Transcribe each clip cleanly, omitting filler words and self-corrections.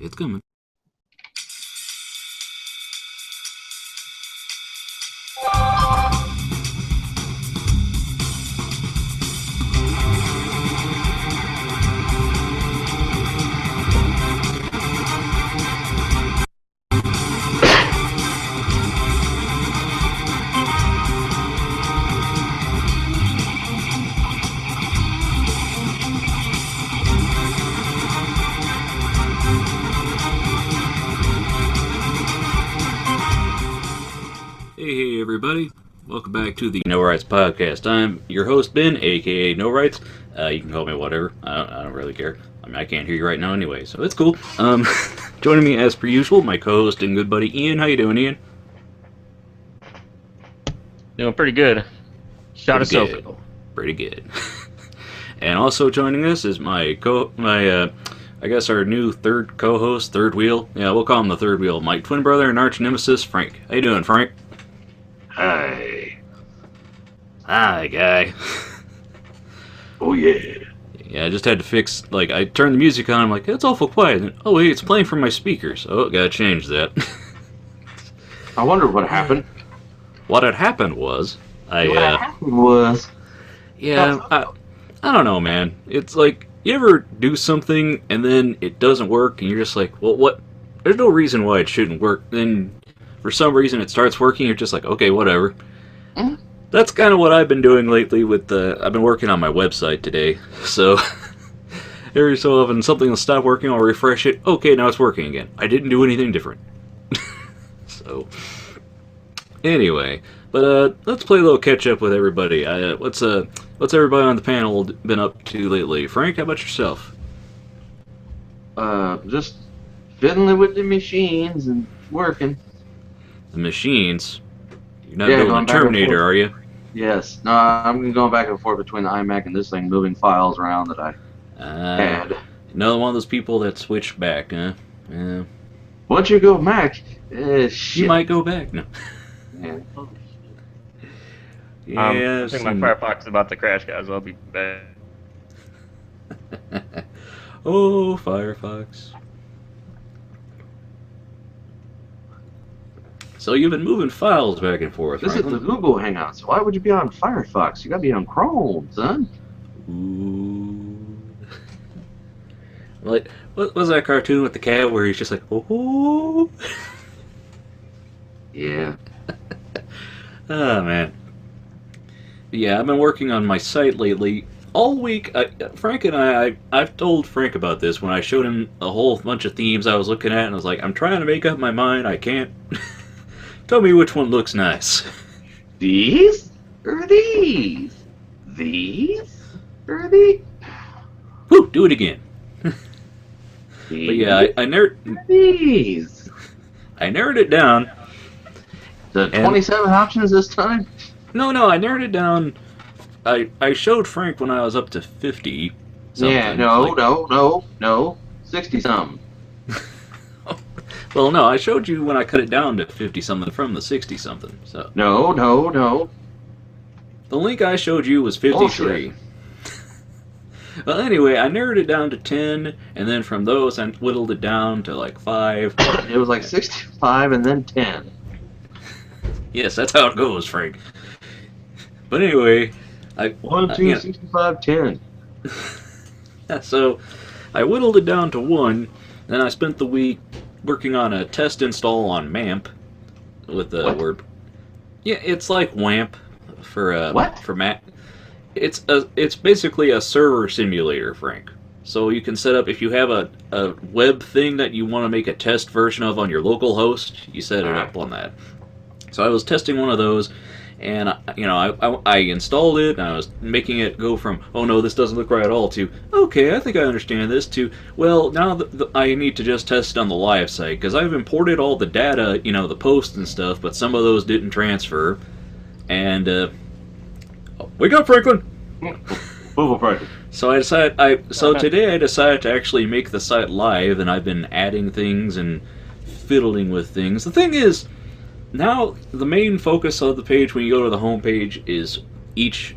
It's coming. Hey everybody, welcome back to the NoRights Podcast. I'm your host Ben, aka NoRights. You can call me whatever, I don't really care. I mean, I can't hear you right now anyway, so it's cool. Joining me as per usual, my co-host and good buddy Ian. How you doing, Ian? Doing pretty good. Shot of SoCo. Pretty good. And also joining us is I guess our new third co-host, third wheel. Yeah, we'll call him the third wheel. My twin brother and arch nemesis, Frank. How you doing, Frank? Hi. Hi, guy. Oh, yeah. Yeah, I just had to fix, I turned the music on, I'm like, it's awful quiet. And, oh, wait, it's playing from my speakers. Oh, gotta change that. I wonder what happened. What had happened was, I don't know, man. It's like, you ever do something and then it doesn't work and you're just like, well, what? There's no reason why it shouldn't work. Then for some reason it starts working, you're just like, okay, whatever. Mm-hmm. That's kind of what I've been doing lately with I've been working on my website today. So every so often something will stop working, I'll refresh it. Okay, now it's working again. I didn't do anything different. So anyway, but let's play a little catch up with everybody. What's everybody on the panel been up to lately? Frank, how about yourself? Just fiddling with the machines and working. The machines? You're not building a Terminator, are you? Yes. No, I'm going back and forth between the iMac and this thing, moving files around that I had. Another one of those people that switched back, huh? Yeah. Once you go Mac, shit. You might go back. No. Yeah. Yeah, I think my Firefox is about to crash, guys. I'll be back. Oh, Firefox. So you've been moving files back and forth, This right? is the Google Hangout, so why would you be on Firefox? You gotta be on Chrome, son. Ooh. Like, what was that cartoon with the cat where he's just like, oh? Yeah. Oh, man. Yeah, I've been working on my site lately. All week, Frank and I've told Frank about this when I showed him a whole bunch of themes I was looking at, and I was like, I'm trying to make up my mind, I can't. Tell me which one looks nice. These? Or these? These? Or these? Whew, do it again. But yeah, I narrowed it down. The 27 options this time? No, I narrowed it down. I showed Frank when I was up to 50 something. Yeah, no. 60-something. Well, no, I showed you when I cut it down to 50-something from the 60-something. So No. the link I showed you was 53. Well, anyway, I narrowed it down to 10, and then from those I whittled it down to like 5. It was like 65 and then 10. Yes, that's how it goes, Frank. But anyway, 1, 2, 65, 10. So I whittled it down to 1, then I spent the week working on a test install on MAMP with the word. Yeah, it's like WAMP for Mac. It's basically a server simulator, Frank. So you can set up, if you have a web thing that you want to make a test version of on your local host, you set it up on that. So I was testing one of those, and I installed it, and I was making it go from, oh no, this doesn't look right at all, to, okay, I think I understand this, to, well, now I need to just test it on the live site, because I've imported all the data, the posts and stuff, but some of those didn't transfer, and, wake up, Franklin! So today I decided to actually make the site live, and I've been adding things and fiddling with things. The thing is, now the main focus of the page when you go to the home page is each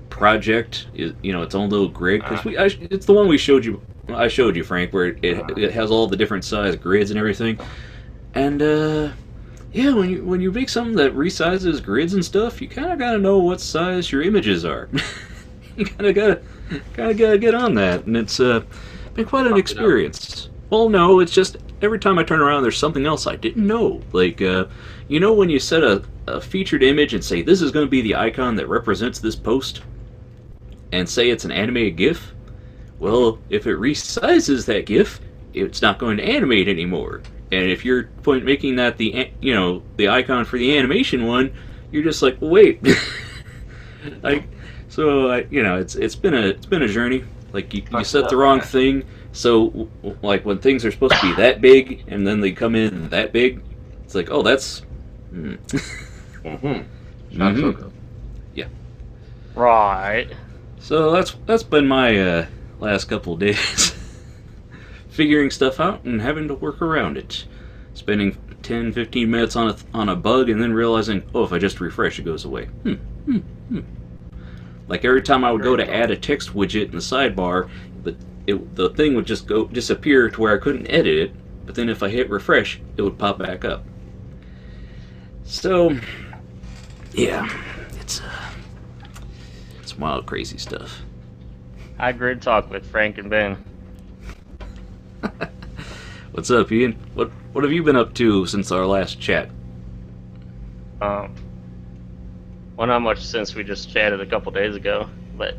project is its own little grid, because it's the one we showed you I showed you, Frank, where it has all the different size grids and everything. And yeah, when you make something that resizes grids and stuff, you kind of gotta know what size your images are. You kind of gotta get on that, and it's been quite an experience. Well, no, it's just every time I turn around, there's something else I didn't know. Like, you know, when you set a featured image and say this is going to be the icon that represents this post, and say it's an animated GIF. Well, if it resizes that GIF, it's not going to animate anymore. And if you're making that the icon for the animation one, you're just like, wait. It's been a journey. Like you set the wrong thing. So like when things are supposed to be that big and then they come in that big, it's like, oh, that's. Not so good. Yeah. Right. So that's been my last couple of days. Figuring stuff out and having to work around it. Spending 10-15 minutes on a bug and then realizing, oh, if I just refresh, it goes away. Like every time I would go to add a text widget in the sidebar, the thing would just disappear to where I couldn't edit it. But then if I hit refresh, it would pop back up. So, yeah, it's wild, crazy stuff. I grid talk with Frank and Ben. What's up, Ian? What have you been up to since our last chat? Well, not much since we just chatted a couple days ago, but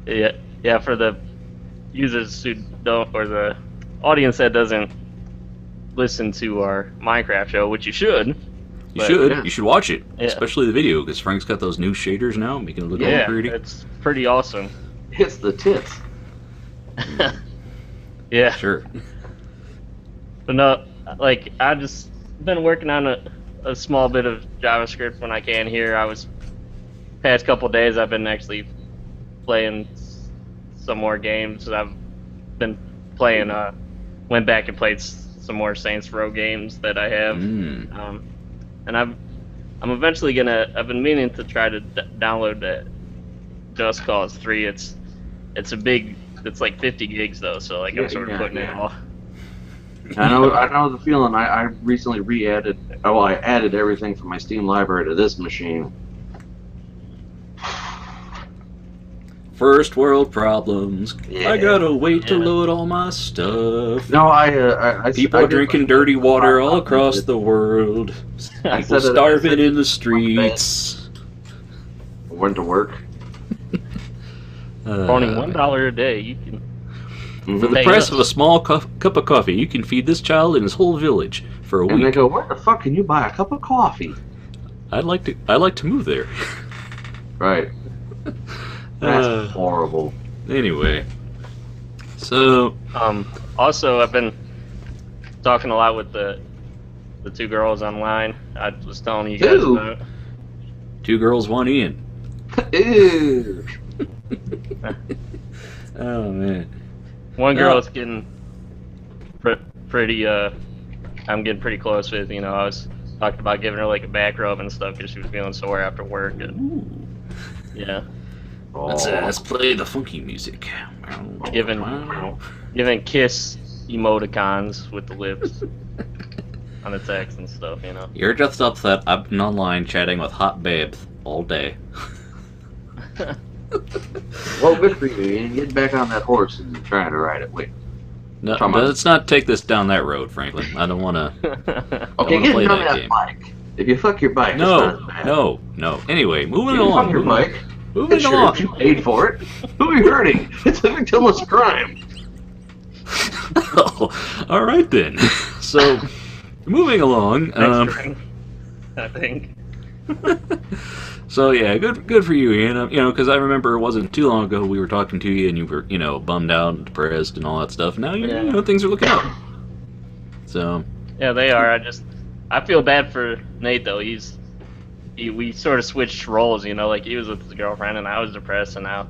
yeah. For the users who don't, or the audience that doesn't listen to our Minecraft show, which you should. You should watch it, especially the video, because Frank's got those new shaders now, making it look all pretty. Yeah, it's pretty awesome. It's the tits. Yeah. Sure. But no, like, I just been working on a small bit of JavaScript when I can here. Past couple days I've been actually playing some more games. I've been playing, went back and played some more Saints Row games that I have. And I'm eventually I've been meaning to try to download that Just Cause 3. It's like 50 gigs though, so like I'm sort of putting it all. I know the feeling. I recently I added everything from my Steam library to this machine. First world problems. Yeah. I gotta wait to load all my stuff. No, I people are drinking dirty water all across the world. People starving in the streets. Went to work. Only $1 a day, you can. For the price of a small cup of coffee, you can feed this child and his whole village for a week. And they go, where the fuck can you buy a cup of coffee? I'd like to move there. Right. That's horrible. Anyway, so also I've been talking a lot with the two girls online. I was telling you guys about. 2 girls, 1 Ian. Ew. Oh man. One girl is getting pretty. I'm getting pretty close with. I was talking about giving her like a back rub and stuff because she was feeling sore after work. And, yeah. Let's play the funky music. Giving kiss emoticons with the lips on the text and stuff. You're just upset. I've been online chatting with hot babes all day. Well, good for you, Ian. Get back on that horse and trying to ride it. Wait. No, let's not take this down that road, Franklin. I don't want to. Okay, get on that bike. If you fuck your bike, it's not bad. No. Anyway, moving along. Fuck your bike. Moving along. You paid for it. Who are you hurting? It's a victimless crime. Oh, all right then. So, moving along. I think. So yeah, good for you, Ian. Because I remember it wasn't too long ago we were talking to you and you were, bummed out and depressed and all that stuff. Now things are looking up. So. Yeah, they are. I feel bad for Nate though. We sort of switched roles. Like he was with his girlfriend and I was depressed, and now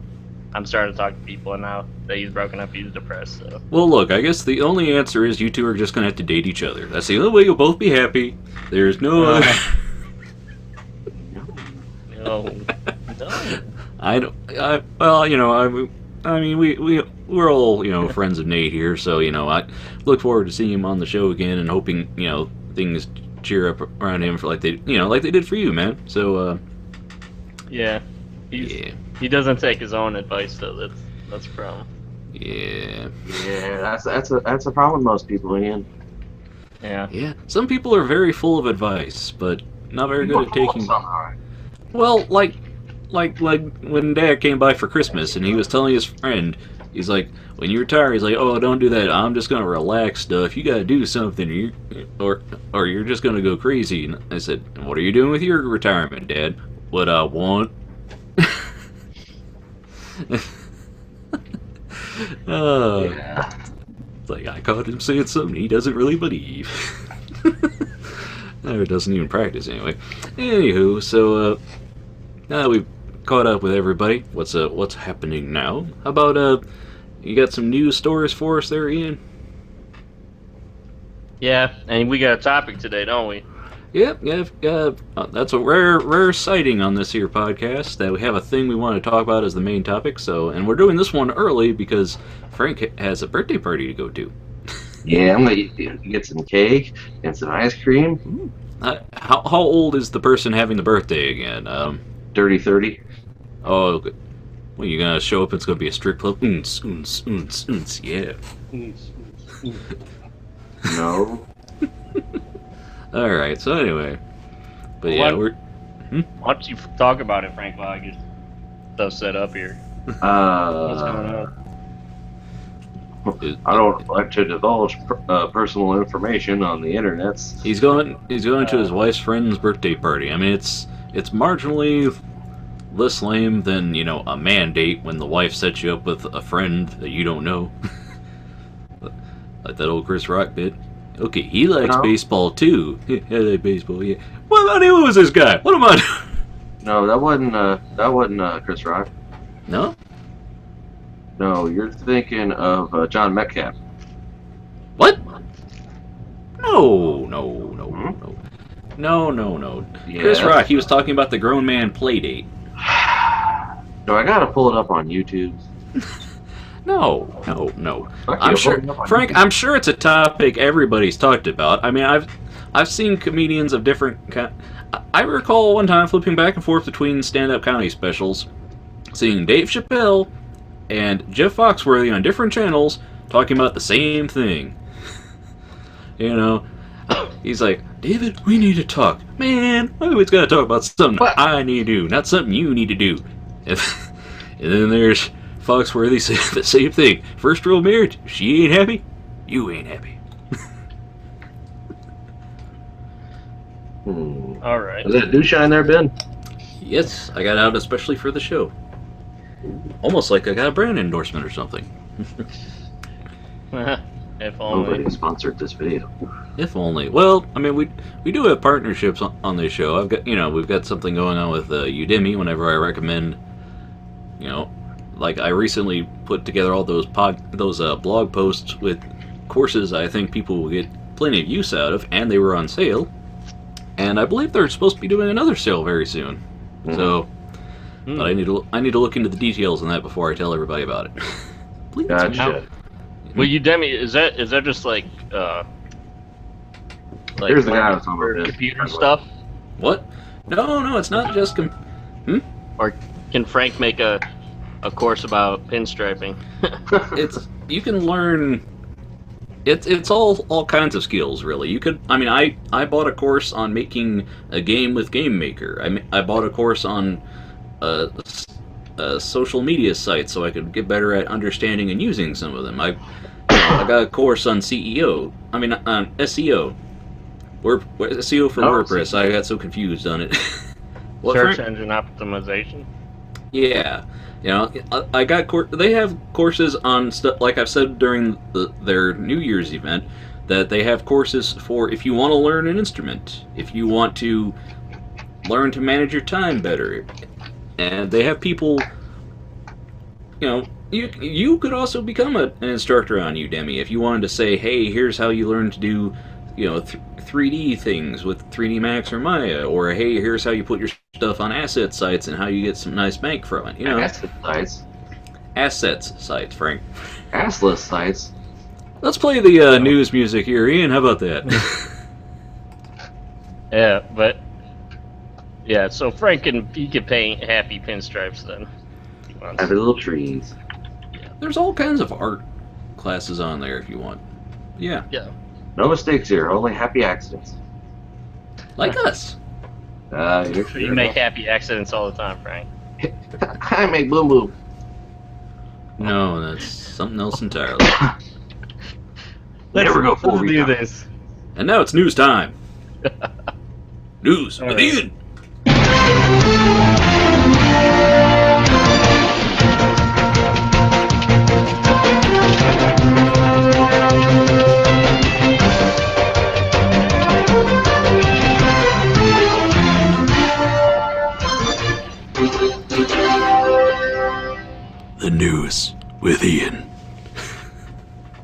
I'm starting to talk to people, and now that he's broken up, he's depressed. So. Well, look, I guess the only answer is you two are just gonna have to date each other. That's the only way you'll both be happy. There's no other. No. I I mean, we're all, friends of Nate here, so, I look forward to seeing him on the show again and hoping, things cheer up around him for like they did for you, man. So, yeah. He doesn't take his own advice, though. That's a problem. Yeah. Yeah, that's a problem with most people, Ian. Yeah. Yeah. Some people are very full of advice, but not very good at taking. Well, like when Dad came by for Christmas and he was telling his friend, he's like, when you retire, he's like, oh, don't do that. I'm just gonna relax stuff. You gotta do something, or you're just gonna go crazy. And I said, what are you doing with your retirement, Dad? What I want. Yeah. It's like I caught him saying something he doesn't really believe. Or doesn't even practice anyway. Anywho, so now that we've caught up with everybody, what's happening now? How about you got some news stories for us there, Ian? Yeah, and we got a topic today, don't we? Yep, yeah. That's a rare sighting on this here podcast, that we have a thing we want to talk about as the main topic. So, and we're doing this one early because Frank has a birthday party to go to. Yeah, I'm gonna get some cake and some ice cream. How old is the person having the birthday again? Dirty 30. Oh, well, you're gonna show up and it's gonna be a strip club. Yeah. No. All right. So anyway, but yeah, we're. Why don't you talk about it, Frank, while I get stuff set up here? What's going on? I don't like to divulge personal information on the internet. He's going to his wife's friend's birthday party. I mean, it's marginally less lame than a man date when the wife sets you up with a friend that you don't know, like that old Chris Rock bit. Okay, he likes baseball too. Yeah, I like baseball. Yeah. What was this guy? What am I doing? No, that wasn't Chris Rock. No. No, you're thinking of John Metcalf. What? No. Yeah. Chris Rock, he was talking about the grown man play date. No, I gotta pull it up on YouTube. No. Okay, I'm sure, Frank. I'm sure it's a topic everybody's talked about. I mean, I've seen comedians of different. I recall one time flipping back and forth between stand-up comedy specials, seeing Dave Chappelle and Jeff Foxworthy on different channels talking about the same thing. He's like, David, we need to talk. Man, I always gotta talk about something I need to do, not something you need to do. And then there's Foxworthy saying the same thing. First rule of marriage, she ain't happy, you ain't happy. All right. Is that douche-shine there, Ben? Yes, I got out especially for the show. Almost like I got a brand endorsement or something. If only. Nobody sponsored this video. If only. Well, I mean, we do have partnerships on this show. We've got something going on with Udemy. Whenever I recommend, like I recently put together all those blog posts with courses I think people will get plenty of use out of, and they were on sale. And I believe they're supposed to be doing another sale very soon. Mm-hmm. So, but I need to look into the details on that before I tell everybody about it. Please. Gotcha. Well, Udemy, is that just like here's the guy that's on my computer stuff? What? No, it's not just Or can Frank make a course about pinstriping? You can learn. It's all kinds of skills, really. You could. I mean, I bought a course on making a game with Game Maker. I bought a course on a social media site so I could get better at understanding and using some of them. I got a course on SEO. On SEO. SEO for WordPress. I got so confused on it. Search engine optimization. Yeah. I got they have courses on stuff, like I've said during their New Year's event, that they have courses for if you want to learn an instrument, if you want to learn to manage your time better. And they have people, you could also become an instructor on Udemy if you wanted to say, hey, here's how you learn to do, 3D things with 3D Max or Maya, or hey, here's how you put your stuff on asset sites and how you get some nice bank from it. Asset sites. assets sites, Frank. Assless sites. Let's play the news music here, Ian. How about that? Yeah, but yeah. So Frank he can paint happy pinstripes then. If he wants. Happy little trees. There's all kinds of art classes on there if you want. Yeah. Yeah. No mistakes here. Only happy accidents. Like us. You make happy accidents all the time, Frank. I make boom boom. No, that's something else entirely. Never go full Let's do retard. this. And now it's news time. News All with right. Ian. The news with Ian.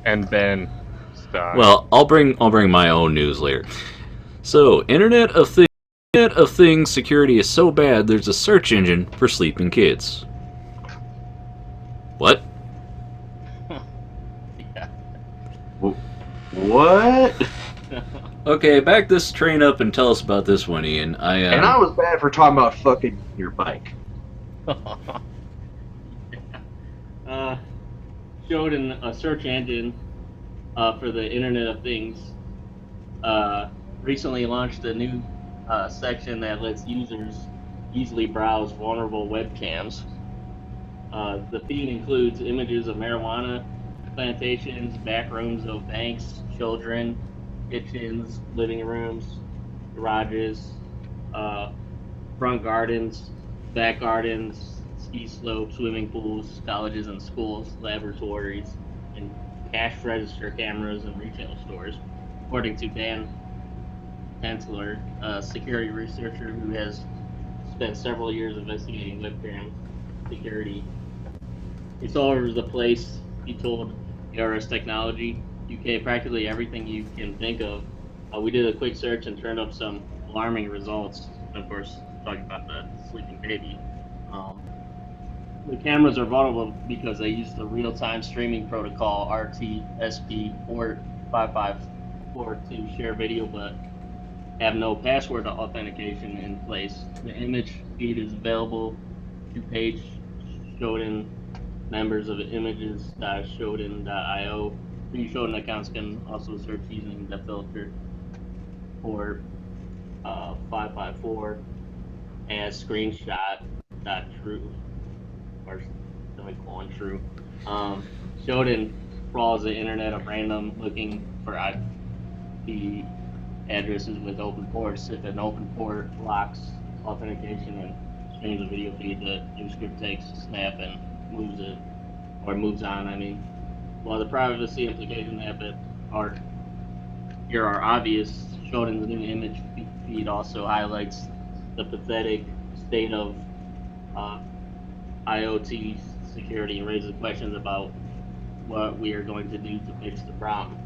And Ben. Stop. Well, I'll bring my own news later. So, Internet of Things security is so bad there's a search engine for sleeping kids. What? Yeah. What? Okay, back this train up and tell us about this one, Ian. And I was bad for talking about fucking your bike. Showed in a search engine for the Internet of Things recently launched a new section that lets users easily browse vulnerable webcams. The feed includes images of marijuana plantations, back rooms of banks, children, kitchens, living rooms, garages, front gardens, back gardens, ski slopes, swimming pools, colleges and schools, laboratories, and cash register cameras and retail stores, according to Dan Tensler, a security researcher who has spent several years investigating webcam security. It's all over the place, he told ARS Technology UK, practically everything you can think of. We did a quick search and turned up some alarming results. Of course, talking about the sleeping baby. The cameras are vulnerable because they use the real-time streaming protocol RTSP port 554 to share video, but have no password authentication in place. The image feed is available to page Shodan members of images.shodan.io. Free Shodan accounts can also search using the filter port 554 and screenshot.true or true. Shodan trawls the internet of random looking for IP addresses with open ports. If an open port blocks authentication and streams a video feed, the new script takes a snap and moves on. While the privacy implications are obvious, Shodan's new image feed also highlights the pathetic state of IoT security and raises questions about what we are going to do to fix the problem.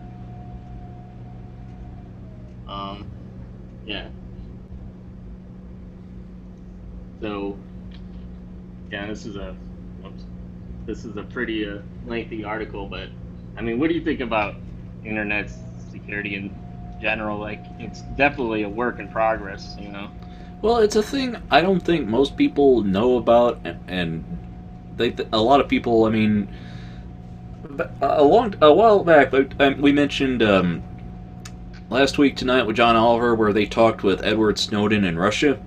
Yeah. So, yeah, this is a pretty lengthy article, but I mean, what do you think about internet security in general? Like, it's definitely a work in progress, you know. Well, it's a thing I don't think most people know about, and a lot of people. I mean, a while back, we mentioned last week tonight with John Oliver, where they talked with Edward Snowden in Russia,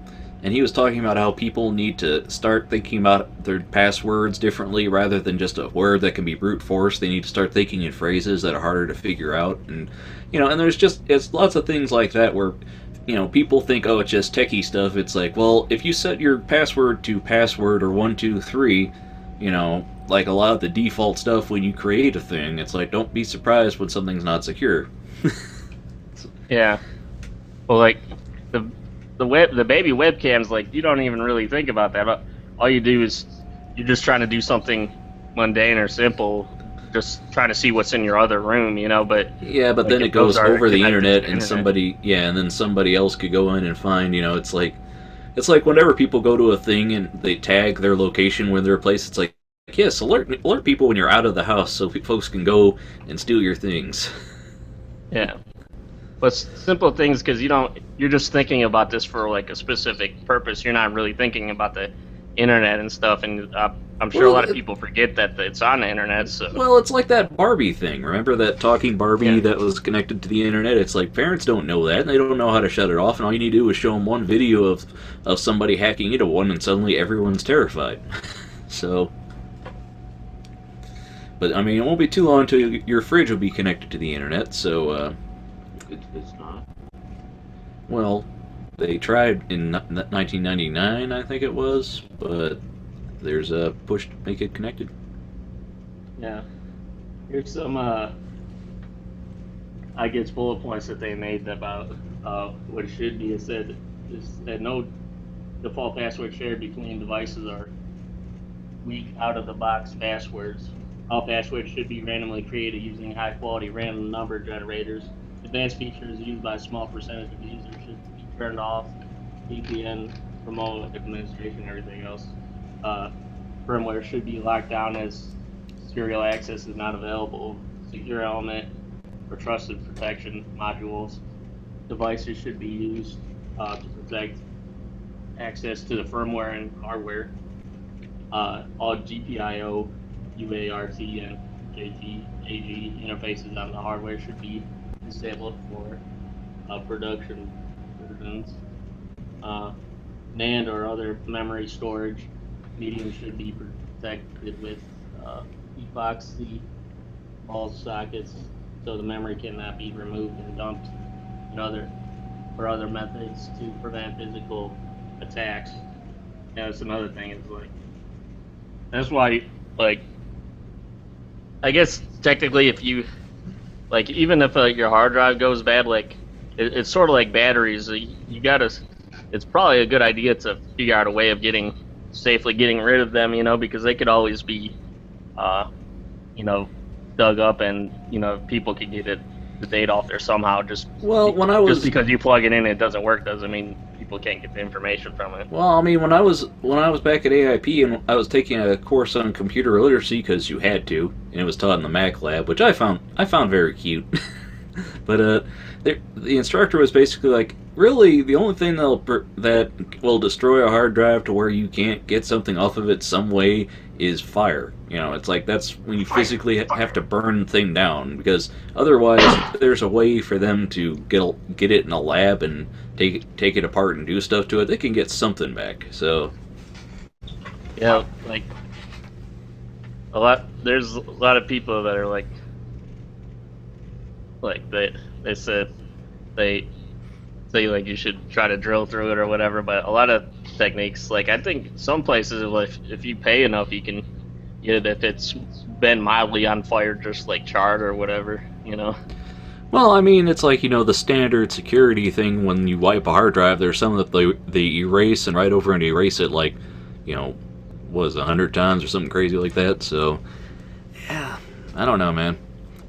and he was talking about how people need to start thinking about their passwords differently rather than just a word that can be brute force. They need to start thinking in phrases that are harder to figure out, and and it's lots of things like that where. People think, oh, it's just techie stuff. It's like, well, if you set your password to password or 123, like a lot of the default stuff when you create a thing, it's like, don't be surprised when something's not secure. Yeah. Well, like the baby webcams, like you don't even really think about that. All you do is you're just trying to do something mundane or simple, just trying to see what's in your other room, but yeah, but like, then it goes over the internet, and internet. then somebody else could go in and find, it's like whenever people go to a thing and they tag their location when they're a place, it's like yes, alert people when you're out of the house so folks can go and steal your things. Yeah. But simple things, because you're just thinking about this for like a specific purpose. You're not really thinking about the internet and stuff, and I'm sure a lot of people forget that it's on the internet. So well, it's like that Barbie thing. Remember that talking Barbie that was connected to the internet? It's like parents don't know that, and they don't know how to shut it off, and all you need to do is show them one video of somebody hacking into one, and suddenly everyone's terrified. So, but I mean, it won't be too long until your fridge will be connected to the internet. So, it's not. Well, they tried in 1999, I think it was, but there's a push to make it connected. Yeah. Here's some, I guess, bullet points that they made about what it should be. It said that no default passwords shared between devices are weak out-of-the-box passwords. All passwords should be randomly created using high-quality random number generators. Advanced features used by a small percentage of users should be turned off. VPN, remote administration, everything else. Firmware should be locked down as serial access is not available. Secure element or trusted protection modules. Devices should be used to protect access to the firmware and hardware. All GPIO, UART, and JTAG interfaces on the hardware should be disabled for production versions. NAND or other memory storage medium should be protected with epoxy ball sockets so the memory cannot be removed and dumped in other methods to prevent physical attacks. Yeah, that's another thing. Is like that's why, like, I guess technically if you like, even if your hard drive goes bad, like it's sort of like batteries. You gotta. It's probably a good idea to figure out a way of safely getting rid of them, because they could always be, dug up, and people can get the data off there somehow. Just because you plug it in, it doesn't work doesn't mean people can't get the information from it. Well, I mean, when I was back at AIP and I was taking a course on computer literacy because you had to, and it was taught in the Mac lab, which I found very cute. But the instructor was basically like, really, the only thing that will destroy a hard drive to where you can't get something off of it some way is fire. It's like that's when you physically have to burn the thing down, because otherwise there's a way for them to get it in a lab and take it apart and do stuff to it. They can get something back. So yeah, like there's a lot of people that are like they said they say like you should try to drill through it or whatever, but a lot of techniques, like I think some places, if you pay enough, you can get it if it's been mildly on fire, just like charred or whatever, Well, I mean, it's like, the standard security thing when you wipe a hard drive, there's some that they erase and write over and erase it like, 100 times or something crazy like that. So, yeah, I don't know, man.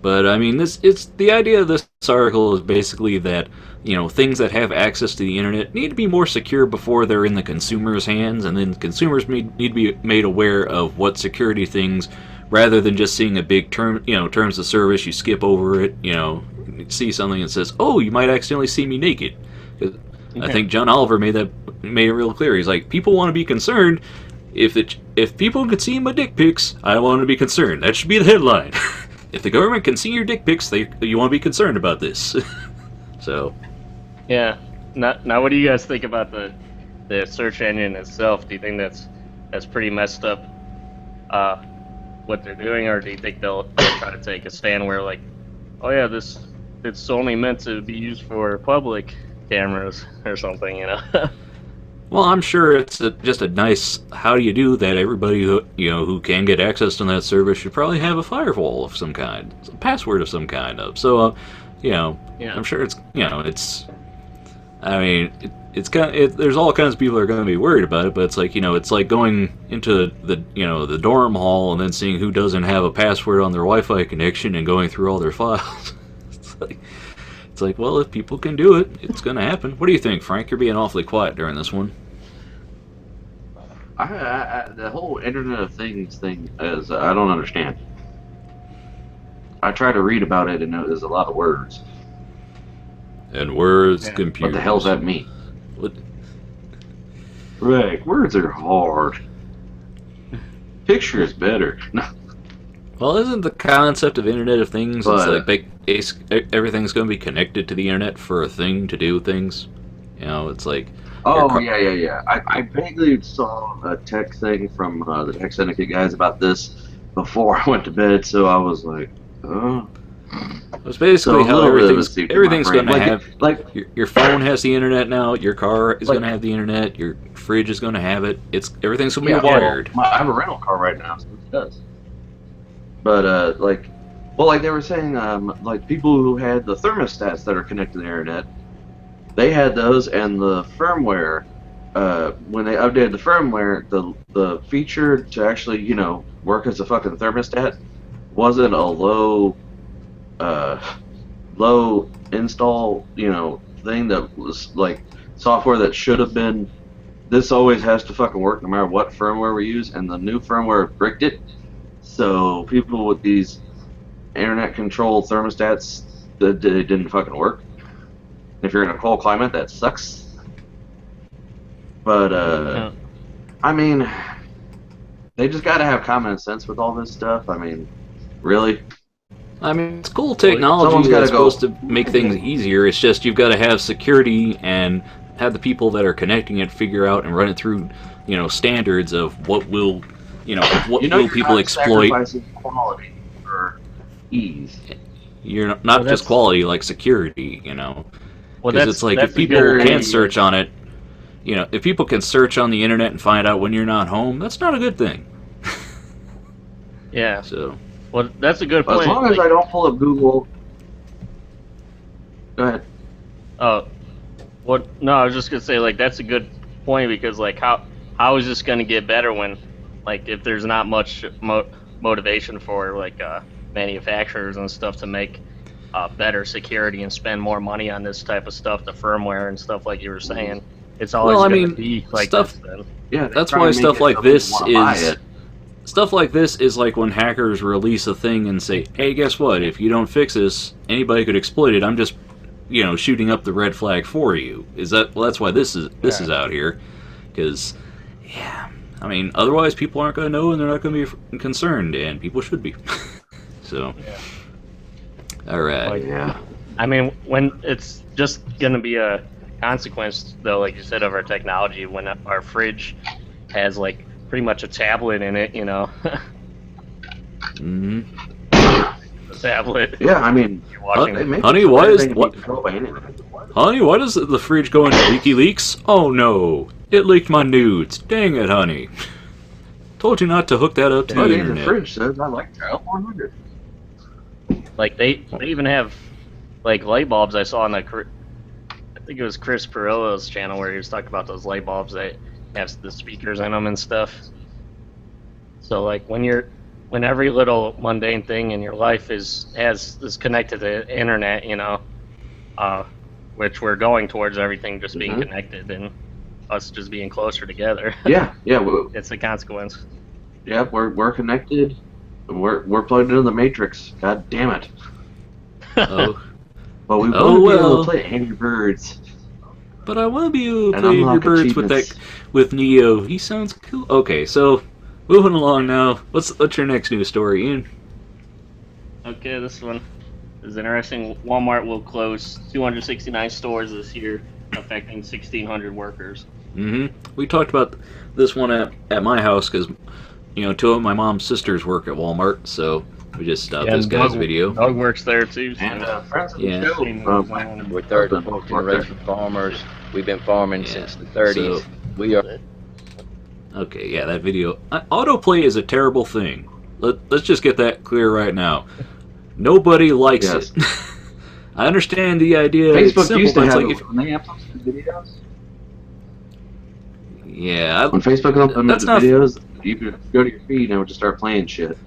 But, I mean, it's the idea of this article is basically that, things that have access to the internet need to be more secure before they're in the consumer's hands, and then consumers need to be made aware of what security things, rather than just seeing a big terms of service, you skip over it, see something that says, oh, you might accidentally see me naked. I think John Oliver made it real clear. He's like, people want to be concerned. If people could see my dick pics, I want to be concerned. That should be the headline. If the government can see your dick pics, you want to be concerned about this. So. Yeah. Now, what do you guys think about the search engine itself? Do you think that's pretty messed up? What they're doing, or do you think they'll try to take a stand where, like, oh yeah, it's only meant to be used for public cameras or something, Well, I'm sure it's just a nice how do you do that. Everybody who can get access to that service should probably have a firewall of some kind, a password of some kind of. So, Yeah. I'm sure it's I mean, there's all kinds of people that are going to be worried about it, but it's like, it's like going into the dorm hall and then seeing who doesn't have a password on their Wi-Fi connection and going through all their files. It's like, well, if people can do it, it's going to happen. What do you think, Frank? You're being awfully quiet during this one. The whole Internet of Things thing is I don't understand. I try to read about it and there's a lot of words. And words computers. What the hell's that mean? What? Right, words are hard. Picture is better. Well, isn't the concept of Internet of Things, it's like everything's going to be connected to the internet for a thing to do things? You know, it's like... Oh, yeah. I vaguely saw a tech thing from the Tech Syndicate guys about this before I went to bed, so I was like, oh. It's basically how everything's going to have... Like, your phone has the internet now, your car is going to have the internet, your fridge is going to have it. Everything's going to be wired. Well, I have a rental car right now, so it does. But, like they were saying, like, people who had the thermostats that are connected to the internet, they had those, and the firmware, when they updated the firmware, the feature to actually, you know, work as a fucking thermostat wasn't a low install, you know, thing that was, like, software that should have been, this always has to fucking work no matter what firmware we use, and the new firmware bricked it. So people with these internet-controlled thermostats, they didn't fucking work. If you're in a cold climate, that sucks. But, I mean, they just gotta have common sense with all this stuff. I mean, really? I mean, it's cool technology that's supposed to make things easier. It's just you've got to have security and have the people that are connecting it figure out and run it through, you know, standards of what will... You know, what will people exploit? Sacrificing quality for ease. You're not just quality, like security, you know. Because it's like if people can search on it, you know, if people can search on the internet and find out when you're not home, that's not a good thing. Yeah. So. Well, that's a good point. As long as I don't pull up Google. Go ahead. Oh, what? No, I was just gonna say, like, that's a good point because, like, how is this gonna get better when, like, if there's not much motivation for, like, manufacturers and stuff to make better security and spend more money on this type of stuff, the firmware and stuff, like you were saying, it's always going to be like stuff. This then. Yeah, that's why stuff like this is. Stuff like this is like when hackers release a thing and say, "Hey, guess what? If you don't fix this, anybody could exploit it. I'm just, you know, shooting up the red flag for you." That's why this is out here, because, yeah. I mean, otherwise people aren't going to know and they're not going to be concerned, and people should be. So, all right. Like, yeah. I mean, when it's just going to be a consequence, though, like you said, of our technology, when our fridge has, like, pretty much a tablet in it, you know. Mm-hmm. A tablet. Yeah, I mean, honey, why does the fridge go into leaky leaks? Oh no, it leaked my nudes. Dang it, honey. Told you not to hook that up to the internet. The fridge says I like Child 100. Like they even have like light bulbs. I saw on I think it was Chris Perillo's channel where he was talking about those light bulbs that have the speakers in them and stuff. So like when every little mundane thing in your life is connected to the internet, you know, which we're going towards everything just being connected and us just being closer together. Yeah. It's a consequence. Yeah, we're connected. We're plugged into the Matrix. God damn it. Oh. But we want to be able to play Angry Birds. But I want to be able to play Angry Birds with Neo. He sounds cool. Okay, so moving along now. What's your next news story, Ian? Okay, this one is interesting. Walmart will close 269 stores this year, affecting 1,600 workers. Mm-hmm. We talked about this one at my house because, you know, two of my mom's sisters work at Walmart, so we just stopped this guy's video. Doug works there too. So. And we're third and fourth generation farmers. We've been farming since the 30s. So, we are. Okay, yeah, that video. Autoplay is a terrible thing. Let's just get that clear right now. Nobody likes it. I understand the idea. Facebook simple, used to have like it when they uploaded videos. Yeah. When Facebook uploaded videos, you could go to your feed and it would just start playing shit.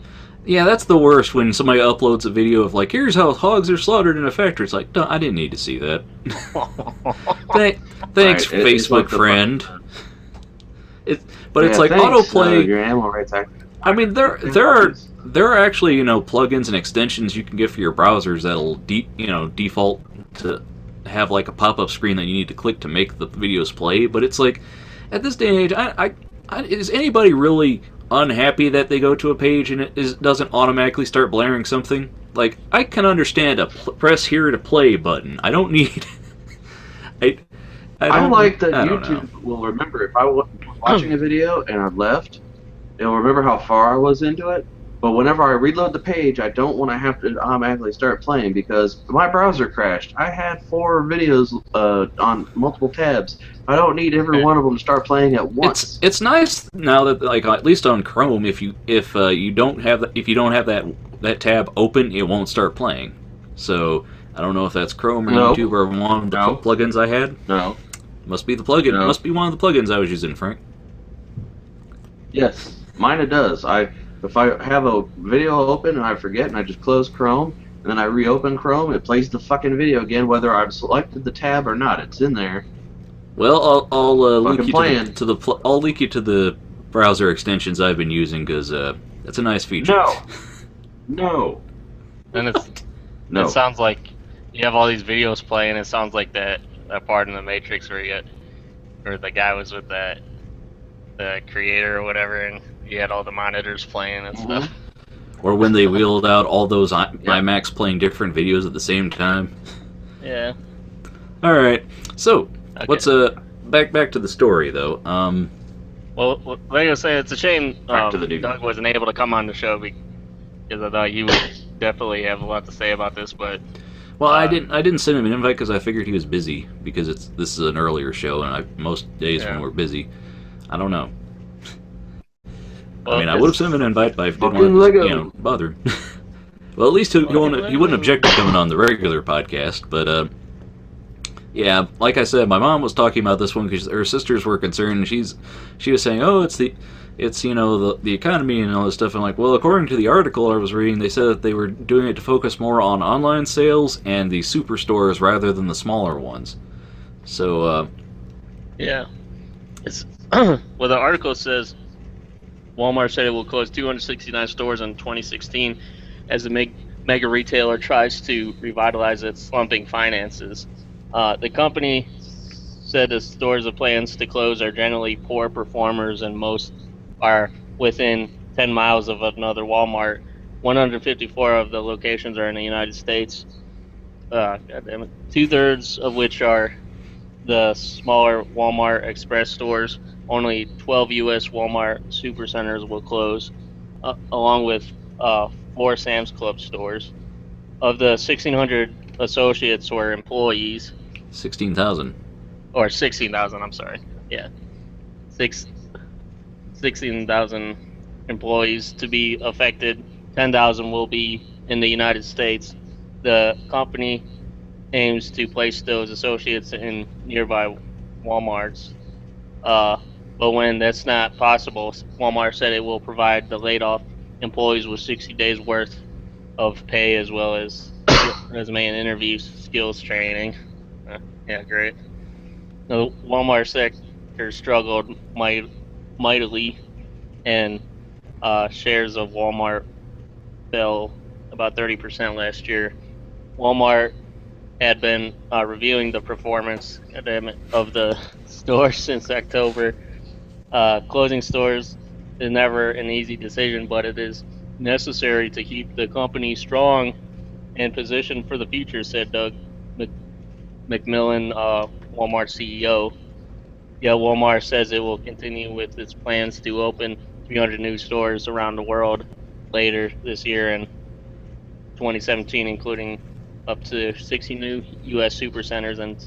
Yeah, that's the worst when somebody uploads a video of like, here's how hogs are slaughtered in a factory. It's like, no, I didn't need to see that. Thanks, right, Facebook friend. But it's like thanks, autoplay. your animal rights act. I mean, there are actually plugins and extensions you can get for your browsers that'll default to have like a pop-up screen that you need to click to make the videos play. But it's like, at this day and age, is anybody really unhappy that they go to a page and it doesn't automatically start blaring something? Like, I can understand a press here to play button. I don't need. I like that YouTube will remember if I was watching a video and I left, it'll remember how far I was into it. But whenever I reload the page, I don't want to have to automatically start playing because my browser crashed. I had 4 videos on multiple tabs. I don't need every one of them to start playing at once. It's nice now that, like, at least on Chrome, if you don't have that tab open, it won't start playing. So I don't know if that's Chrome or YouTube or one of the plugins I had. No. Must be the plugin. No. Must be one of the plugins I was using, Frank. Yes, mine it does. If I have a video open and I forget and I just close Chrome and then I reopen Chrome, it plays the fucking video again whether I've selected the tab or not. It's in there. Well, I'll link you I'll link you to the browser extensions I've been using because that's a nice feature. No. And it sounds like you have all these videos playing. It sounds like that part in the Matrix where the guy was with the creator or whatever, and you had all the monitors playing and stuff. Or when they wheeled out all those iMacs playing different videos at the same time. Yeah. All right. So, what's back to the story though? Well, like I say, it's a shame Doug wasn't able to come on the show because I thought he would definitely have a lot to say about this, but. Well, I didn't send him an invite because I figured he was busy because this is an earlier show and most days when we're busy, I don't know. Well, I mean, I would have sent him an invite, but I didn't want to bother him. Well, at least he wouldn't object to coming on the regular podcast. But yeah, like I said, my mom was talking about this one because her sisters were concerned. And she was saying, "Oh, it's the economy and all this stuff." I'm like, well, according to the article I was reading, they said that they were doing it to focus more on online sales and the superstores rather than the smaller ones. So yeah, it's well, the article says Walmart said it will close 269 stores in 2016 as the mega retailer tries to revitalize its slumping finances. The company said the stores of plans to close are generally poor performers and most are within 10 miles of another Walmart. 154 of the locations are in the United States. 2/3 of which are the smaller Walmart Express stores. Only 12 U.S. Walmart supercenters will close, along with 4 Sam's Club stores. Of the 1,600 associates or employees, 16,000. Or 16,000, I'm sorry. Yeah. 16,000 employees to be affected. 10,000 will be in the United States. The company aims to place those associates in nearby Walmarts. But when that's not possible, Walmart said it will provide the laid-off employees with 60 days worth of pay as well as resume and interview skills training. Yeah, great. The Walmart sector struggled mightily, and shares of Walmart fell about 30% last year. Walmart had been reviewing the performance of the stores since October. Closing stores is never an easy decision, but it is necessary to keep the company strong and positioned for the future, said Doug McMillan, Walmart CEO. Yeah, Walmart says it will continue with its plans to open 300 new stores around the world later this year in 2017, including up to 60 new U.S. supercenters and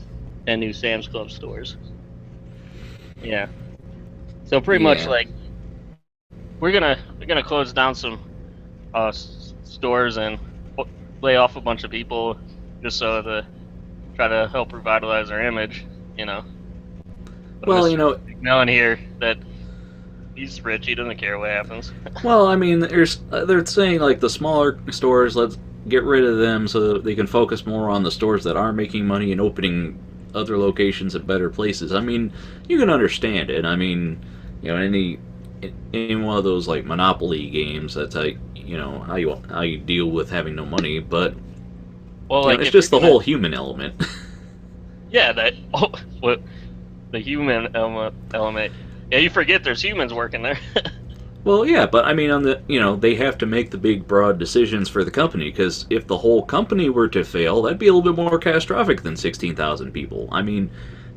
10 new Sam's Club stores. Yeah. So pretty much like we're gonna close down some stores and lay off a bunch of people just so to try to help revitalize our image, you know. But well, Mr. you know, McMillan here that he's rich, he doesn't care what happens. Well, I mean, they're saying like the smaller stores, let's get rid of them so that they can focus more on the stores that are making money and opening other locations at better places. I mean, you can understand it. I mean, any one of those like Monopoly games. That's how you deal with having no money. But Well, like it's just the whole human element. Yeah, the human element. Yeah, you forget there's humans working there. Well, yeah, but I mean, they have to make the big, broad decisions for the company, because if the whole company were to fail, that'd be a little bit more catastrophic than 16,000 people. I mean,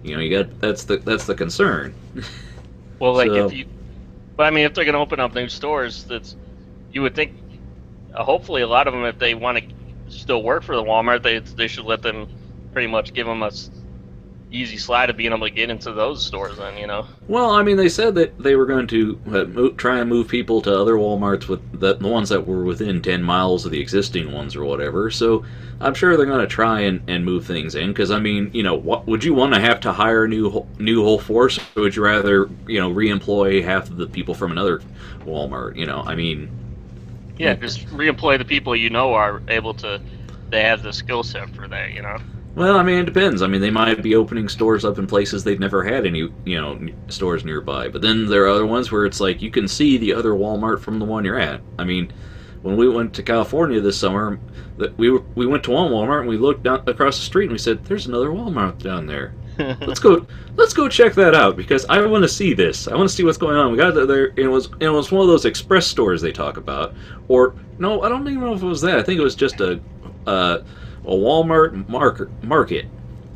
that's the concern. Well, like So- but I mean, if they're gonna open up new stores, you would think, hopefully, a lot of them, if they want to still work for the Walmart, they should let them pretty much give them a easy slide of being able to get into those stores. Then. Well, I mean, they said that they were going to try and move people to other Walmarts with the ones that were within 10 miles of the existing ones or whatever. So I'm sure they're going to try and move things in. Because I mean, what would you want to have to hire a new whole force, or would you rather reemploy half of the people from another Walmart? I mean, Yeah, just reemploy the people are able to. They have the skill set for that. Well, I mean, it depends. I mean, they might be opening stores up in places they've never had any, stores nearby. But then there are other ones where it's like you can see the other Walmart from the one you're at. I mean, when we went to California this summer, we went to one Walmart and we looked down across the street and we said, "There's another Walmart down there. Let's go check that out, because I want to see this. I want to see what's going on." We got there, and it was one of those express stores they talk about, or no, I don't even know if it was that. I think it was just a Walmart market,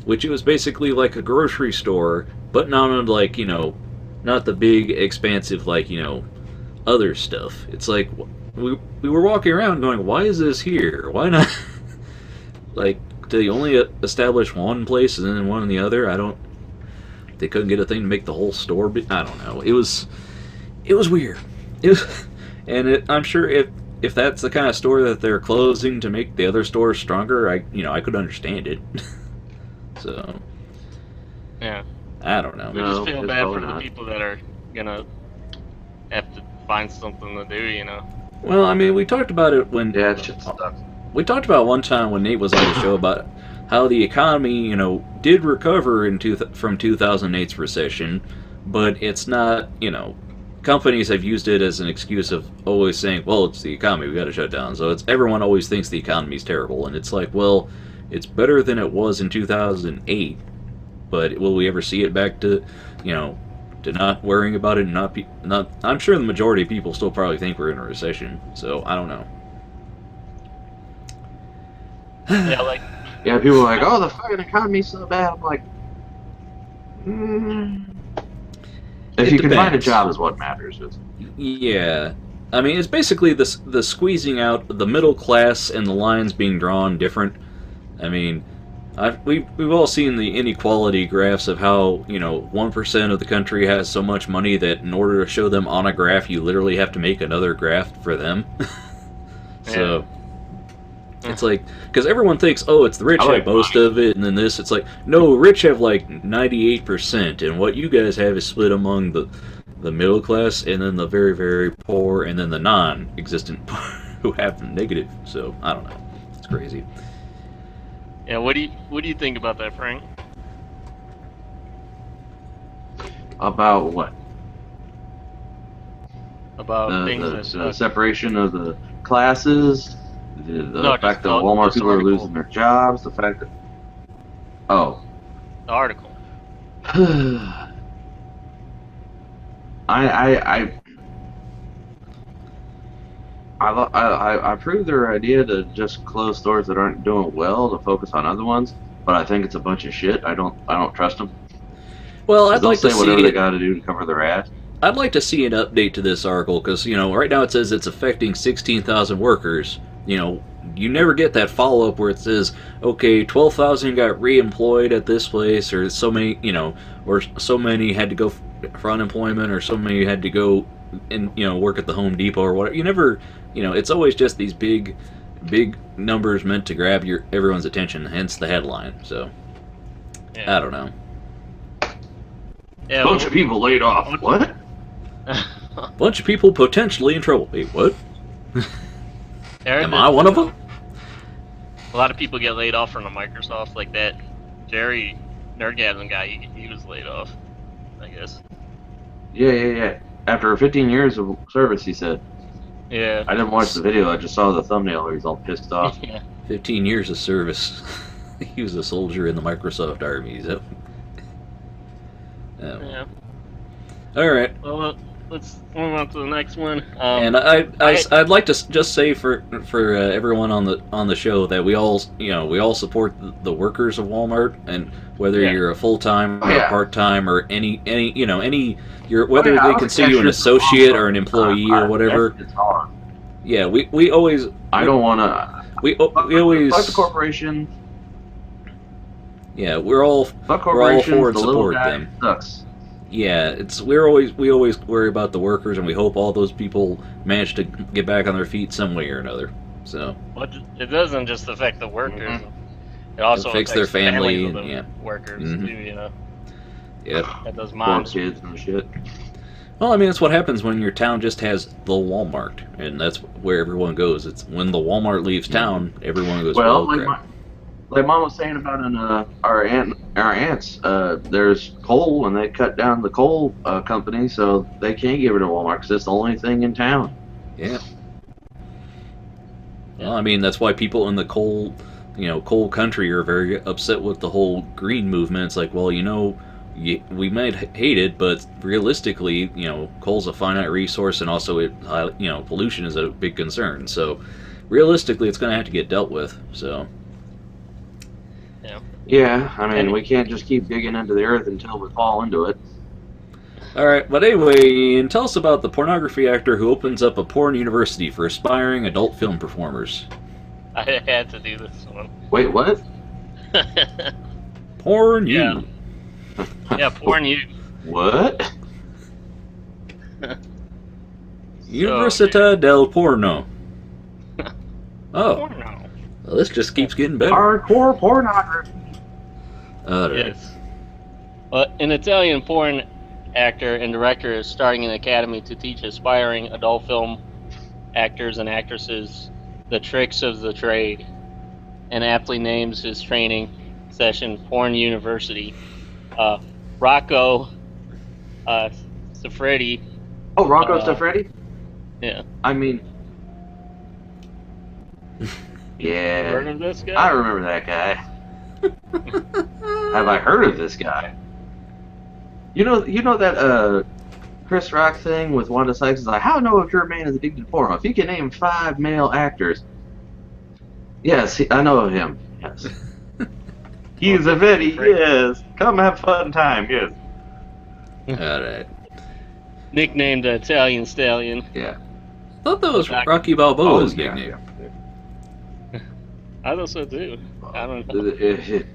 which it was basically like a grocery store, but not like not the big expansive like other stuff. It's like we were walking around going, why is this here? Why not? Like, do they only establish one place and then one in the other? They couldn't get a thing to make the whole store. I don't know. It was weird. I'm sure if that's the kind of store that they're closing to make the other stores stronger, I could understand it. So, Yeah. I don't know. We No, just feel it's bad probably for the not. people that are gonna have to find something to do. Well, I mean, we talked about it when Yeah, it shit sucks. we talked about one time when Nate was on the show about how the economy, did recover from 2008's recession, but it's not, companies have used it as an excuse of always saying, well, it's the economy, we got to shut down. So everyone always thinks the economy's terrible, and it's like, well, it's better than it was in 2008, but will we ever see it back to, to not worrying about it and not? I'm sure the majority of people still probably think we're in a recession, so I don't know. Yeah, like Yeah, people are like, oh, the fucking economy's so bad. I'm like, if It you can find a depends. job is what matters. Yeah. I mean, it's basically the squeezing out the middle class and the lines being drawn different. I mean, we've all seen the inequality graphs of how 1% of the country has so much money that in order to show them on a graph, you literally have to make another graph for them. So it's like, because everyone thinks, oh, it's the rich I like have most of it, and then this, it's like, no, rich have like 98%, and what you guys have is split among the middle class, and then the very, very poor, and then the non-existent who have negative. So I don't know, it's crazy. Yeah, what do you think about that, Frank? About what? About things The that separation of the classes, the No, fact that just Walmart just people are article. losing their jobs, the fact that the article. I approve their idea to just close stores that aren't doing well to focus on other ones, but I think it's a bunch of shit. I don't trust them. Well, I'd They'll like say to whatever see they got to do to cover their ass. I'd like to see an update to this article, because right now it says it's affecting 16,000 workers. You never get that follow up where it says, okay, 12,000 got reemployed at this place, or so many, or so many had to go for unemployment, or so many had to go and work at the Home Depot or whatever. You never, it's always just these big numbers meant to grab everyone's attention. Hence the headline. So Yeah. I don't know. Yeah, Bunch of people laid off. What? Bunch of people potentially in trouble. Wait, what? Eric, Am I one of them? A lot of people get laid off from the Microsoft, like that Jerry Nerdgasm guy. He was laid off, I guess. Yeah. After 15 years of service, he said. Yeah. I didn't watch the video. I just saw the thumbnail where he's all pissed off. Yeah. 15 years of service. He was a soldier in the Microsoft Army. So. Yeah. All right. Well, let's move on to the next one. And I'd like to just say for everyone on the show that we all support the workers of Walmart, and whether you're a full time or a part time or any whether they consider you an associate or an employee or whatever. Yeah, we always. I don't want to. We always. Fuck the corporation. Yeah, we're all for and support them. Sucks. Yeah, we always worry about the workers, and we hope all those people manage to get back on their feet some way or another. So. But it doesn't just affect the workers. Mm-hmm. It also affects their family and the workers mm-hmm. too. You know. Yep. That does moms. Poor kids and shit. Well, I mean, that's what happens when your town just has the Walmart, and that's where everyone goes. It's when the Walmart leaves town, everyone goes. Well, like Mom was saying about our aunts, there's coal, and they cut down the coal company, so they can't give it to Walmart because it's the only thing in town. Yeah. Well, I mean, that's why people in the coal country are very upset with the whole green movement. It's like, well, we might hate it, but realistically, coal's a finite resource, and also pollution is a big concern. So, realistically, it's going to have to get dealt with. So. Yeah, I mean, we can't just keep digging into the earth until we fall into it. All right, but anyway, Ian, tell us about the pornography actor who opens up a porn university for aspiring adult film performers. I had to do this one. Wait, what? Porn Yeah. you. Yeah, porn you. What? Università del Porno. Oh, Porno. well, this just keeps getting better. Hardcore pornography. All right. Yes. Well, an Italian porn actor and director is starting an academy to teach aspiring adult film actors and actresses the tricks of the trade, and aptly names his training session Porn University. Rocco Siffredi. Oh, Rocco Siffredi? Yeah. I mean, yeah. Heard of this guy? I remember that guy. Have I heard of this guy? You know that Chris Rock thing with Wanda Sykes is like, how know if your man is addicted to porno? If you can name 5 male actors. Yes, I know of him. Yes. He's a Betty. Yes. Come have fun time. Yes. All right. Nicknamed the Italian Stallion. Yeah. I thought that was Rocky Balboa's yeah. nickname. I thought so too. I don't know. Did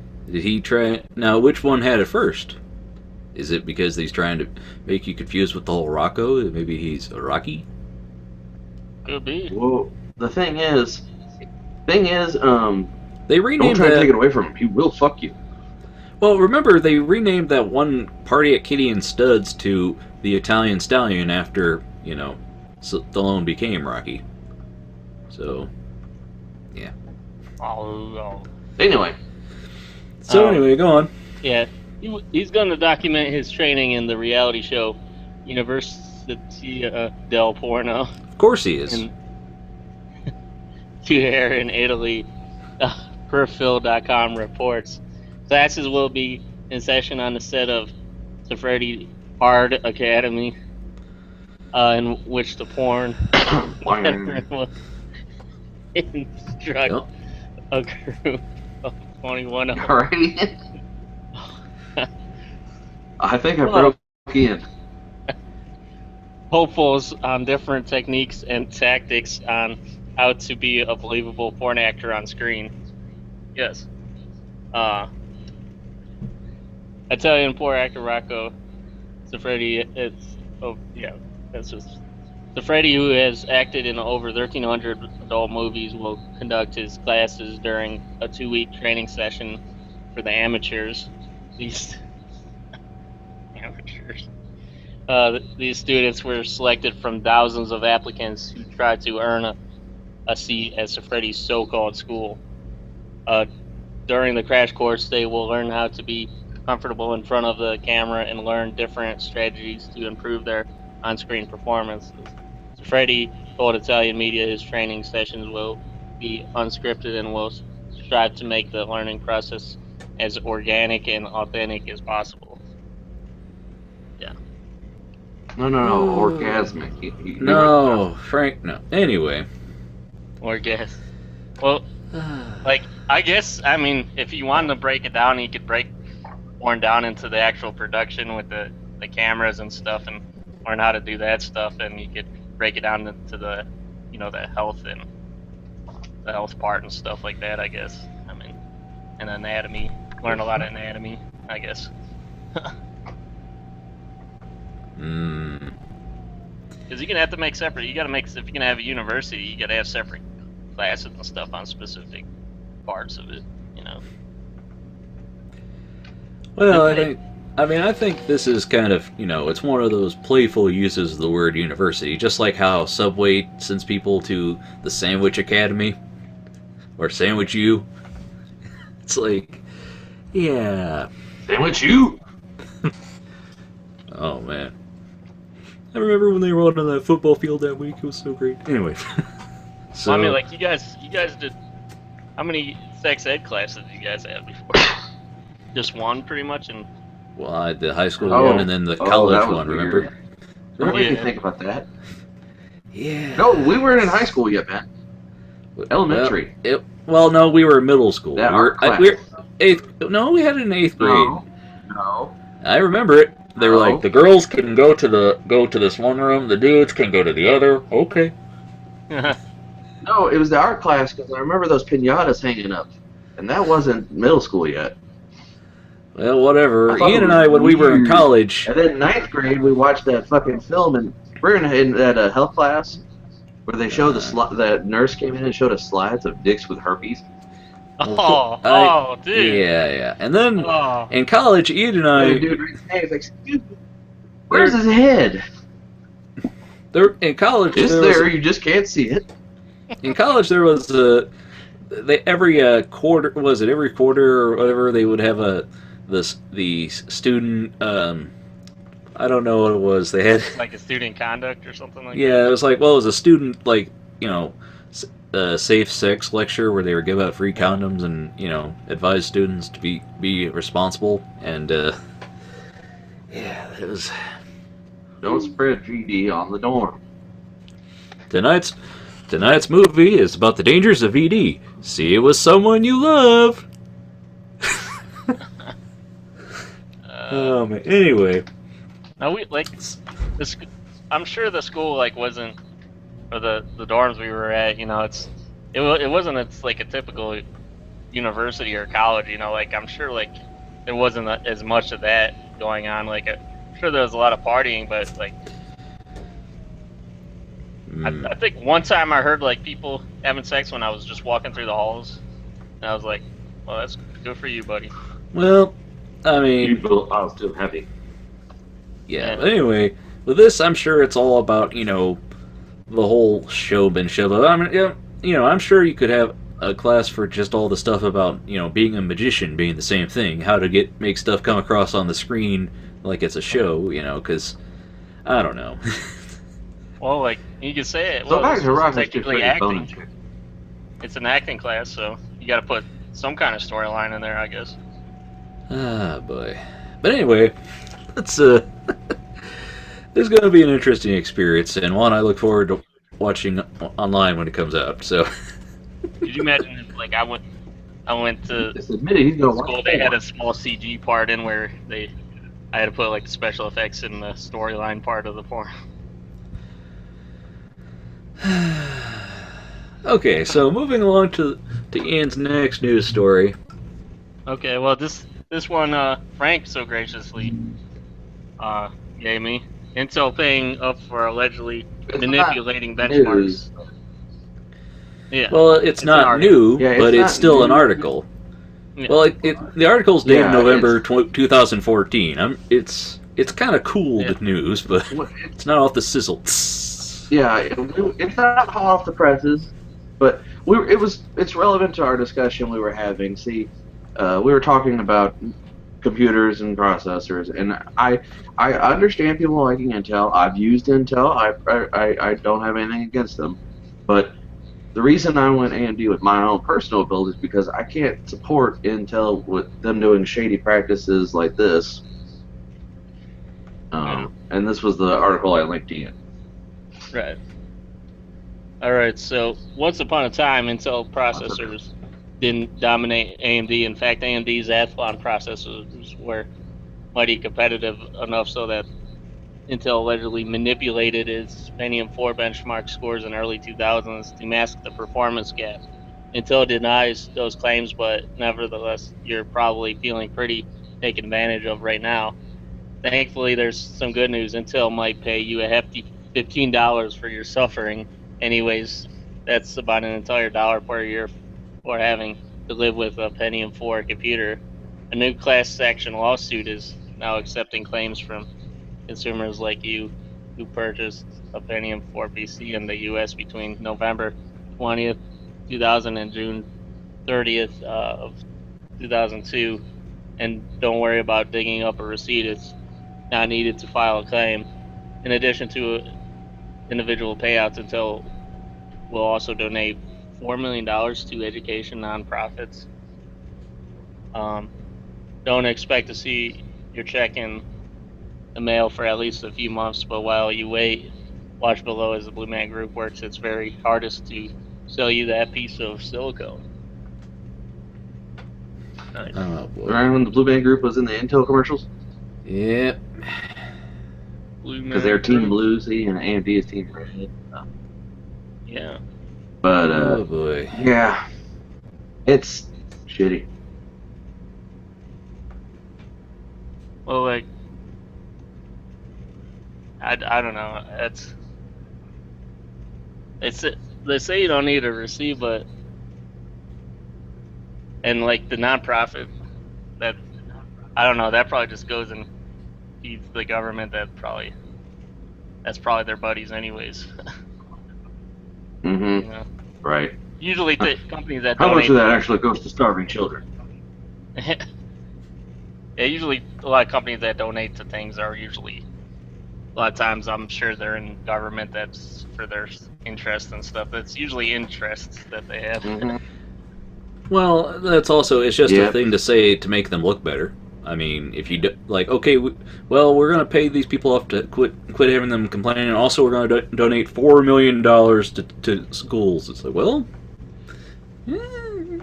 he try? Now, which one had it first? Is it because he's trying to make you confused with the whole Rocco? Maybe he's a Rocky? Could be. Well, the thing is, they don't renamed try to that. take it away from him. He will fuck you. Well, remember they renamed that one Party at Kitty and Studs to the Italian Stallion after Stallone became Rocky. So, yeah. Oh. Anyway. So anyway, go on. Yeah, he's going to document his training in the reality show Università del Porno. Of course he is. To air in Italy, Perfil.com reports. Classes will be in session on the set of Siffredi Hard Academy, in which the porn will instruct a group of 21. Alright. I think I broke in. Hopefuls on different techniques and tactics on how to be a believable porn actor on screen. Yes. Italian porn actor Rocco Siffredi. That's just Siffredi, who has acted in over 1,300 adult movies, will conduct his classes during a 2-week training session for the amateurs. These students were selected from thousands of applicants who tried to earn a seat at Siffredi's so-called school. During the crash course, they will learn how to be comfortable in front of the camera and learn different strategies to improve their on-screen performance. So Freddie told Italian media his training sessions will be unscripted and will strive to make the learning process as organic and authentic as possible. Yeah. No, orgasmic. No, Frank, no. Anyway. Well, like, I guess, I mean, if you wanted to break it down, you could break more down into the actual production with the cameras and stuff and learn how to do that stuff, and you could break it down into the, the health and the health part and stuff like that, I guess. I mean, and anatomy, learn a lot of anatomy, I guess. Because you're gonna have to make separate. You gotta make, if you're gonna have a university, you gotta have separate classes and stuff on specific parts of it. Well, I think this is kind of, it's one of those playful uses of the word university, just like how Subway sends people to the Sandwich Academy or Sandwich U. It's like, yeah. Sandwich U. Oh man. I remember when they were out on that football field that week. It was so great. Anyway. So, well, I mean, like, you guys did, how many sex ed classes did you guys have before? Just one, pretty much? And well, I had the high school one and then the college one, remember? What do you think about that? Yeah. No, we weren't in high school yet, man. Elementary. Well, no, we were in middle school. That we were eighth. No, we had it in 8th grade. No. I remember it. They were like, the girls can go to this one room, the dudes can go to the other. Okay. No, it was the art class because I remember those pinatas hanging up, and that wasn't middle school yet. Well, whatever. Ian and I, when we were in college. And then 9th grade, we watched that fucking film, and we're in that health class where they showed that nurse came in and showed us slides of dicks with herpes. Dude. Yeah. And then in college, Ian and I. The dude raised his hand, he's like, excuse me, where's his head? In college, you just can't see it. In college, there was every quarter or whatever, they would have the student. I don't know what it was. They had like a student conduct or something like that. Yeah, it was like, well, it was a student safe sex lecture where they would give out free condoms and advise students to be responsible, and it was. Don't spread GD on the dorm. Tonight's movie is about the dangers of ED. See it with someone you love. Oh man. Anyway. Now we this. I'm sure the school wasn't, or the dorms we were at. It wasn't. It's like a typical university or college. I'm sure there wasn't as much of that going on. I'm sure there was a lot of partying, but I think one time I heard people having sex when I was just walking through the halls, and I was like, "Well, that's good for you, buddy." Well, I mean, I was still happy. Yeah. But anyway, with this, I'm sure it's all about the whole show. I mean, I'm sure you could have a class for just all the stuff about being a magician being the same thing, how to make stuff come across on the screen like it's a show, because I don't know. Well, you could say it. So back to Rock, technically acting. It's an acting class, so you got to put some kind of storyline in there, I guess. Ah, boy. But anyway, let's this is going to be an interesting experience, and one I look forward to watching online when it comes out. So. Could you imagine if, I went to school, they had a small CG part in where I had to put special effects in the storyline part of the porn. Okay, so moving along to Ian's next news story. Okay, well this one Frank so graciously gave me. Intel paying up for allegedly manipulating benchmarks. Yeah. Well, it's not new, but it's still an article. Yeah. Well, the article's dated November 2014. It's kind of cool news, but it's not off the sizzle. Yeah, it's not hot off the presses, but it's relevant to our discussion we were having. See, we were talking about computers and processors, and I understand people liking Intel. I've used Intel. I don't have anything against them, but the reason I went AMD with my own personal build is because I can't support Intel with them doing shady practices like this. And this was the article I linked in. Right. All right. So once upon a time, Intel processors didn't dominate AMD. In fact, AMD's Athlon processors were mighty competitive enough so that Intel allegedly manipulated its Pentium 4 benchmark scores in early 2000s to mask the performance gap. Intel denies those claims, but nevertheless, you're probably feeling pretty taken advantage of right now. Thankfully, there's some good news. Intel might pay you a hefty $15 for your suffering. Anyways, that's about an entire dollar per year for having to live with a Pentium 4 computer. A new class action lawsuit is now accepting claims from consumers like you who purchased a Pentium 4 PC in the U.S. between November 20th, 2000 and June 30th of 2002. And don't worry about digging up a receipt. It's not needed to file a claim. In addition to individual payouts, Intel will also donate $4 million to education nonprofits. Don't expect to see your check in the mail for at least a few months, but while you wait, watch below as the Blue Man Group works its very hardest to sell you that piece of silicone. Nice. Oh boy. Remember when the Blue Man Group was in the Intel commercials? Yep. Because they're Team Blue, see, and AMD is Team Red. Yeah. But, Oh boy. yeah. It's shitty. Well, like, I don't know. They say you don't need a receipt, but and like the nonprofit, that I don't know. That probably just goes and feeds the government. That's probably their buddies, anyways. Mm-hmm. You know? Right. Usually, the companies that How donate, much of that actually goes to starving children? Yeah, usually a lot of companies that donate to things are usually, a lot of times I'm sure they're in government that's for their interest and stuff. That's usually interests that they have. Mm-hmm. Well, that's also, it's just Yeah. a thing to say to make them look better. I mean, if you do, like, okay, well, we're going to pay these people off to quit having them complain, and also we're going to donate $4 million to schools. It's like, well,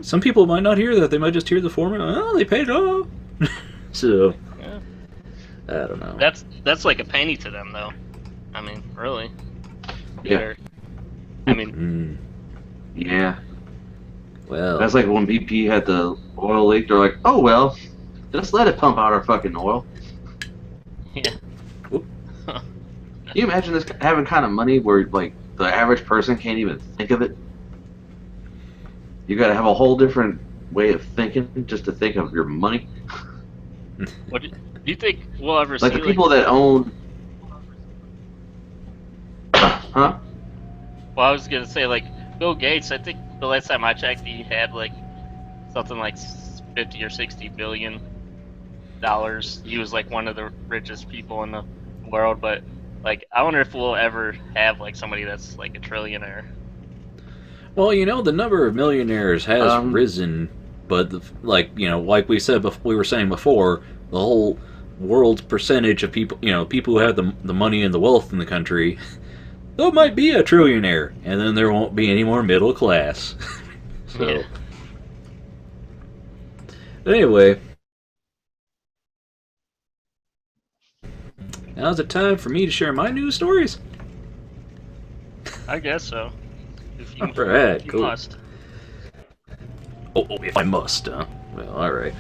some people might not hear that. They might just hear the $4 million. Oh, they paid it off. So, Yeah. I don't know. That's like a penny to them, though. I mean, really. Yeah. I mean, Yeah. Well, That's like when BP had the oil leak. They're like, oh, well, just let it pump out our fucking oil. yeah. Can you imagine this having kind of money where, like, the average person can't even think of it? You gotta have a whole different way of thinking just to think of your money. What do you think we'll ever see? Like the people that own... Huh? Well, I was gonna say, like, Bill Gates. I think the last time I checked, he had like something like 50 or 60 billion dollars. He was like one of the richest people in the world. But like, I wonder if we'll ever have like somebody that's like a trillionaire. well, you know, the number of millionaires has risen, but like we said, we were saying before, the whole world's percentage of people, people who have the money and the wealth in the country, there might be a trillionaire, and then there won't be any more middle class. So, Yeah. anyway, now's the time for me to share my news stories. I guess so. If you, Alright, if you cool. must. Oh, if I must, huh? Well, alright.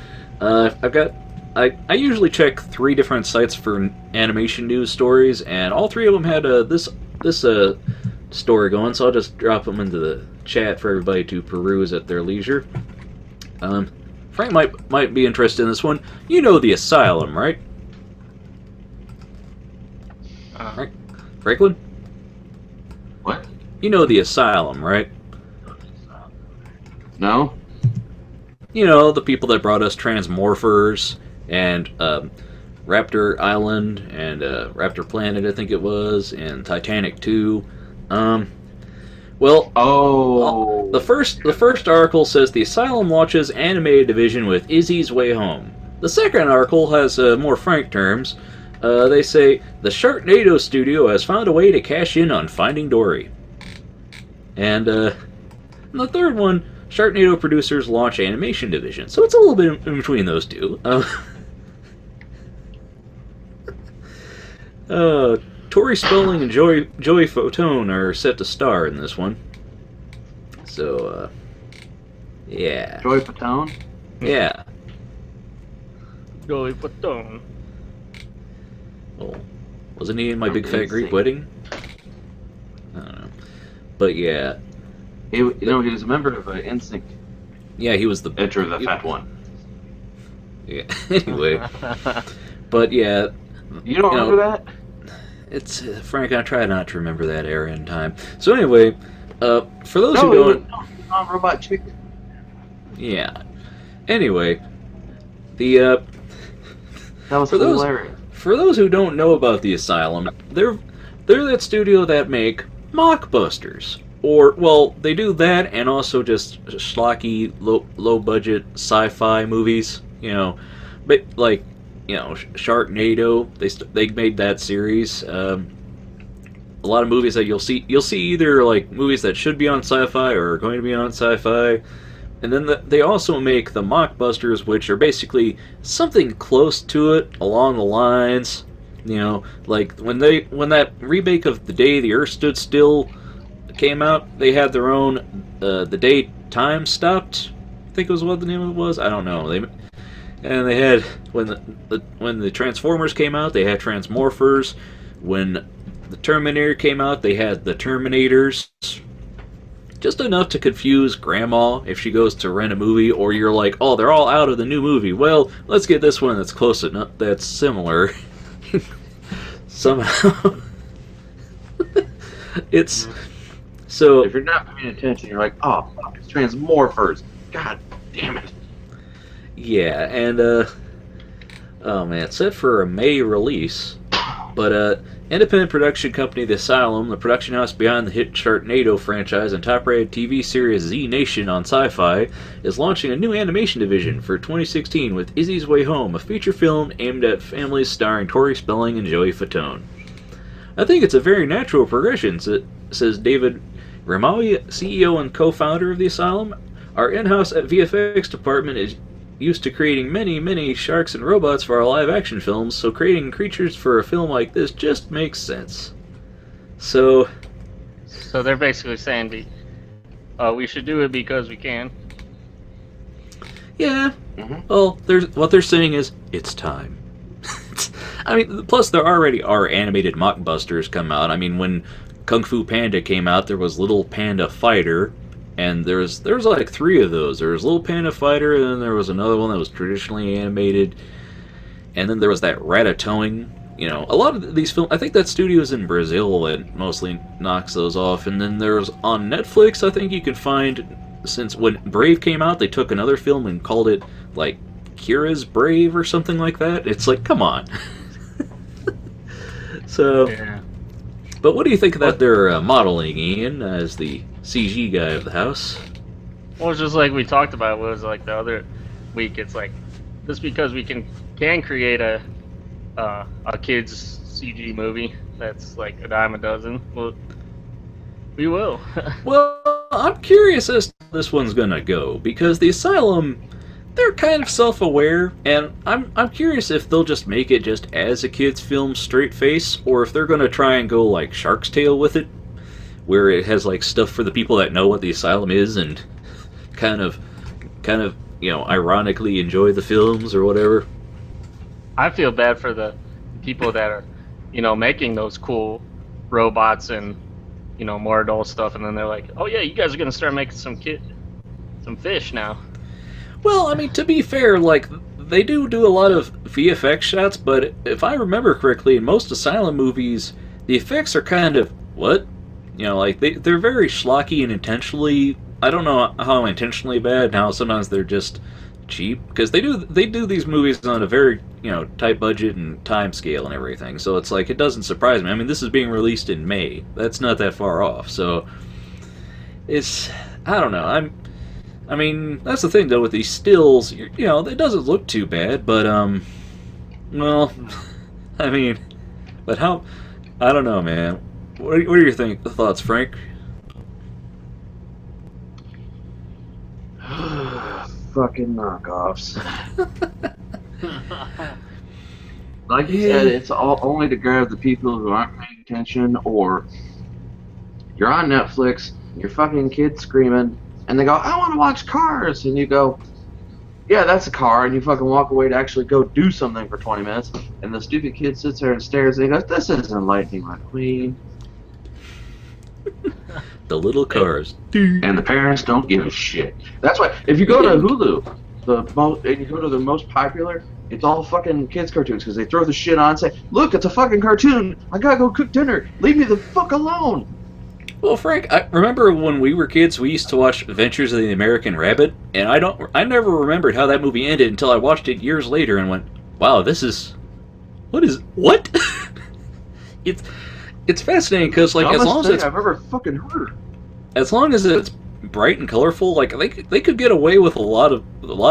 I usually check 3 different sites for animation news stories, and all 3 of them had this story going, so I'll just drop them into the chat for everybody to peruse at their leisure. Frank might be interested in this one. You know the Asylum, right? Right? Franklin? What? You know the Asylum, right? No? You know, the people that brought us Transmorphers and Raptor Island and Raptor Planet, I think it was, and Titanic 2. Well, the first article says the Asylum launches animated division with Izzy's Way Home. The second article has more frank terms. They say the Sharknado studio has found a way to cash in on Finding Dory. And the third one, Sharknado producers launch animation division. So it's a little bit in between those two. Tori Spelling and Joey Fatone are set to star in this one. So, yeah. Joey Fatone? Yeah. Joey Fatone. Well, wasn't he in My Big Fat Greek Wedding? I don't know. But yeah. He was a member of NSYNC. Yeah, he was the... Enter the fat one. Yeah, anyway. But yeah. You don't remember that? It's Frank. I try not to remember that era in time. So anyway, for those who don't, Robot Chicken. Yeah. Anyway, that was hilarious. For those who don't know about the Asylum, they're that studio that make mockbusters, or well, they do that and also just schlocky, low budget sci-fi movies. But like. Sharknado. They made that series. A lot of movies that you'll see either like movies that should be on sci-fi or are going to be on sci-fi, and then they also make the mockbusters, which are basically something close to it along the lines. Like when that remake of The Day the Earth Stood Still came out, they had their own The Day Time Stopped. I think was what the name of it was. I don't know. And they had when the Transformers came out, they had Transmorphers. When the Terminator came out, they had the Terminators. Just enough to confuse Grandma if she goes to rent a movie, or you're like, oh, they're all out of the new movie. Well, let's get this one that's close enough, that's similar. Somehow, it's so. If you're not paying attention, you're like, oh, fuck, it's Transmorphers. God damn it. Yeah, and oh man, it's set for a May release, but independent production company The Asylum, the production house behind the hit Sharknado franchise and top-rated TV series Z Nation on Sci-Fi, is launching a new animation division for 2016 with Izzy's Way Home, a feature film aimed at families starring Tori Spelling and Joey Fatone. I think it's a very natural progression, says David Ramawi, CEO and co-founder of The Asylum. Our in-house VFX department is used to creating many, many sharks and robots for our live-action films, so creating creatures for a film like this just makes sense. So they're basically saying we should do it because we can. Yeah. Mm-hmm. Well, what they're saying is it's time. I mean, plus there already are animated mockbusters come out. I mean, when Kung Fu Panda came out, there was Little Panda Fighter. And there's like 3 of those. There was Little Panda Fighter, and then there was another one that was traditionally animated. And then there was that Ratatouille. A lot of these films, I think that studio is in Brazil that mostly knocks those off. And then there's on Netflix, I think you can find, since when Brave came out, they took another film and called it like Kira's Brave or something like that. It's like, come on. So, yeah. But what do you think that they're modeling Ian as the CG guy of the house? Well, it's just like we talked about. Was like the other week. It's like just because we can create a kids CG movie that's like a dime a dozen. Well, we will. Well, I'm curious as to how this one's gonna go, because the Asylum, they're kind of self-aware, and I'm curious if they'll just make it just as a kids film straight face, or if they're gonna try and go like Shark's Tale with it, where it has like stuff for the people that know what the Asylum is and kind of ironically enjoy the films or whatever. I feel bad for the people that are making those cool robots and more adult stuff, and then they're like, oh yeah, you guys are gonna start making some fish now. Well, I mean, to be fair, like, they do a lot of VFX shots, but if I remember correctly, in most Asylum movies, the effects are kind of, what? Like, they're very schlocky and intentionally, I don't know how intentionally bad, and how sometimes they're just cheap, because they do these movies on a very tight budget and time scale and everything. So it's like, it doesn't surprise me. I mean, this is being released in May. That's not that far off. So it's, I don't know. I mean, that's the thing though with these stills. It doesn't look too bad, but well, I mean, but how? I don't know, man. What are your thoughts, Frank? Fucking knockoffs. Like you said, it's all only to grab the people who aren't paying attention, or you're on Netflix, your fucking kid's screaming, and they go, I want to watch Cars, and you go, yeah, that's a car, and you fucking walk away to actually go do something for 20 minutes, and the stupid kid sits there and stares, and he goes, this isn't Lightning McQueen. The little cars. And the parents don't give a shit. That's why, if you go to Hulu, and you go to the most popular, it's all fucking kids' cartoons, because they throw the shit on and say, look, it's a fucking cartoon, I gotta go cook dinner, leave me the fuck alone. Well, Frank, I remember when we were kids, we used to watch Adventures of the American Rabbit, and I never remembered how that movie ended until I watched it years later and went, wow, what? It's fascinating, because like, as long as it's, I've ever fucking heard. As long as it's bright and colorful, like they could get away with a lot of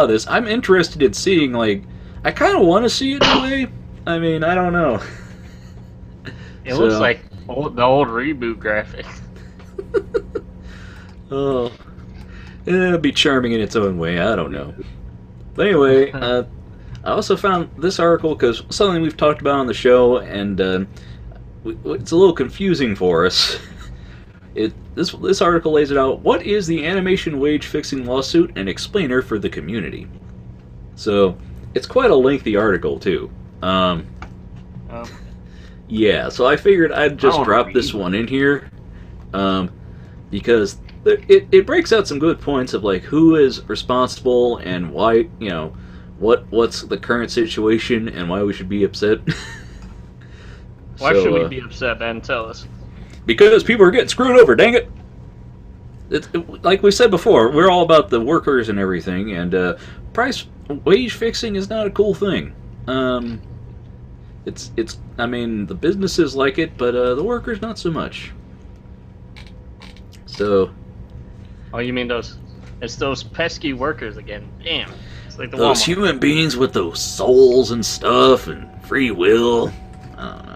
this. I'm interested in seeing, like, I kind of want to see it in a way. I mean, I don't know. It looks like the old reboot graphics. Oh, it'd be charming in its own way. I don't know. But anyway, I also found this article because something we've talked about on the show, and it's a little confusing for us. This article lays it out. What is the animation wage fixing lawsuit? An explainer for the community. So it's quite a lengthy article too. Yeah, so I figured I'd just drop this one in here, because it breaks out some good points of like who is responsible and why, what's the current situation and why we should be upset. Why should we be upset, Ben? Tell us. Because people are getting screwed over, dang it! Like we said before, we're all about the workers and everything, and wage fixing is not a cool thing. It's I mean, the businesses like it, but the workers not so much. So. Oh, you mean it's those pesky workers again? Damn. It's like those Walmart. Human beings with those souls and stuff and free will. I don't know.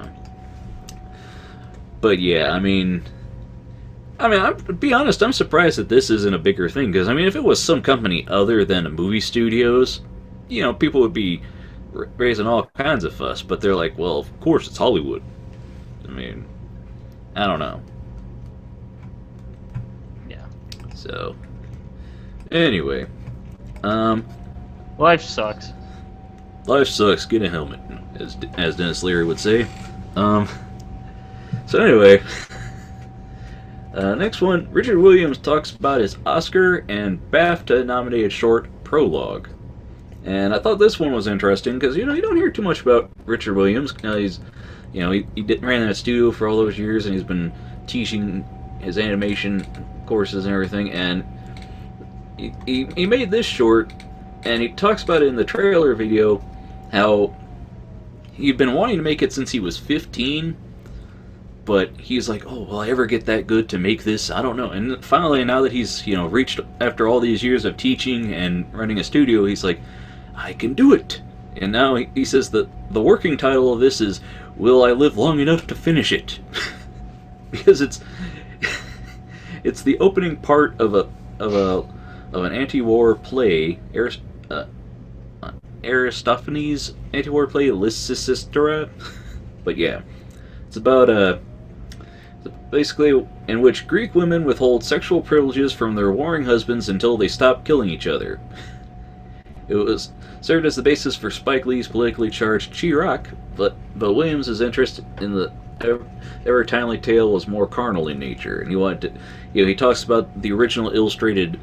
But yeah, I mean, to be honest, I'm surprised that this isn't a bigger thing, because I mean, if it was some company other than movie studios, people would be raising all kinds of fuss. But they're like, well, of course it's Hollywood. I mean, I don't know. Yeah. So, anyway, life sucks. Life sucks. Get a helmet, as Dennis Leary would say. So anyway, next one, Richard Williams talks about his Oscar and BAFTA-nominated short, Prologue. And I thought this one was interesting, because, you don't hear too much about Richard Williams. He's, he ran that studio for all those years, and he's been teaching his animation courses and everything, and he made this short, and he talks about it in the trailer video, how he'd been wanting to make it since he was 15, but he's like, oh, will I ever get that good to make this? I don't know. And finally, now that he's, reached, after all these years of teaching and running a studio, he's like, I can do it. And now he says that the working title of this is, Will I Live Long Enough to Finish It? Because it's the opening part of an anti-war play, Aristophanes' anti-war play, Lysistrata. But yeah, it's about basically in which Greek women withhold sexual privileges from their warring husbands until they stop killing each other. It was served as the basis for Spike Lee's politically charged Chirac, but Williams' interest in the ever timely tale was more carnal in nature, and he wanted to, he talks about the original illustrated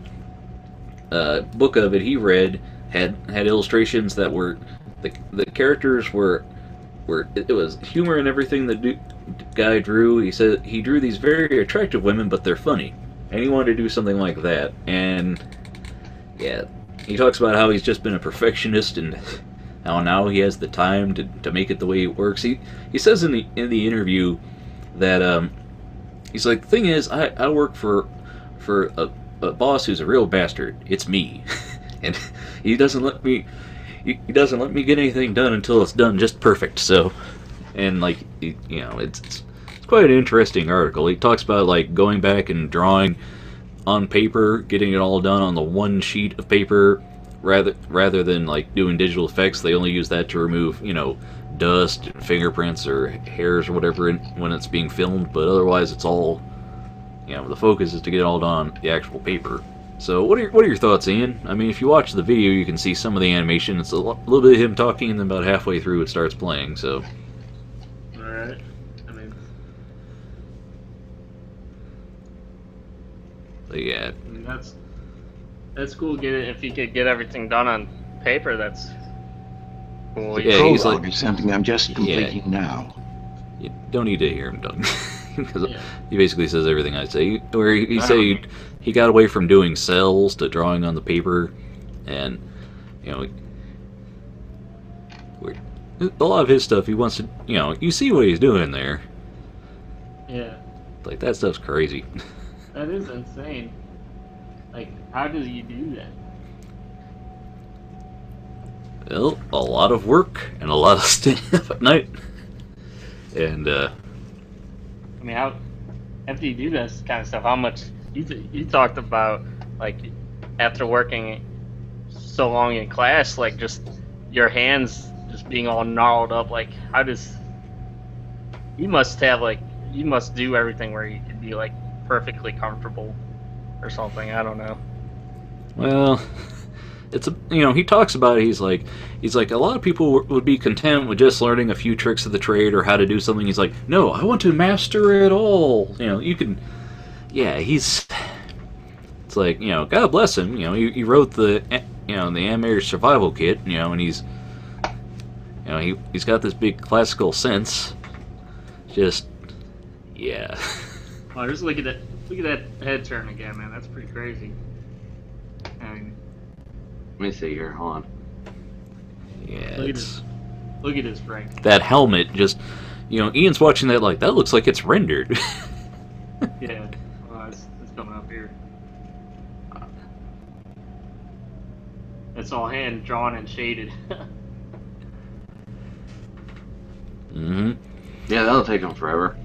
book of it he read had illustrations that were the characters were it was humor and everything the guy drew. He said he drew these very attractive women, but they're funny, and he wanted to do something like that. And yeah, he talks about how he's just been a perfectionist and how now he has the time to make it the way it works. He says in the interview that he's like, the thing is, I work for a boss who's a real bastard. It's me, and he doesn't let me get anything done until it's done just perfect. So, and like it's quite an interesting article. He talks about like going back and drawing on paper, getting it all done on the one sheet of paper, rather than like doing digital effects. They only use that to remove dust and fingerprints or hairs or whatever when it's being filmed, but otherwise it's all the focus is to get it all done on the actual paper. So what are your thoughts, Ian? I mean, if you watch the video, you can see some of the animation. It's a little bit of him talking, and then about halfway through it starts playing. So all right, I mean, but yeah, that's cool. If you could get everything done on paper, that's cool. Yeah, he's like, is something I'm just completing now. You don't need to hear him talk. Because he basically says everything I say. Where he said he got away from doing cells to drawing on the paper, and a lot of his stuff he wants to. You see what he's doing there. Yeah. Like that stuff's crazy. That is insane. Like, how do you do that? Well, a lot of work and a lot of staying up at night, and I mean, how after you do this kind of stuff, how much you talked about, like, after working so long in class, like, just your hands just being all gnarled up, like, how does you must do everything where you can be like perfectly comfortable or something. I don't know. Well, it's he talks about it, he's like a lot of people would be content with just learning a few tricks of the trade or how to do something. He's like, no, I want to master it all. You can, yeah. It's like, God bless him. He wrote the the animator survival kit. And he's got this big classical sense. Just yeah. Well, just look at that head turn again, man. That's pretty crazy. I mean, Let me see here. Hold on. Yeah. Look at this, Frank. That helmet just, Ian's watching that like, that looks like it's rendered. Yeah. Well, it's coming up here. It's all hand drawn and shaded. Mm-hmm. Yeah, that'll take him forever.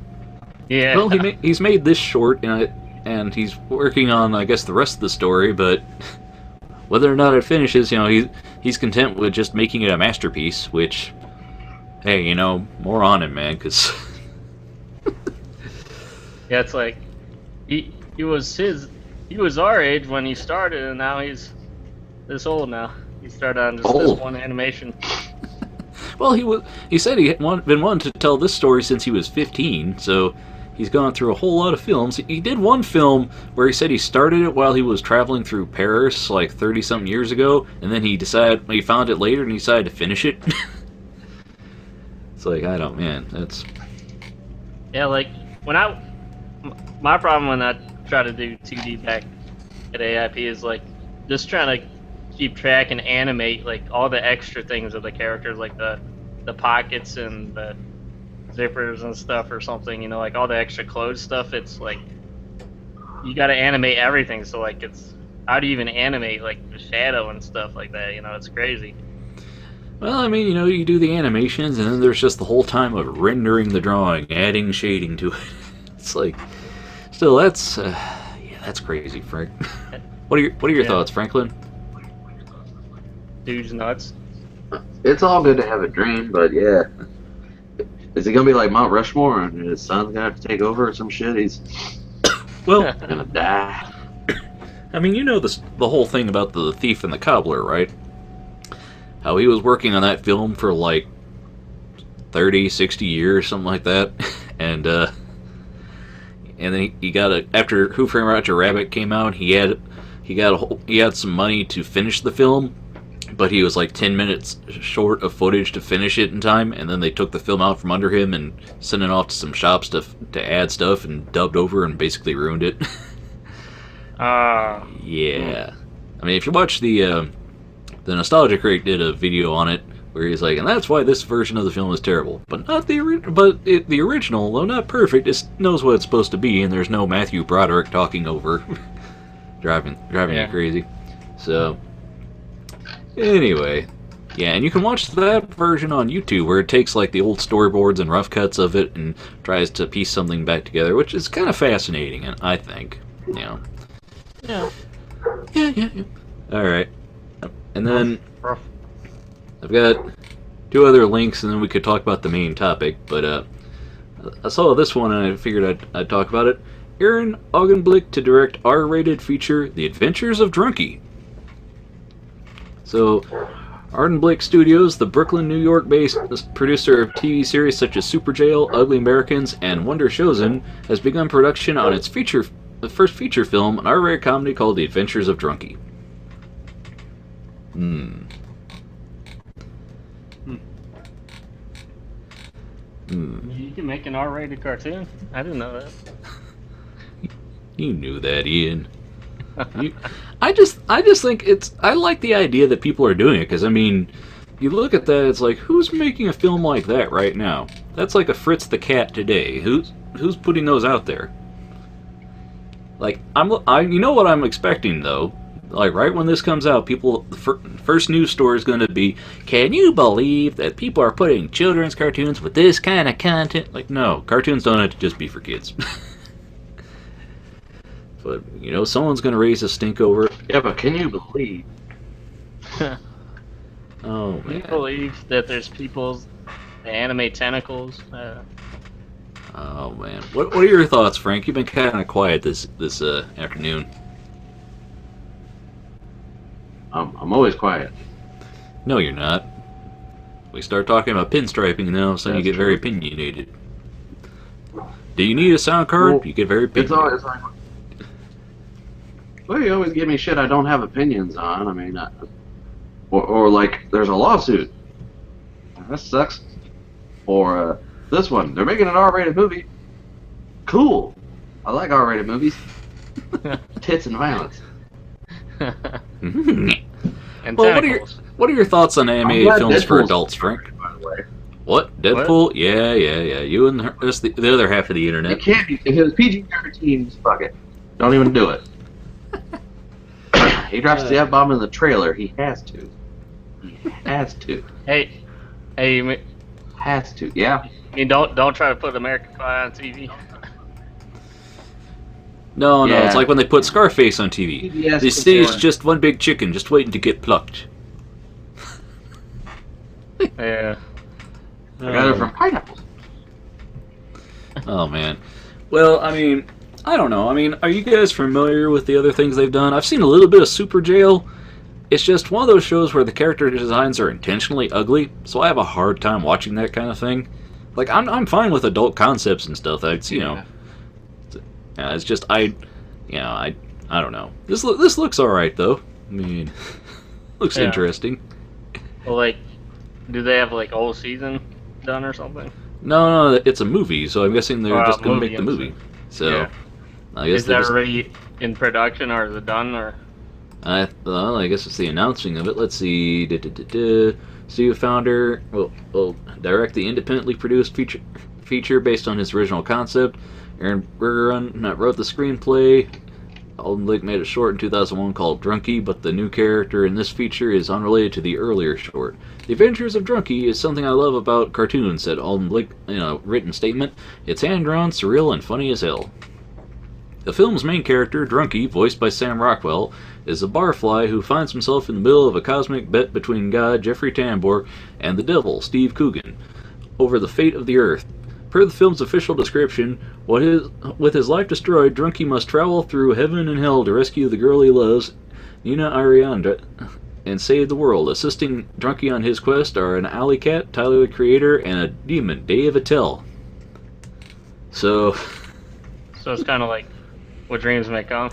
Yeah. Well, he's made this short, and he's working on, I guess, the rest of the story, but whether or not it finishes, he's content with just making it a masterpiece, which, hey, more on him, man, because... Yeah, it's like, he was our age when he started, and now he's this old now. He started on just this one animation. Well, he said he had been wanting to tell this story since he was 15, so he's gone through a whole lot of films. He did one film where he said he started it while he was traveling through Paris like 30-something years ago, and then he found it later and he decided to finish it. It's like, that's... Yeah, like, my problem when I try to do 2D back at AIP is, like, just trying to keep track and animate, like, all the extra things of the characters, like the pockets and the zippers and stuff or something, like all the extra clothes stuff. It's like, you gotta animate everything, so like, how do you even animate like the shadow and stuff like that? It's crazy. Well, I mean, you do the animations, and then there's just the whole time of rendering the drawing, adding shading to it. It's like, still, that's crazy, Frank. What are your thoughts, Franklin? Dude's nuts. It's all good to have a dream, but yeah. Is it gonna be like Mount Rushmore and his son's gonna have to take over or some shit? He's Well, gonna die. I mean, the whole thing about the thief and the cobbler, right? How he was working on that film for like 30, 60 years, something like that, and then he got after Who Framed Roger Rabbit came out, he had some money to finish the film, but he was like 10 minutes short of footage to finish it in time, and then they took the film out from under him and sent it off to some shops to add stuff and dubbed over and basically ruined it. Yeah. I mean, if you watch the the Nostalgia Crate did a video on it where he's like, and that's why this version of the film is terrible. But not the the original, though not perfect, it knows what it's supposed to be, and there's no Matthew Broderick talking over, driving you crazy. So, anyway, yeah, and you can watch that version on YouTube where it takes like the old storyboards and rough cuts of it and tries to piece something back together, which is kind of fascinating, I think. Yeah. All right, and then I've got 2 other links, and then we could talk about the main topic. But I saw this one, and I figured I'd talk about it. Aaron Augenblick to direct R-rated feature The Adventures of Drunky. So, Augenblick Studios, the Brooklyn, New York-based producer of TV series such as Super Jail, Ugly Americans, and Wonder Chosen, has begun production on its first feature film, an R-rated comedy called The Adventures of Drunky. You can make an R-rated cartoon? I didn't know that. You knew that, Ian. I just think I like the idea that people are doing it, because I mean, you look at that, it's like, who's making a film like that right now? That's like a Fritz the Cat today. Who's putting those out there? Like, you know what I'm expecting though. Like, right when this comes out, the first news story is going to be, can you believe that people are putting children's cartoons with this kind of content? Like, no, cartoons don't have to just be for kids. But, you know, someone's going to raise a stink over it. Yeah, but can you believe? Oh, man. Can you believe that there's people's anime tentacles? Oh, man. What are your thoughts, Frank? You've been kind of quiet this afternoon. I'm always quiet. No, you're not. We start talking about pinstriping, and then all of a sudden you get very opinionated. Do you need a sound card? Well, you get very opinionated. It's always like, well, you always give me shit I don't have opinions on. I mean, or like, there's a lawsuit. That sucks. Or this one, they're making an R-rated movie. Cool. I like R-rated movies. Tits and violence. And well, tentacles. what are your thoughts on animated films for adults, Frank? By the way, What? Deadpool? Yeah. You and the other half of the internet. it can't be. If it was PG-13, just fuck it. Don't even do it. He drops the F-bomb in the trailer. He has to. He has to. Hey, you Has to. Yeah. mean, don't try to put American Pie on TV. No, Yeah. it's like when they put Scarface on TV. PBS They say it's before. just one big chicken, just waiting to get plucked. Yeah. I got it from pineapples. Oh, man. Well, I mean, I don't know. I mean, are you guys familiar with the other things they've done? I've seen a little bit of Super Jail. It's just one of those shows where the character designs are intentionally ugly, so I have a hard time watching that kind of thing. Like, I'm fine with adult concepts and stuff. It's, you know, it's just I don't know. This looks all right though. I mean, looks Yeah. interesting. Well, like, do they have like whole season done or something? No, it's a movie, so I'm guessing they're just gonna make the movie, movie. So Yeah. I guess Is that already in production or is it done or? I guess it's the announcing of it. Let's see. Studio founder will direct the independently produced feature based on his original concept. Aaron Bergeron wrote the screenplay. Alden Blake made a short in 2001 called Drunky, but the new character in this feature is unrelated to the earlier short. The Adventures of Drunky is something I love about cartoons, said Alden Blake in a written statement. It's hand-drawn, surreal, and funny as hell. The film's main character, Drunky, voiced by Sam Rockwell, is a barfly who finds himself in the middle of a cosmic bet between God, Jeffrey Tambor, and the devil, Steve Coogan, over the fate of the Earth. Per the film's official description, with his life destroyed, Drunky must travel through heaven and hell to rescue the girl he loves, Nina Arianda, and save the world. Assisting Drunky on his quest are an alley cat, Tyler the Creator, and a demon, Dave Attell. So it's kind of like what dreams may come.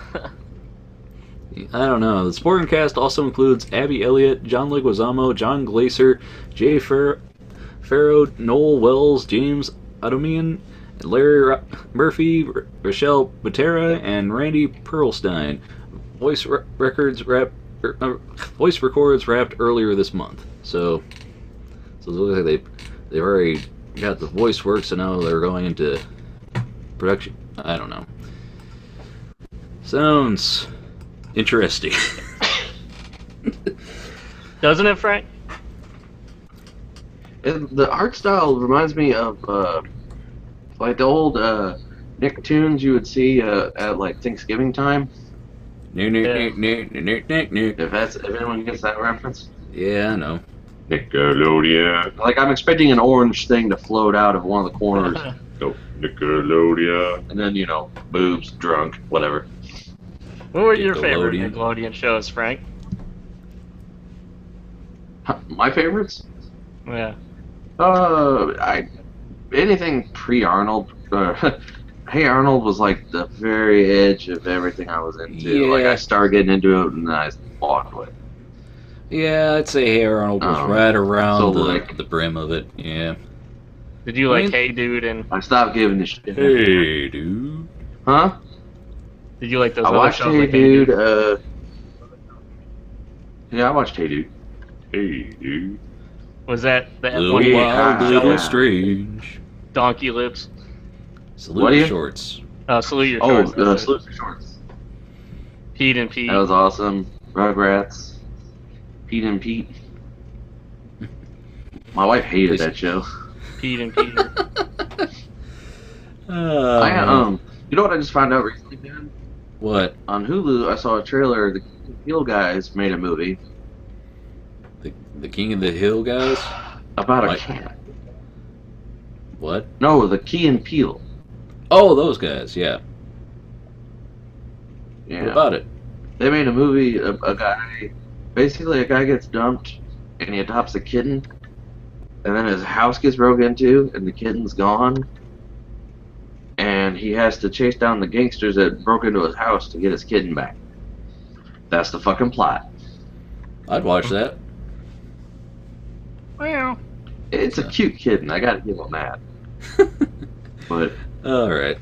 I don't know. The supporting cast also includes Abby Elliott, John Leguizamo, John Glaser, Jay Farrow, Noel Wells, James Adomian, Larry Murphy, Rochelle Butera, and Randy Perlstein. Voice records voice records wrapped earlier this month. So it looks like they've already got the voice work, so now they're going into production. I don't know. Sounds interesting. Doesn't it, Frank? The art style reminds me of like the old Nicktoons you would see at like Thanksgiving time. If anyone gets that reference. Yeah, I know. Nickelodeon. Like I'm expecting an orange thing to float out of one of the corners. Go Nickelodeon. And then boobs, drunk, whatever. What were your favorite Nickelodeon shows, Frank? My favorites? Yeah. Anything pre-Arnold. Hey Arnold was like the very edge of everything I was into. Yeah. Like I started getting into it and then I walked away. Yeah, I'd say Hey Arnold was right around so the brim of it. Yeah. Did you like Hey Dude and? I stopped giving a shit. Hey Dude. Huh? Did you like those I other watched shows Hey like Dude. Hey Dude? Yeah, I watched Hey Dude. Hey Dude. Was that the Little F1 wild, show? little strange. Donkey Lips? Salute your shorts. Salute your shorts. Salute your shorts. Pete and Pete. That was awesome. Rugrats. Pete and Pete. My wife hated that show. Pete and Peter. You know what I just found out recently, man? What? On Hulu, I saw a trailer. The Hill guys made a movie The King of the Hill guys? about a What? cat. What? No, the Key and Peele. Oh, those guys, yeah. Yeah. What about it? They made a movie. A guy gets dumped, and he adopts a kitten, and then his house gets broke into, and the kitten's gone, and he has to chase down the gangsters that broke into his house to get his kitten back. That's the fucking plot. I'd watch that. Well, It's a cute kitten. I gotta give him that. But All right.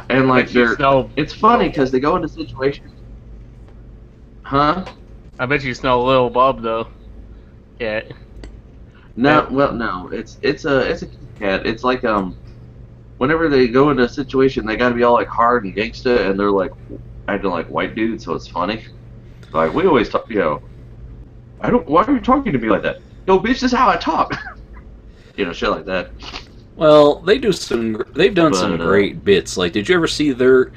and like smell. it's funny because they go into situations. Huh? I bet you smell Lil Bub though. Yeah. No, well, no. It's a cute cat. It's like whenever they go into a situation, they gotta be all like hard and gangsta, and they're like acting like white dudes, so it's funny. Like we always talk, I don't. Why are you talking to me like that? Yo, bitch, this is how I talk. Shit like that. Well, they've done some great bits. Like, did you ever see their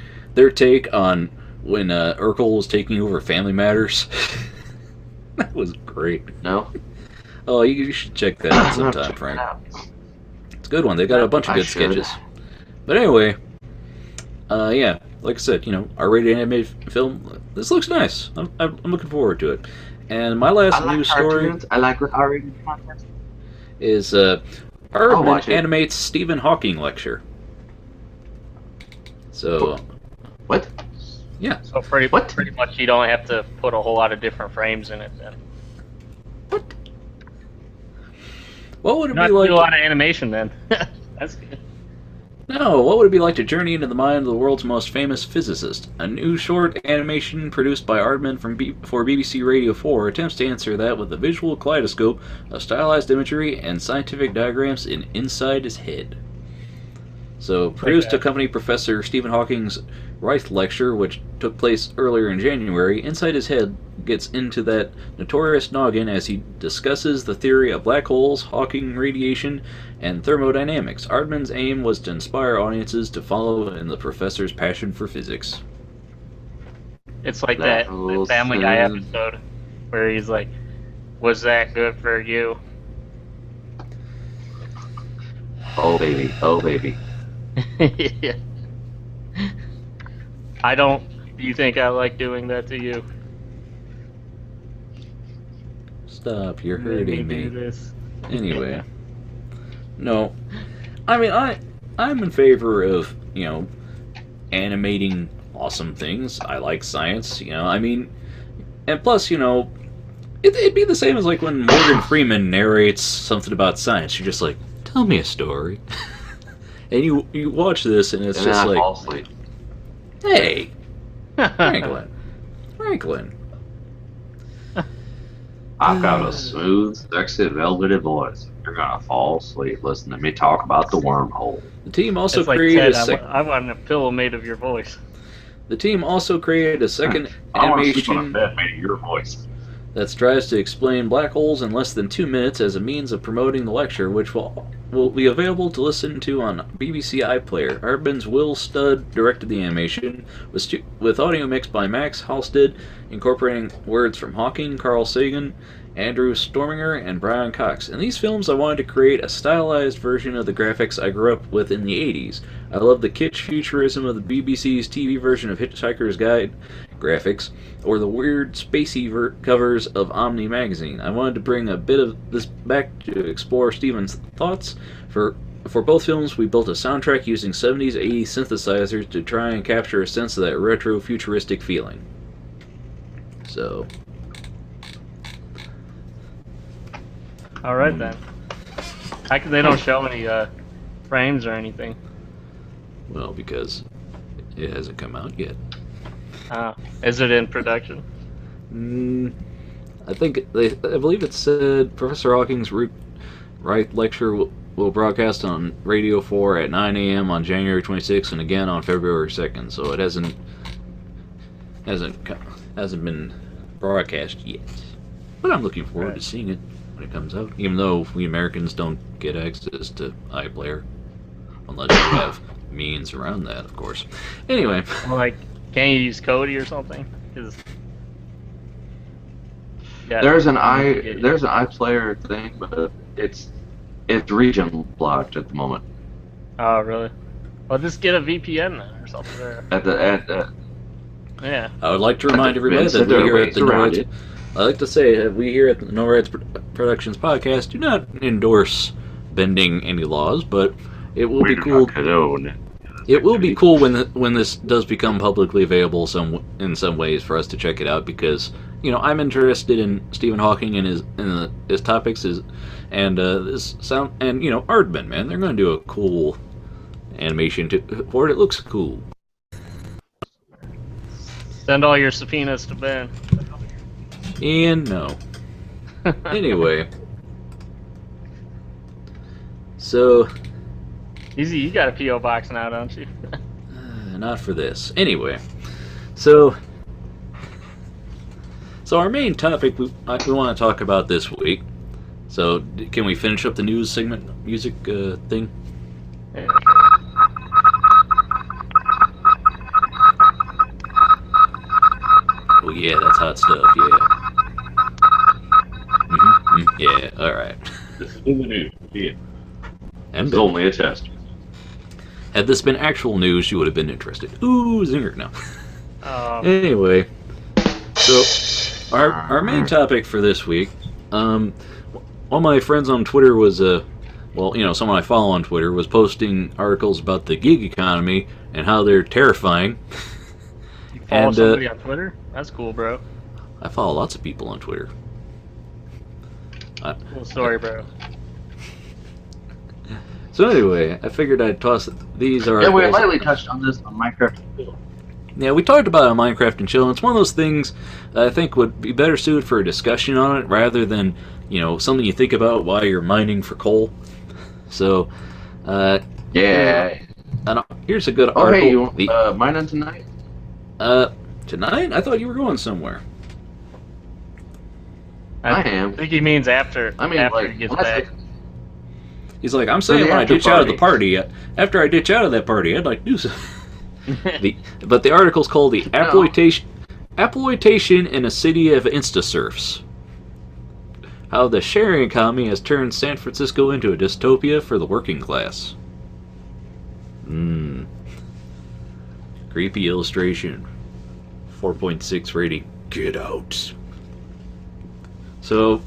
take on when Urkel was taking over Family Matters? That was great. No. Oh, you should check that out sometime, Frank. It's a good one. They got a bunch of good sketches. But anyway, yeah, like I said, R-rated animated film. This looks nice. I'm looking forward to it. And my last news story. I like R-rated content. Is Aardman animates Stephen Hawking lecture. So. What? Yeah. So pretty much you don't have to put a whole lot of different frames in it then. What? What would it Not be like? do a lot of animation then. That's good. No, what would it be like to journey into the mind of the world's most famous physicist? A new short animation produced by Aardman for BBC Radio 4 attempts to answer that with a visual kaleidoscope of stylized imagery and scientific diagrams inside his head. So, produced to accompany Professor Stephen Hawking's Reich lecture, which took place earlier in January, Inside His Head gets into that notorious noggin as he discusses the theory of black holes, Hawking radiation, and thermodynamics. Aardman's aim was to inspire audiences to follow in the professor's passion for physics. It's like that Family Guy episode where he's like, "Was that good for you?" Oh baby, oh baby. Yeah. Do you think I like doing that to you? Stop, you're hurting me. Do this. Anyway. No. I mean, I'm in favor of, animating awesome things. I like science, I mean, and plus, it'd be the same as like when Morgan Freeman narrates something about science. You're just like, tell me a story. And you watch this and it's just like, fall asleep. hey, Franklin. I've got a smooth, sexy, velvety voice. You're gonna fall asleep listening to me talk about the wormhole. The team also It's like created Ted, I want a pillow made of your voice. The team also created a second I want to sleep on a animation bed made of your voice. that strives to explain black holes in less than 2 minutes as a means of promoting the lecture, which will be available to listen to on BBC iPlayer. Aardman's Will Studd directed the animation, with audio mixed by Max Halstead, incorporating words from Hawking, Carl Sagan, Andrew Storminger, and Brian Cox. In these films, I wanted to create a stylized version of the graphics I grew up with in the 80s. I love the kitsch futurism of the BBC's TV version of Hitchhiker's Guide graphics, or the weird spacey covers of Omni magazine. I wanted to bring a bit of this back to explore Steven's thoughts. For both films, we built a soundtrack using 70s, 80s synthesizers to try and capture a sense of that retro futuristic feeling. So, All right then. They don't show any frames or anything. well, because it hasn't come out yet. Is it in production? I believe it said Professor Hawking's Wright lecture will broadcast on Radio 4 at 9 a.m. on January 26th and again on February 2nd. So it hasn't been broadcast yet. But I'm looking forward to seeing it when it comes out. Even though we Americans don't get access to iPlayer, unless you have means around that, of course. Anyway. Well, like, can't you use Kodi or something? There's an iPlayer thing, but it's region blocked at the moment. Oh, really? Well, just get a VPN then or something. Yeah. I would like to remind everybody that we here at the NoRights. I like to say that we here at the NoRights Productions Podcast do not endorse bending any laws, but it will be cool. It will be cool when this does become publicly available in some ways for us to check it out, because I'm interested in Stephen Hawking and his topics and this sound, and Aardman, man, they're going to do a cool animation for it. It looks cool. Send all your subpoenas to Ben. And no. Anyway, so. Easy, you got a P.O. box now, don't you? Not for this. Anyway, so our main topic we want to talk about this week. So can we finish up the news segment music thing? Yeah. Oh yeah, that's hot stuff. Yeah. Yeah. All right. This is the news. Yeah. And it's only a test. Had this been actual news, you would have been interested. Ooh, zinger, no. Anyway, so our main topic for this week, one of my friends on Twitter was, someone I follow on Twitter was posting articles about the gig economy and how they're terrifying. You follow somebody on Twitter? That's cool, bro. I follow lots of people on Twitter. Cool story, bro. So anyway, I figured I'd toss these articles. Yeah, we lightly touched on this on Minecraft and Chill. Yeah, we talked about it on Minecraft and Chill, and it's one of those things that I think would be better suited for a discussion on it rather than, something you think about while you're mining for coal. So, yeah. Here's a good article. article. Hey, you want mining tonight? Tonight? I thought you were going somewhere. I am. I think he means after. After he gets back. He's like, I'm saying when I ditch out of the party, after I ditch out of that party, I'd like to do something. But the article's called The Apploitation in a City of Instasurfs. How the sharing economy has turned San Francisco into a dystopia for the working class. Creepy illustration. 4.6 rating. Get out. So,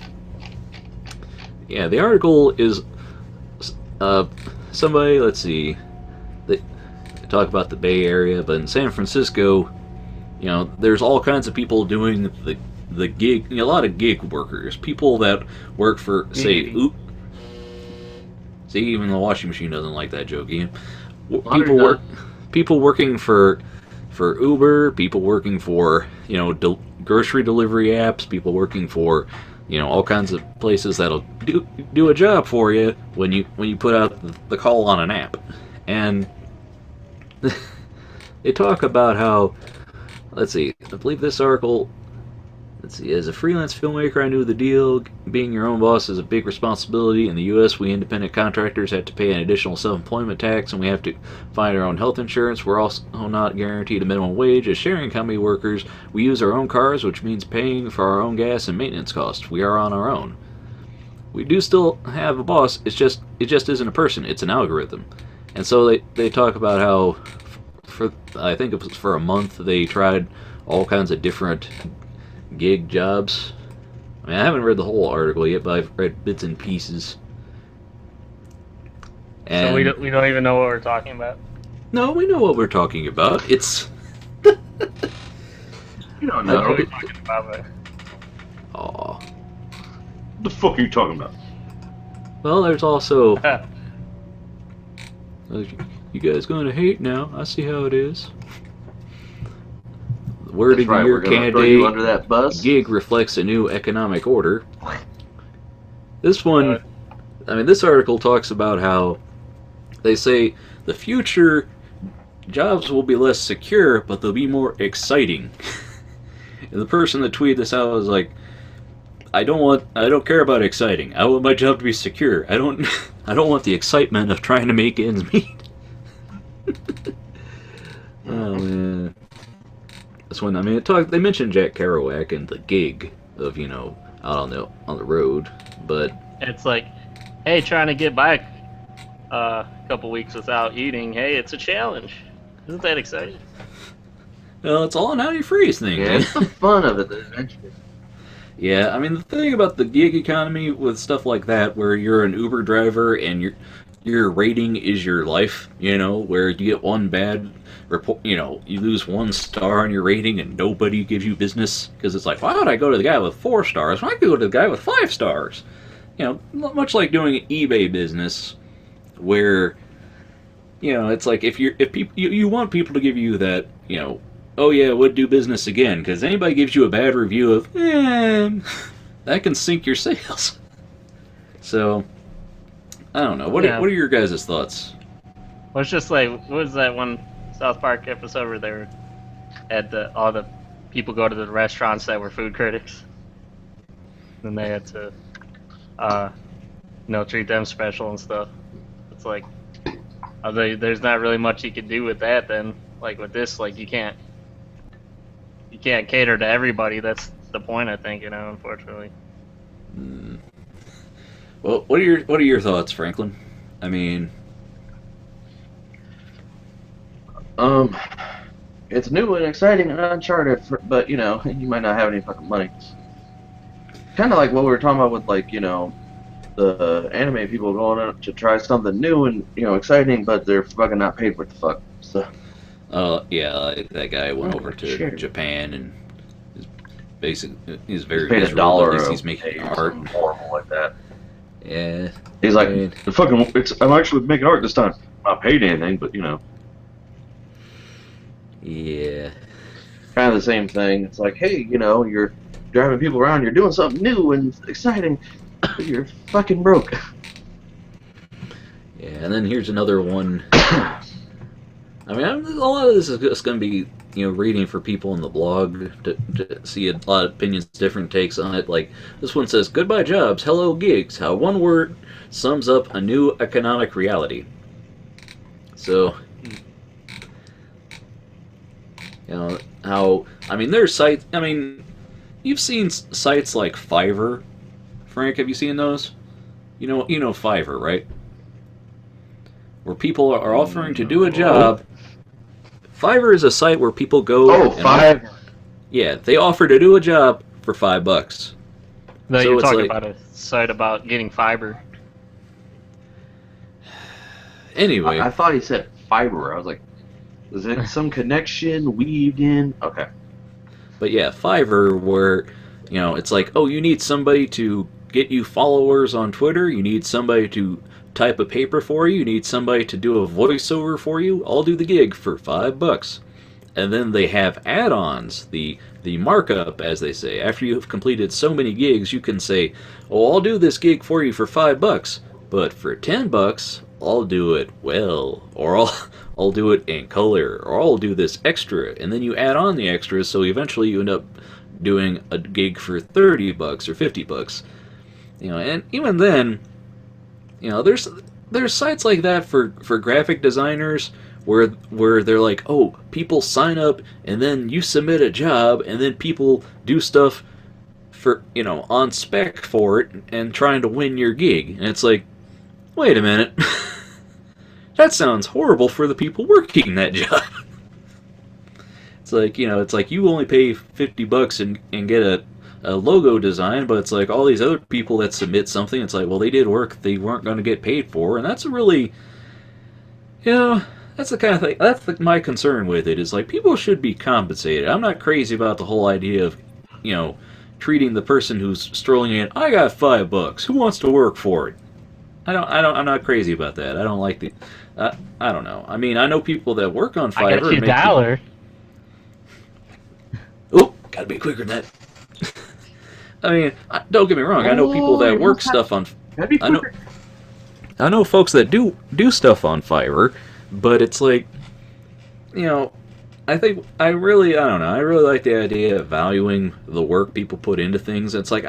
yeah, the article is somebody, let's see, they talk about the Bay Area, but in San Francisco, there's all kinds of people doing the gig, a lot of gig workers, people that work for, say, see, even the washing machine doesn't like that joke, Ian. People working for Uber, people working for, grocery delivery apps, people working for, all kinds of places that'll do a job for you when you put out the call on an app. And they talk about how, let's see, I believe this article, let's see, as a freelance filmmaker, I knew the deal. Being your own boss is a big responsibility. In the U.S., we independent contractors have to pay an additional self-employment tax, and we have to find our own health insurance. We're also not guaranteed a minimum wage. As sharing economy workers, we use our own cars, which means paying for our own gas and maintenance costs. We are on our own. We do still have a boss. It just isn't a person. It's an algorithm. And so they talk about how, I think it was for a month, they tried all kinds of different gig jobs. I mean, I haven't read the whole article yet, but I've read bits and pieces. And so we don't even know what we're talking about? No, we know what we're talking about. It's... You don't know. What are we talking about, man? Aw. What the fuck are you talking about? Well, there's also... You guys going to hate now. I see how it is. The word of the year candidate under that bus. Gig reflects a new economic order. This one, I mean, this article talks about how they say the future jobs will be less secure, but they'll be more exciting. And the person that tweeted this out was like, I don't care about exciting. I want my job to be secure. I don't want the excitement of trying to make ends meet. Oh man. This one, I mean, they mentioned Jack Kerouac and the gig of, out on the road, but it's like, hey, trying to get by a couple weeks without eating, hey, it's a challenge. Isn't that exciting? Well, it's all on how you phrase things. Yeah, it's the fun of it that eventually. Yeah, I mean, the thing about the gig economy with stuff like that, where you're an Uber driver and your rating is your life, where you get one bad report, you lose 1 star on your rating and nobody gives you business, because it's like, why would I go to the guy with 4 stars when I could go to the guy with 5 stars? Much like doing an eBay business, where, it's like if you want people to give you that, oh yeah, would do business again, because anybody gives you a bad review of, that can sink your sales. So, I don't know. What are your guys' thoughts? Well, it's just like, what was that one South Park episode where they were all the people go to the restaurants that were food critics, and they had to, treat them special and stuff. It's like, there's not really much you can do with that. Then, like with this, like you can't cater to everybody. That's the point, I think. Unfortunately. Well, what are your thoughts, Franklin? I mean, it's new and exciting and uncharted, but you might not have any fucking money. Kind of like what we were talking about with the anime people going out to try something new and exciting, but they're fucking not paid for the fuck. So. Yeah, that guy went over to Japan and he's very paid miserable. $1. He's making art horrible like that. Yeah. He's like, I'm actually making art this time. I'm not paid anything, but Yeah. Kind of the same thing. It's like, hey, you're driving people around, you're doing something new and exciting, but you're fucking broke. Yeah, and then here's another one. I mean, a lot of this is just going to be, reading for people in the blog to see a lot of opinions, different takes on it. Like, this one says, goodbye jobs, hello gigs, how one word sums up a new economic reality. So, there's sites, you've seen sites like Fiverr. Frank, have you seen those? You know Fiverr, right? Where people are offering to do a job. Fiverr is a site where people go. Oh, Fiverr. Yeah, they offer to do a job for $5. No, you're talking about a site about getting fiber. Anyway, I thought he said fiber. I was like, is it some connection weaved in? Okay. But yeah, Fiverr, where it's like, oh, you need somebody to get you followers on Twitter. You need somebody to type a paper for you. You need somebody to do a voiceover for you. I'll do the gig for $5. And then they have add-ons, the markup, as they say. After you've completed so many gigs, you can say, "Oh, I'll do this gig for you for $5, but for $10, I'll do it well, or I'll do it in color, or I'll do this extra." And then you add on the extras, so eventually you end up doing a gig for $30 or $50. And even then, there's sites like that for graphic designers where they're like, "Oh, people sign up and then you submit a job and then people do stuff for on spec for it and trying to win your gig." And it's like, wait a minute. That sounds horrible for the people working that job. It's like, you only pay $50 and get a logo design, but it's like all these other people that submit something, it's like, well, they did work they weren't going to get paid for. And that's really, that's the kind of thing, that's my concern with it, is like, people should be compensated. I'm not crazy about the whole idea of, treating the person who's strolling in, "I got $5, who wants to work for it?" I'm not crazy about that. I don't like the, I don't know. I mean, I know people that work on Fiverr. I got you $1. Oh, gotta be quicker than that. I mean, don't get me wrong. I know people that work stuff on. I know folks that do stuff on Fiverr, but it's like, I really like the idea of valuing the work people put into things. It's like,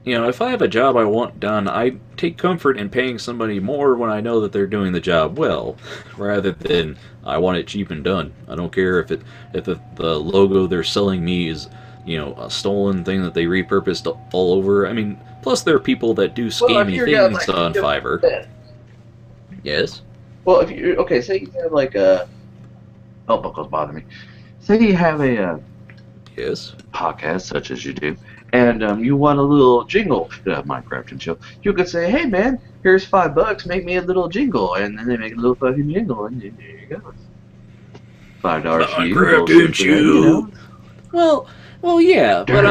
if I have a job I want done, I take comfort in paying somebody more when I know that they're doing the job well, rather than I want it cheap and done. I don't care if the logo they're selling me is, a stolen thing that they repurposed all over. I mean, plus there are people that do scammy things on Fiverr. Yes? Well, say you have like a... Oh, buckles bother me. Say you have a yes, podcast, such as you do, and you want a little jingle, Minecraft and chill. You could say, "Hey man, here's $5, make me a little jingle," and then they make a little fucking jingle, and there you go. $5 for you. Minecraft and chill. Well, yeah, but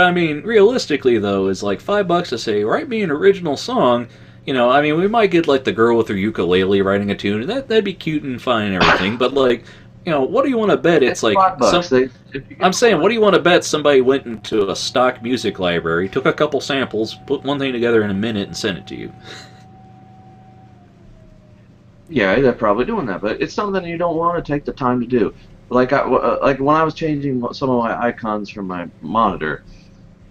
I mean, realistically though, is like $5 to say, "Write me an original song." I mean, we might get like the girl with her ukulele writing a tune, and that'd be cute and fine and everything, but like, what do you want to bet? It's like I'm saying, what do you want to bet somebody went into a stock music library, took a couple samples, put one thing together in a minute, and sent it to you? Yeah, they're probably doing that, but it's something you don't want to take the time to do. Like when I was changing some of my icons from my monitor,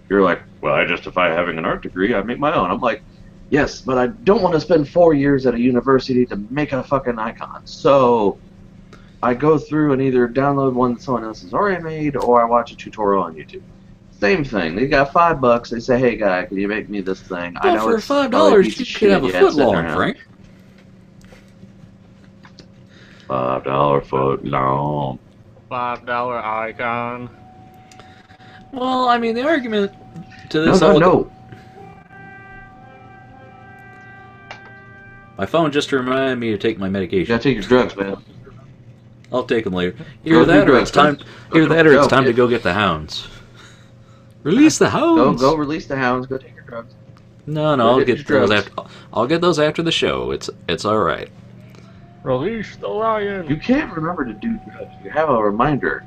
you're like, "Well, I justify having an art degree. I make my own." I'm like, "Yes, but I don't want to spend 4 years at a university to make a fucking icon." So I go through and either download one that someone else has already made, or I watch a tutorial on YouTube. Same thing. They got $5. They say, "Hey, guy, can you make me this thing?" Well, I know for $5, you could have a foot long, Frank. $5 foot long. $5 icon. Well, I mean, the argument to this... No. My phone just reminded me to take my medication. You gotta take your drugs, man. I'll take them later. Either that or it's time to go get the hounds. Release the hounds! Go release the hounds. Go take your drugs. No, I'll get those after. I'll get those after the show. It's all right. Release the lion. You can't remember to do drugs. You have a reminder.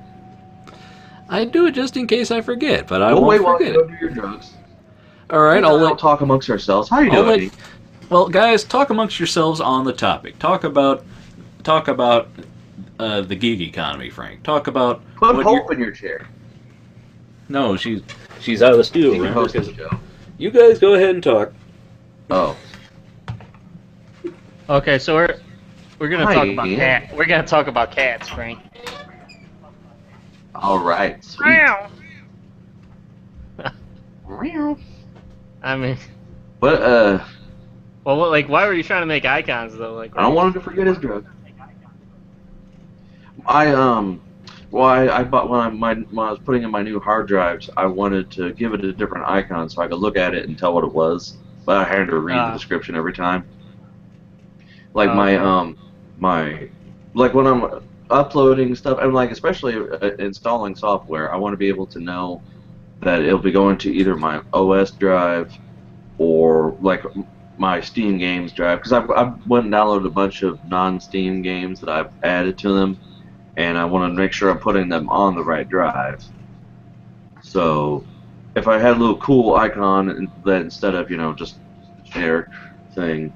I do it just in case I forget, but I won't forget it. Go do your drugs. All right, I'll talk amongst ourselves. How you doing? Well, guys, talk amongst yourselves on the topic. Talk about the gig economy, Frank. Talk about put Hope in your chair. No, she's out of the studio. Remember? You guys go ahead and talk. Oh. Okay, so we're gonna talk about cats. We're gonna talk about cats, Frank. All right. Sweet. I mean. But Well, why were you trying to make icons though? I don't want him to forget his drug. I bought when I was putting in my new hard drives. I wanted to give it a different icon so I could look at it and tell what it was, but I had to read the description every time. Like like when I'm uploading stuff, and like especially installing software, I want to be able to know that it'll be going to either my OS drive or like my Steam games drive, because I've went and downloaded a bunch of non-Steam games that I've added to them, and I want to make sure I'm putting them on the right drive. So if I had a little cool icon that instead of, just share thing,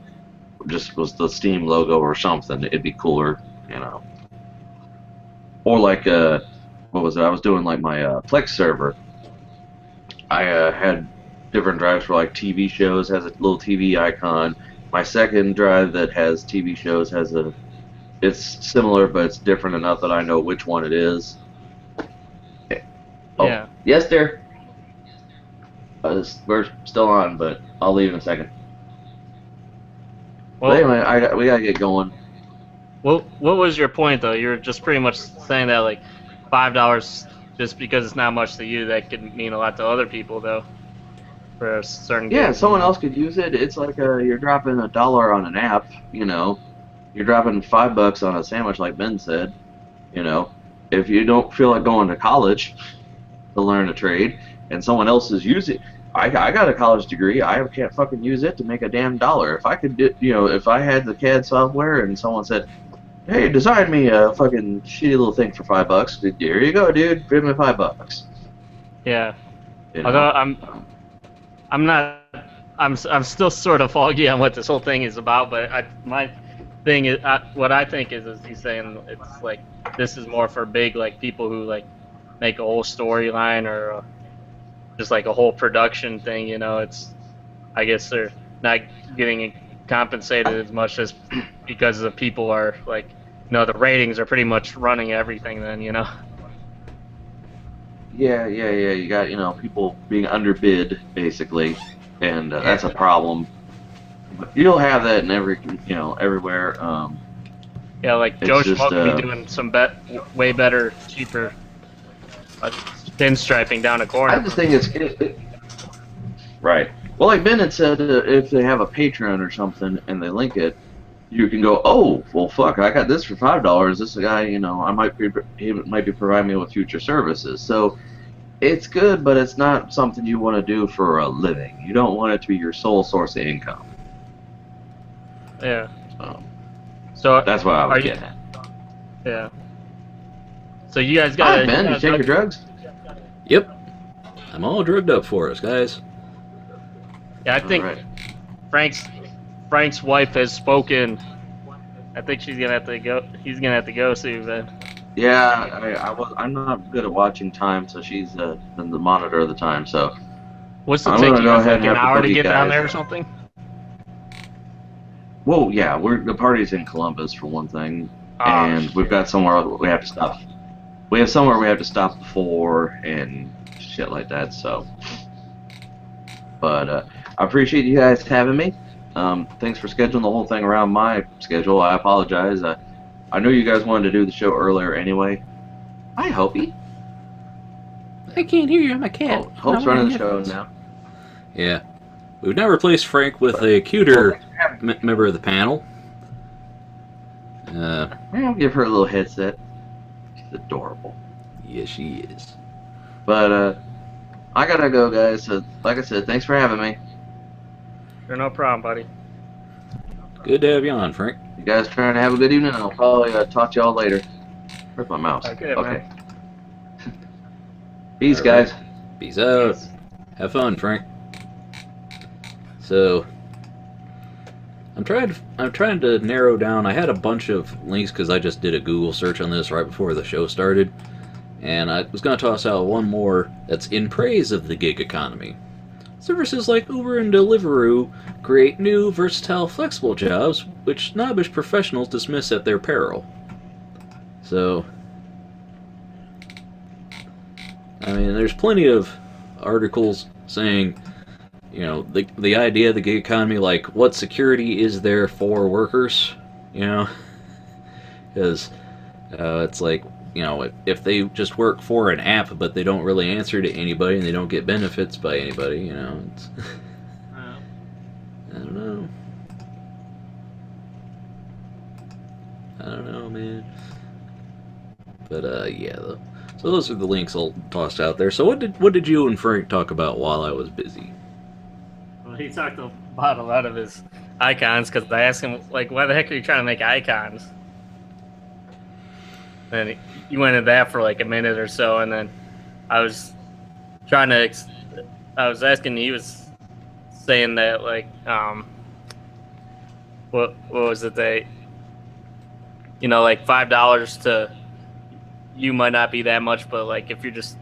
just was the Steam logo or something, it'd be cooler, Or like, what was it? I was doing like my Plex server. I had different drives for like TV shows, has a little TV icon. My second drive that has TV shows has it's similar, but it's different enough that I know which one it is. Oh, Yeah. yes, dear. We're still on, but I'll leave in a second. Well, But anyway, we gotta get going. what was your point though? You're just pretty much saying that like $5 just because it's not much to you, that could mean a lot to other people though. For a certain Yeah, game. someone else could use it. It's like you're dropping $1 on an app, You're dropping $5 on a sandwich, like Ben said. If you don't feel like going to college to learn a trade, and someone else is using, I got a college degree. I can't fucking use it to make a damn dollar. If I could do, if I had the CAD software and someone said, "Hey, design me a fucking shitty little thing for $5," here you go, dude. Give me $5. Yeah. Although I'm still sort of foggy on what this whole thing is about, but my thing is, what I think is he's saying it's like this is more for big like people who like make a whole storyline or just like a whole production thing, it's, I guess they're not getting compensated as much as because the people are like, the ratings are pretty much running everything then, Yeah. You got, people being underbid, basically, and that's a problem. But you'll have that in everywhere. Yeah, like It's Joe just, Schmo could be doing some way better, cheaper pinstriping down a corner. I just think it's right. Well, like Ben had said, if they have a Patreon or something and they link it, you can go, oh, well, fuck, I got this for $5. This guy, he might be providing me with future services. So it's good, but it's not something you want to do for a living. You don't want it to be your sole source of income. Yeah. So that's what I was getting at. Yeah. So you guys Hi, got Ben. You take your drugs? Yep. I'm all drugged up for us, guys. Yeah, I think Frank's wife has spoken. I think she's gonna have to go. He's gonna have to go soon, man. Yeah, I'm not good at watching time, so she's been the monitor of the time. So what's the I'm take? gonna go ahead like and an have hour the to get guys. down there or something? Well, yeah, the party's in Columbus for one thing, and shit. we've got somewhere we have to stop. We have somewhere we have to stop before and shit like that. So, but I appreciate you guys having me. Thanks for scheduling the whole thing around my schedule. I apologize. I knew you guys wanted to do the show earlier anyway. Hi, Hopi. I can't hear you. I'm a cat. Hope's running the show now. Yeah. We've now replaced Frank with a cuter member of the panel. I'll give her a little headset. She's adorable. Yes, she is. But I gotta go, guys. So, like I said, thanks for having me. Sure, no problem, buddy. Good to have you on, Frank. You guys trying to have a good evening. I'll probably talk to y'all later. Where's my mouse? Okay. Man. Peace, All guys. right. Peace out. Have fun, Frank. So, I'm trying to narrow down. I had a bunch of links because I just did a Google search on this right before the show started, and I was going to toss out one more that's in praise of the gig economy. Services like Uber and Deliveroo create new, versatile, flexible jobs which snobbish professionals dismiss at their peril. So, I mean, there's plenty of articles saying, the idea of the gig economy, like, what security is there for workers, because it's like, if they just work for an app but they don't really answer to anybody and they don't get benefits by anybody, it's I don't know, man. But yeah, so those are the links I'll toss out there. So what did you and Frank talk about while I was busy? Well, he talked about a lot of his icons because I asked him, like, why the heck are you trying to make icons? And you went into that for like a minute or so, and then I was I was asking, he was saying that like what was it, they, like $5 to you might not be that much, but like if you're just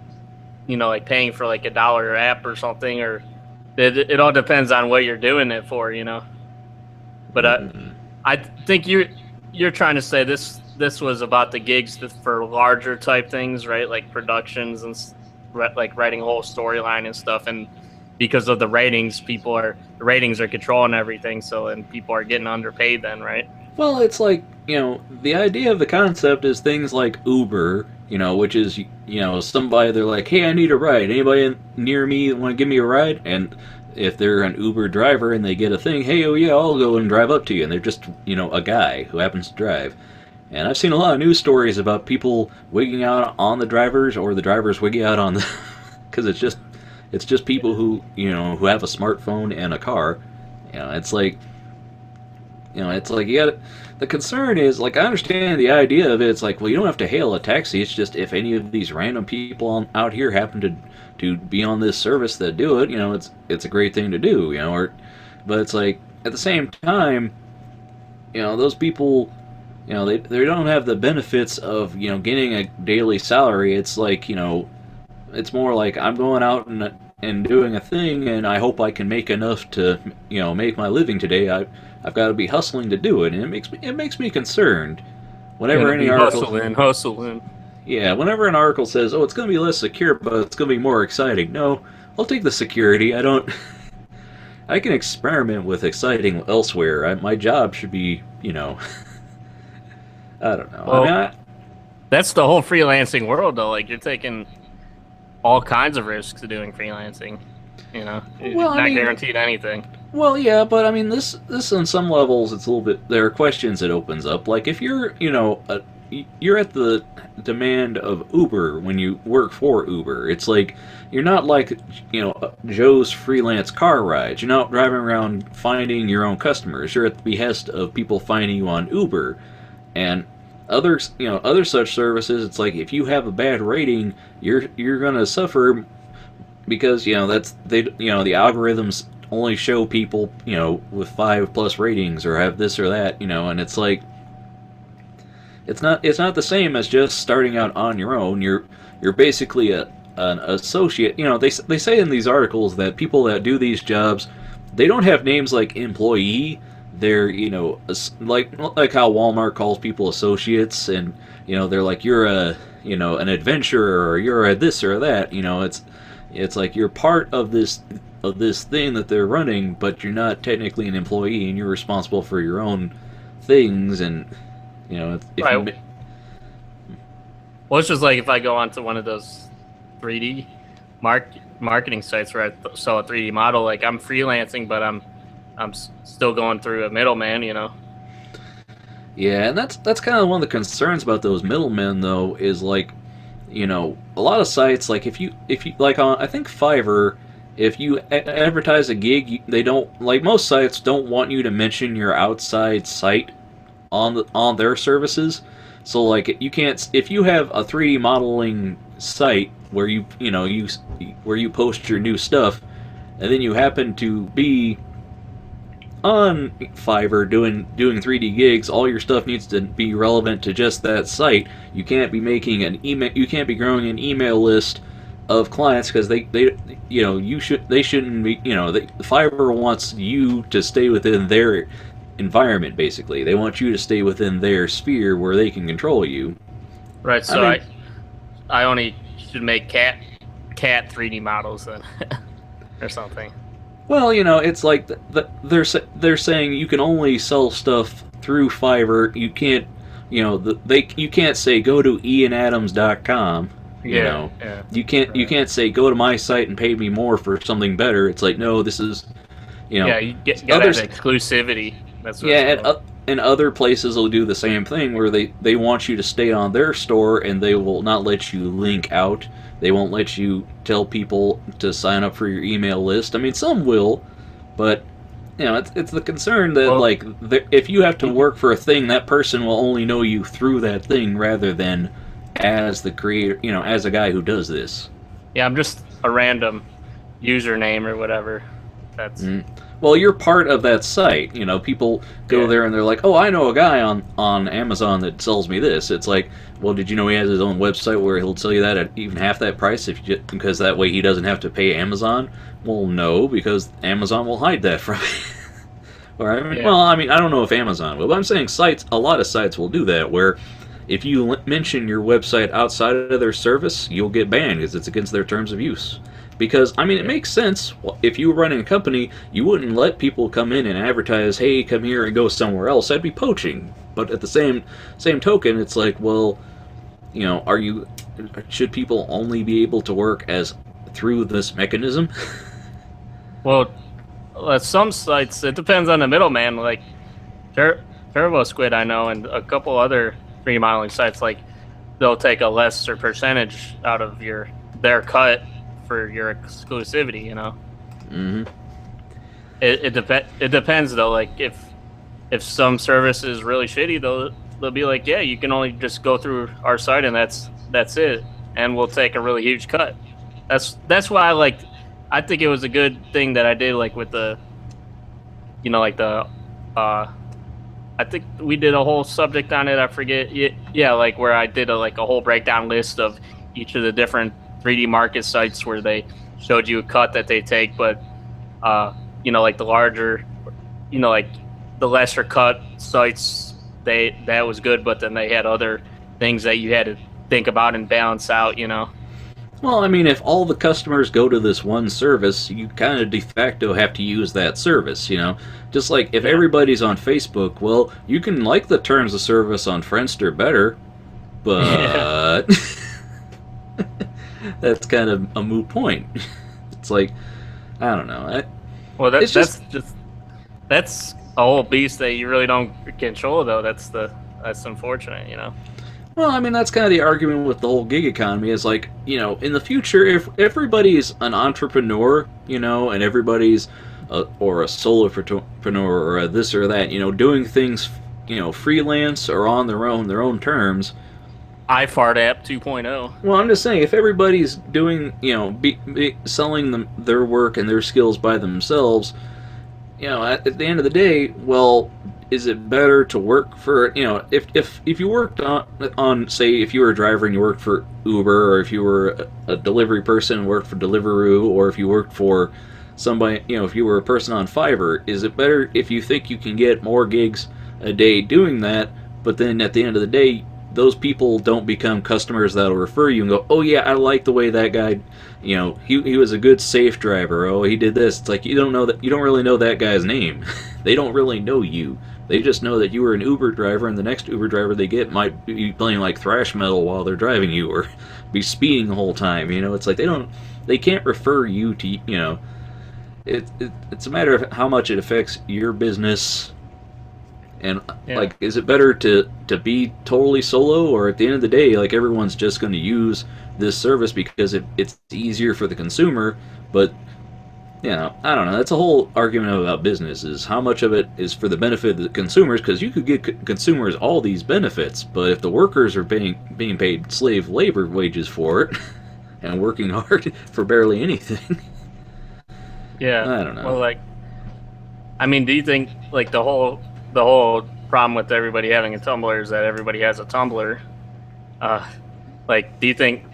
like paying for like $1 app or something, or it all depends on what you're doing it for, but I think you're trying to say this was about the gigs for larger type things, right? Like productions and like writing a whole storyline and stuff, and because of the ratings are controlling everything, and people are getting underpaid then, right? Well, it's like, the idea of the concept is things like Uber, which is, somebody, they're like, hey, I need a ride. Anybody near me want to give me a ride? And if they're an Uber driver and they get a thing, hey, oh yeah, I'll go and drive up to you. And they're just, a guy who happens to drive. And I've seen a lot of news stories about people wigging out on the drivers, or the drivers wigging out on the... Because it's just people who, who have a smartphone and a car. It's like... it's like, you gotta... The concern is, like, I understand the idea of it. It's like, well, you don't have to hail a taxi. It's just if any of these random people out here happen to be on this service that do it, it's a great thing to do, but it's like, at the same time, those people, they don't have the benefits of, getting a daily salary. It's like, it's more like, I'm going out and doing a thing, and I hope I can make enough to, make my living today. I've got to be hustling to do it, and it makes me concerned. Whenever any article hustling. Yeah, whenever an article says, "Oh, it's going to be less secure, but it's going to be more exciting," no, I'll take the security. I can experiment with exciting elsewhere. My job should be, I don't know. Well, that's the whole freelancing world, though. Like, you're taking all kinds of risks doing freelancing. You're not guaranteed anything. Well, yeah, but I mean, this on some levels, it's a little bit. There are questions it opens up. Like, if you're, you're at the demand of Uber when you work for Uber. It's like, you're not like, Joe's freelance car rides. You're not driving around finding your own customers. You're at the behest of people finding you on Uber. And other such services, it's like, if you have a bad rating, you're gonna suffer because, the algorithms only show people, with 5+ ratings or have this or that, and it's like, it's not the same as just starting out on your own. You're basically an associate. They say in these articles that people that do these jobs, they don't have names like employee. They're, like how Walmart calls people associates, and they're like, you're an adventurer, or you're a this or that. It's like you're part of this thing that they're running, but you're not technically an employee, and you're responsible for your own things. And if right. Well, it's just like if I go onto one of those 3D marketing sites where I sell a 3D model, like, I'm freelancing, but I'm still going through a middleman, Yeah, and that's kind of one of the concerns about those middlemen, though, is like, a lot of sites, like, if you like on, I think Fiverr, if you advertise a gig, they don't, like, most sites don't want you to mention your outside site on their services. So, like, you can't, if you have a 3D modeling site where where you post your new stuff, and then you happen to be on Fiverr doing 3D gigs, all your stuff needs to be relevant to just that site. You can't be making an email. You can't be growing an email list of clients, because they shouldn't be. Fiverr wants you to stay within their environment. Basically, they want you to stay within their sphere where they can control you. Right. So I only should make cat 3D models then, or something. Well, it's like they're saying you can only sell stuff through Fiverr. You can't, you can't say go to ianadams.com. Yeah. You can't say go to my site and pay me more for something better. It's like, no, this is, Yeah, you gotta have exclusivity. That's what and other places will do the same thing, where they want you to stay on their store, and they will not let you link out. They won't let you tell people to sign up for your email list. I mean, some will, but it's the concern that if you have to work for a thing, that person will only know you through that thing rather than as the creator, as a guy who does this. Yeah, I'm just a random username or whatever. That's Well, you're part of that site. People go there and they're like, "Oh, I know a guy on Amazon that sells me this." It's like, well, did you know he has his own website where he'll sell you that at even half that price because that way he doesn't have to pay Amazon? Well, no, because Amazon will hide that from you. Well, I don't know if Amazon will, but I'm saying a lot of sites will do that, where if you mention your website outside of their service, you'll get banned because it's against their terms of use. Because, it makes sense. If you were running a company, you wouldn't let people come in and advertise, "Hey, come here and go somewhere else." That'd be poaching. But at the same token, it's like, well, should people only be able to work through this mechanism? Well, at some sites, it depends on the middleman. Like Turbo Squid, I know, and a couple other 3D modeling sites, like they'll take a lesser percentage out of their cut for your exclusivity. Mm-hmm. It depends though. Like if some service is really shitty, they'll be like, yeah, you can only just go through our site and that's it, and we'll take a really huge cut. That's why I think it was a good thing that I did, with the I think we did a whole subject on it. I forget. Yeah, where I did a whole breakdown list of each of the different 3D market sites where they showed you a cut that they take, but the larger, the lesser cut sites, that was good, but then they had other things that you had to think about and balance out. Well, if all the customers go to this one service, you kind of de facto have to use that service, Just like if everybody's on Facebook, well, you can like the terms of service on Friendster better, but that's kind of a moot point. It's like, I don't know. Well, that's a whole beast that you really don't control, though. That's unfortunate, Well, that's kind of the argument with the whole gig economy is in the future, if everybody's an entrepreneur, and everybody's or a solopreneur or a this or that, doing things, freelance or on their own terms. iFart app 2.0. Well, I'm just saying, if everybody's doing, selling their work and their skills by themselves, at the end of the day, well, is it better to work for, if you worked on, say, if you were a driver and you worked for Uber, or if you were a delivery person and worked for Deliveroo, or if you worked for somebody, if you were a person on Fiverr, is it better if you think you can get more gigs a day doing that, but then at the end of the day, those people don't become customers that'll refer you and go, "Oh yeah, I like the way that guy, he was a good safe driver. Oh, he did this." It's like you don't really know that guy's name. They don't really know you. They just know that you were an Uber driver, and the next Uber driver they get might be playing thrash metal while they're driving you, or be speeding the whole time. It's like they can't refer you to. It's a matter of how much it affects your business. And is it better to be totally solo, or at the end of the day, everyone's just going to use this service because it's easier for the consumer? But I don't know. That's a whole argument about business, is how much of it is for the benefit of the consumers, because you could get consumers all these benefits, but if the workers are being paid slave labor wages for it and working hard for barely anything, I don't know. Well, do you think the whole problem with everybody having a Tumblr is that everybody has a Tumblr? Do you think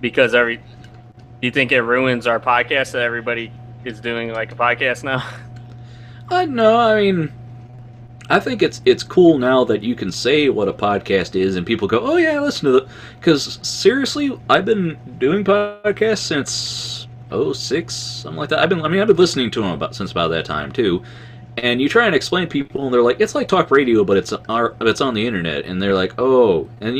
do you think it ruins our podcast that everybody is doing a podcast now? No, I think it's cool now that you can say what a podcast is and people go, "Oh yeah, listen to it." Because seriously, I've been doing podcasts since 2006, something like that. I've been listening to them since about that time too. And you try and explain to people, and they're like, it's like talk radio, but it's on the internet. And they're like, oh. And,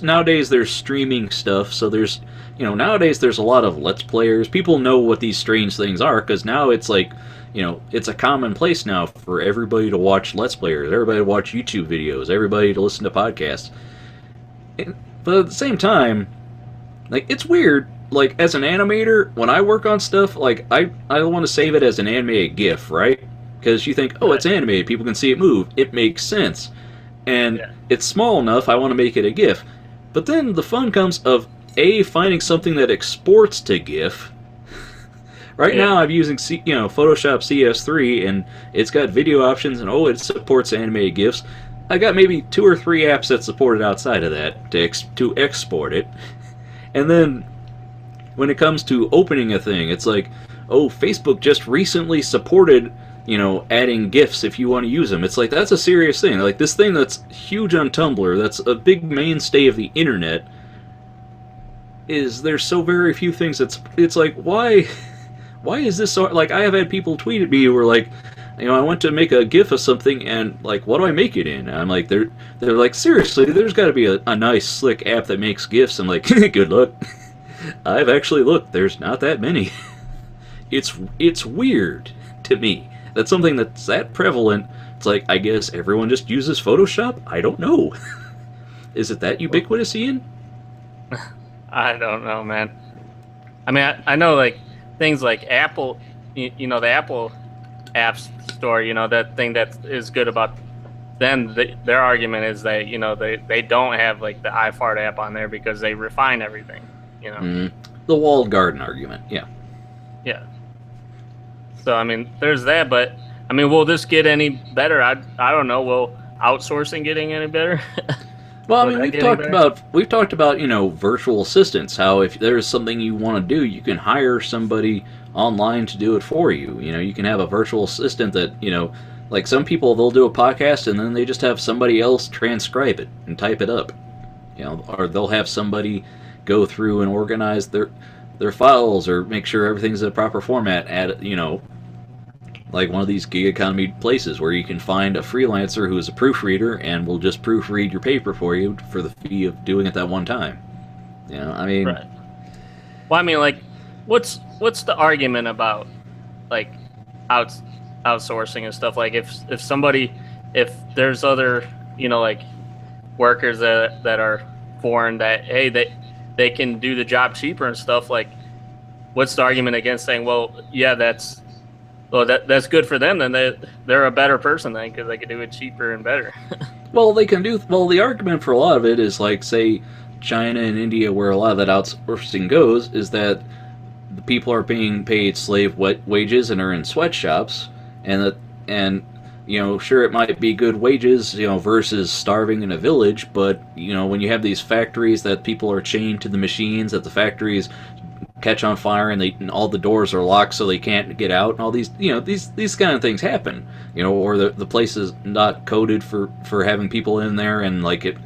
nowadays there's streaming stuff, so there's, nowadays there's a lot of Let's Players. People know what these strange things are, because now it's it's a commonplace now for everybody to watch Let's Players, everybody to watch YouTube videos, everybody to listen to podcasts. But at the same time, it's weird. As an animator, when I work on stuff, I want to save it as an animated GIF, right? because you think, oh, it's animated, people can see it move, it makes sense, and it's small enough, I want to make it a GIF. But then the fun comes of finding something that exports to GIF. Right now I'm using Photoshop CS3, and it's got video options, and it supports animated GIFs. I got maybe 2 or 3 apps that support it outside of that to export it. And then when it comes to opening a thing, it's like, oh, Facebook just recently supported, adding GIFs if you want to use them. It's like, that's a serious thing. Like, this thing that's huge on Tumblr, that's a big mainstay of the internet, there's so very few things it's like, why is this so... Like, I have had people tweet at me who were like, I went to make a GIF of something, and, like, what do I make it in? And I'm like, they're like, seriously, there's got to be a nice, slick app that makes GIFs. I'm like, good luck. I've actually looked. There's not that many. It's weird to me. That's something that's that prevalent. It's like, I guess everyone just uses Photoshop? I don't know. Is it that ubiquitous, Ian? I don't know, man. I mean, I know, like, things like Apple, the Apple Apps Store, that thing that is good about them, their argument is that, they don't have, like, the iFart app on there because they refine everything, The walled garden argument, yeah. Yeah. So, I mean, there's that, but, I mean, will this get any better? I don't know. Will outsourcing getting any better? Well, I mean, we've talked about virtual assistants. How if there's something you want to do, you can hire somebody online to do it for you. You can have a virtual assistant that like some people, they'll do a podcast and then they just have somebody else transcribe it and type it up. Or they'll have somebody go through and organize their files or make sure everything's in a proper format at like one of these gig economy places where you can find a freelancer who is a proofreader and will just proofread your paper for you for the fee of doing it that one time. I mean... Right. Well, I mean, like, what's the argument about, like, outsourcing and stuff? Like, if there's other, like, workers that are foreign that, hey, they can do the job cheaper and stuff, like, what's the argument against saying, well, yeah, that's good for them, then they're a better person then because they can do it cheaper and better. Well, the argument for a lot of it is like, say, China and India, where a lot of that outsourcing goes, is that the people are being paid slave wages and are in sweatshops, and sure, it might be good wages, versus starving in a village, but, when you have these factories that people are chained to the machines, that the factories catch on fire and all the doors are locked so they can't get out, and all these these kind of things happen, or the place is not coded for having people in there, and like it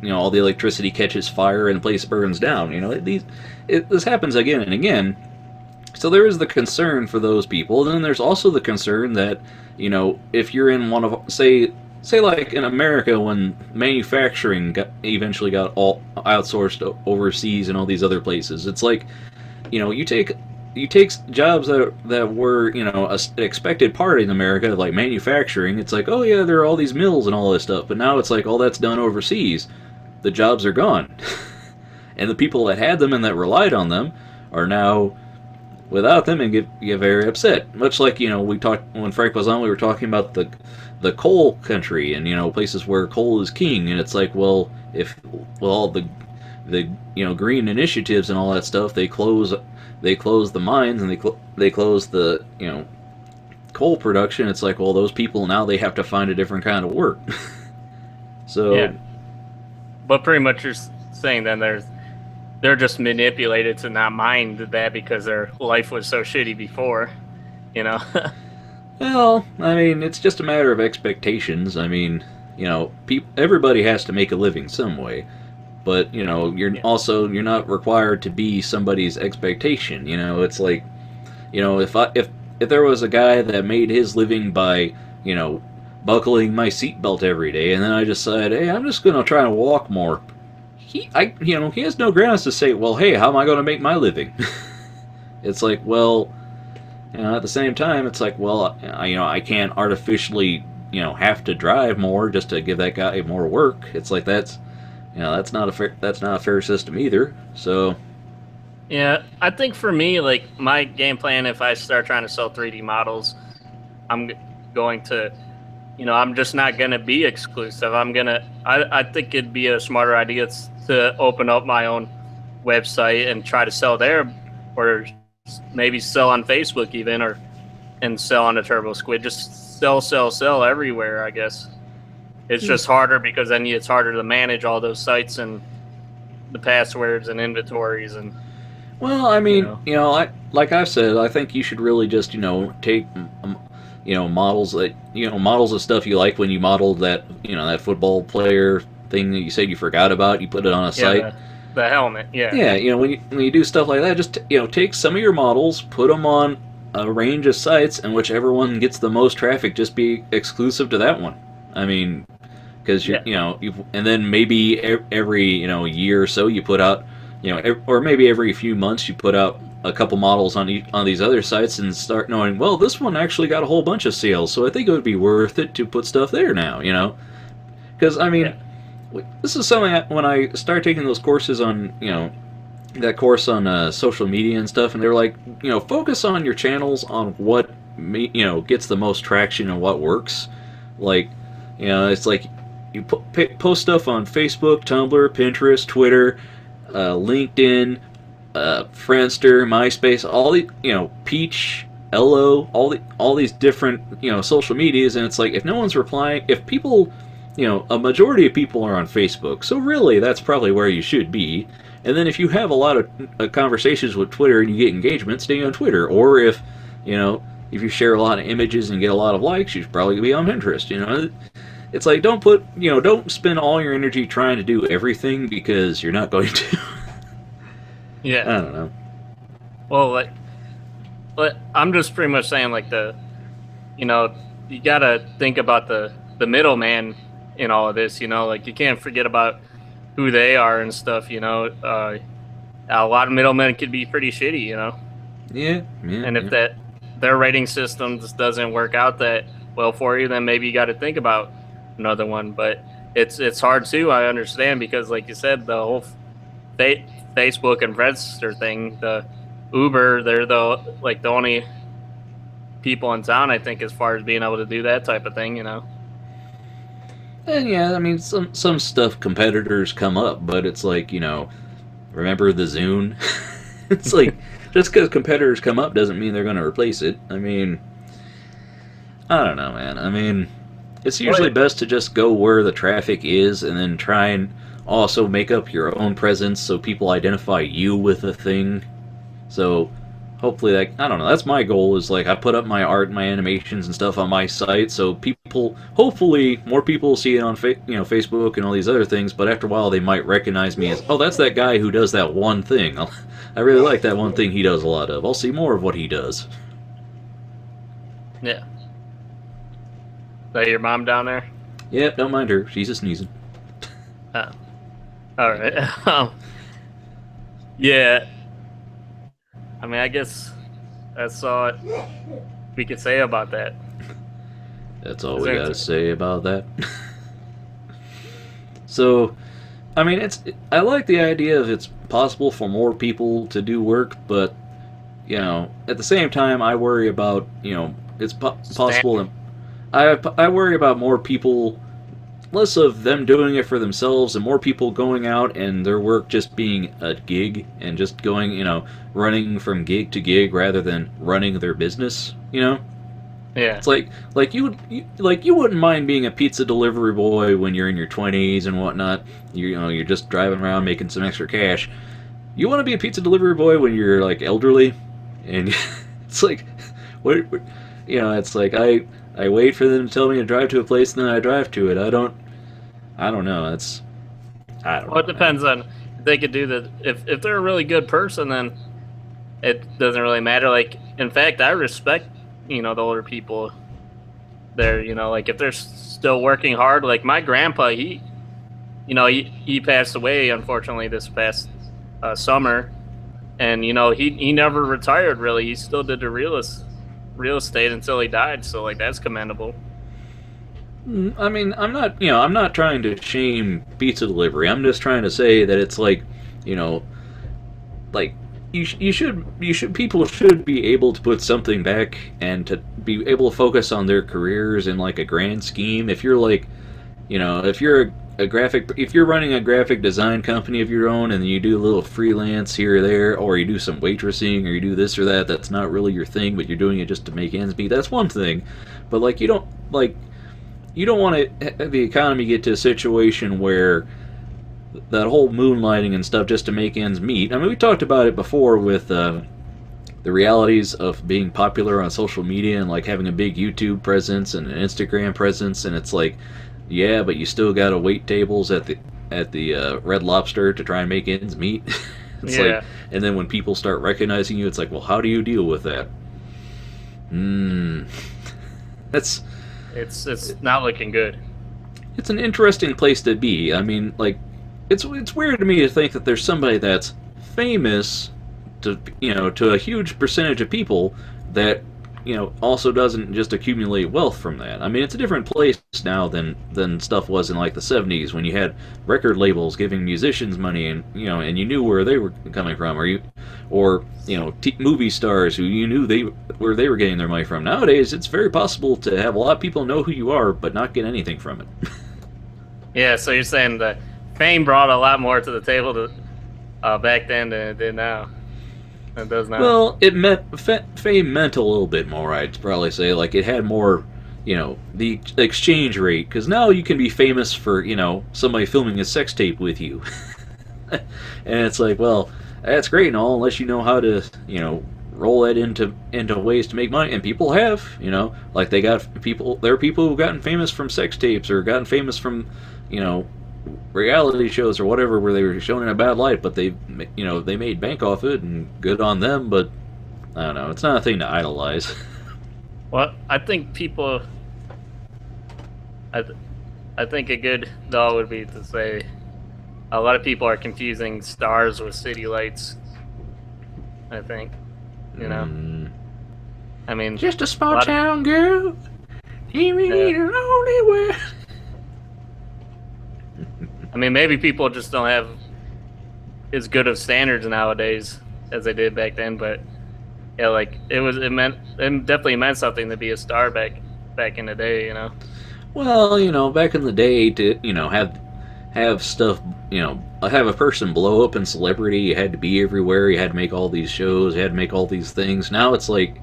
all the electricity catches fire and the place burns down. This happens again and again. So there is the concern for those people. And then there's also the concern that if you're in one of, say like in America, when manufacturing eventually got all outsourced overseas and all these other places, it's like, you take jobs that were, an expected part in America, like manufacturing. It's like, oh yeah, there are all these mills and all this stuff, but now it's like all that's done overseas. The jobs are gone. And the people that had them and that relied on them are now without them and get very upset. Much like, we talked, when Frank was on, we were talking about the coal country and, places where coal is king, and it's like, well, if all the green initiatives and all that stuff, they close the mines and they close the coal production. It's like, well, those people now, they have to find a different kind of work. So yeah, but pretty much you're saying then they're just manipulated to not mind that because their life was so shitty before. Well, I mean, it's just a matter of expectations. I mean, everybody has to make a living some way. But, you're not required to be somebody's expectation. It's like, if there was a guy that made his living by, buckling my seatbelt every day, and then I decided, hey, I'm just going to try and walk more. He has no grounds to say, well, hey, how am I going to make my living? It's like, well, at the same time, it's like, well, I can't artificially, have to drive more just to give that guy more work. It's like that's not a fair system either. So, yeah, I think for me, like my game plan, if I start trying to sell 3D models, I'm going to, I'm just not going to be exclusive. I think it'd be a smarter idea to open up my own website and try to sell there, or maybe sell on Facebook even, and sell on the Turbo Squid. Just sell everywhere, I guess. It's just harder because then it's harder to manage all those sites and the passwords and inventories and. Well, I mean, like I've said, I think you should really just, take, models models of stuff you like when you modeled that, that football player thing that you said you forgot about. You put it on a site. The helmet, yeah. Yeah, when you do stuff like that, just, take some of your models, put them on a range of sites, and whichever one gets the most traffic, just be exclusive to that one. I mean, because, and then maybe every, year or so you put out, or maybe every few months you put out a couple models on these other sites and start knowing, well, this one actually got a whole bunch of sales, so I think it would be worth it to put stuff there now, Because, I mean, this is something when I started taking those courses on, that course on social media and stuff, and they were like, focus on your channels on what, gets the most traction and what works. Like, it's like you post stuff on Facebook, Tumblr, Pinterest, Twitter, LinkedIn, Friendster, MySpace, all the, Peach, Ello, all these different, social medias, and it's like, if no one's replying, if people, a majority of people are on Facebook, so really that's probably where you should be. And then if you have a lot of conversations with Twitter and you get engagement, stay on Twitter. Or if you share a lot of images and get a lot of likes, you should probably be on Pinterest. It's like, don't spend all your energy trying to do everything, because you're not going to. Yeah. I don't know. Well, but I'm just pretty much saying, like, you gotta think about the middleman in all of this, like, you can't forget about who they are and stuff, a lot of middlemen could be pretty shitty, Yeah. And if their rating system just doesn't work out that well for you, then maybe you got to think about another one. But it's hard too, I understand, because like you said, the whole Facebook and Friendster thing, the Uber, they're the only people in town, I think, as far as being able to do that type of thing, And yeah, I mean, some stuff competitors come up, but it's like, remember the Zune? It's like, just because competitors come up doesn't mean they're going to replace it. I mean, I don't know, man. I mean, it's usually best to just go where the traffic is and then try and also make up your own presence so people identify you with a thing. So hopefully I don't know, that's my goal, is like I put up my art and my animations and stuff on my site, so hopefully more people will see it on Facebook and all these other things, but after a while they might recognize me as, oh, that's that guy who does that one thing. I really like that one thing he does a lot of. I'll see more of what he does. Yeah. Is that your mom down there? Yep, don't mind her. She's just sneezing. Oh. Alright. Yeah. I mean, I guess that's all we could say about that. That's all we gotta say about that. So, I mean, I like the idea of it's possible for more people to do work, but, at the same time, I worry about, it's possible. I worry about more people, less of them doing it for themselves, and more people going out and their work just being a gig and just going, running from gig to gig rather than running their business, Yeah. It's like you wouldn't mind being a pizza delivery boy when you're in your 20s and whatnot. You're just driving around making some extra cash. You want to be a pizza delivery boy when you're like elderly, and it's like, it's like I wait for them to tell me to drive to a place, and then I drive to it. I don't know. I don't know. Well, it depends on if they could do that. If they're a really good person, then it doesn't really matter. Like, in fact, I respect, the older people there, like if they're still working hard. Like my grandpa, he passed away, unfortunately, this past summer, and, he never retired really. He still did the real estate until he died. So like, that's commendable. I mean, I'm not trying to shame pizza delivery. I'm just trying to say that it's like, like people should be able to put something back and to be able to focus on their careers in like a grand scheme. If you're like, if you're if you're running a graphic design company of your own and you do a little freelance here or there, or you do some waitressing or you do this or that, that's not really your thing, but you're doing it just to make ends meet. That's one thing, but like you don't want to have the economy get to a situation where that whole moonlighting and stuff just to make ends meet. I mean, we talked about it before with the realities of being popular on social media and like having a big YouTube presence and an Instagram presence, and it's like, yeah, but you still gotta wait tables at the Red Lobster to try and make ends meet. It's like, and then when people start recognizing you, it's like, well, how do you deal with that? It's not looking good. It's an interesting place to be. I mean, like, it's weird to me to think that there's somebody that's famous to a huge percentage of people that also doesn't just accumulate wealth from that. I mean, it's a different place now than stuff was in like the 70s when you had record labels giving musicians money and and you knew where they were coming from, or movie stars who you knew where they were getting their money from. Nowadays, it's very possible to have a lot of people know who you are but not get anything from it. Yeah, so you're saying that fame brought a lot more to the table back then than it did now. It does now. Well, fame meant a little bit more, I'd probably say. Like, it had more, the exchange rate. Because now you can be famous for, somebody filming a sex tape with you. And it's like, well, that's great and all, unless you know how to, roll that into ways to make money. And people have, like there are people who've gotten famous from sex tapes or gotten famous from, reality shows or whatever where they were shown in a bad light, but they made bank off it, and good on them. But I don't know, it's not a thing to idolize. Well, I think people, I think a good thought would be to say a lot of people are confusing stars with city lights. I think, I mean, just a small town girl, even in a lonely world. I mean, maybe people just don't have as good of standards nowadays as they did back then, but yeah, like it definitely meant something to be a star back in the day, Well, back in the day, to have stuff, have a person blow up in celebrity, you had to be everywhere, you had to make all these shows, you had to make all these things. Now it's like,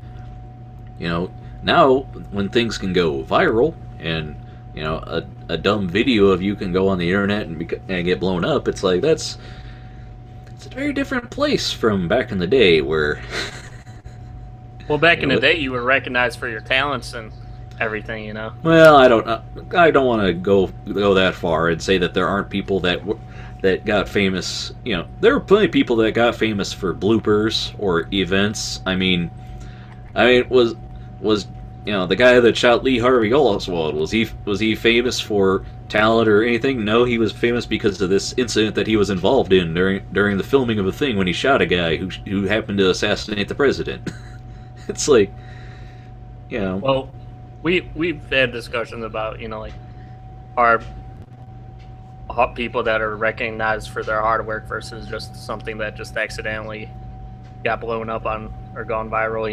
now when things can go viral and a dumb video of you can go on the internet and get blown up. It's like it's a very different place from back in the day where. Well, back in the day, you were recognized for your talents and everything, Well, I don't want to go that far and say that there aren't people that got famous. There were plenty of people that got famous for bloopers or events. I mean, was. The guy that shot Lee Harvey Oswald, was he famous for talent or anything? No, he was famous because of this incident that he was involved in during the filming of a thing when he shot a guy who happened to assassinate the president. It's like, Well, we've had discussions about like are people that are recognized for their hard work versus just something that just accidentally got blown up on or gone viral,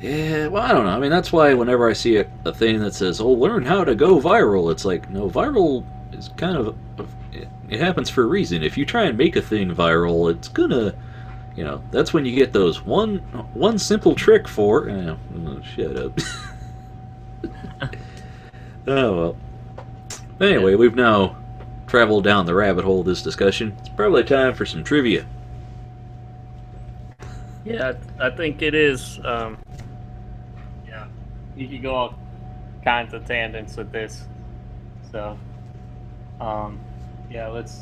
Yeah, well, I don't know. I mean, that's why whenever I see a thing that says, "Oh, learn how to go viral," it's like, no, viral is kind of it happens for a reason. If you try and make a thing viral, it's gonna, that's when you get those one simple trick for. Shut up. Oh well. Anyway, we've now traveled down the rabbit hole of this discussion. It's probably time for some trivia. Yeah, I think it is. You could go all kinds of tangents with this. So, let's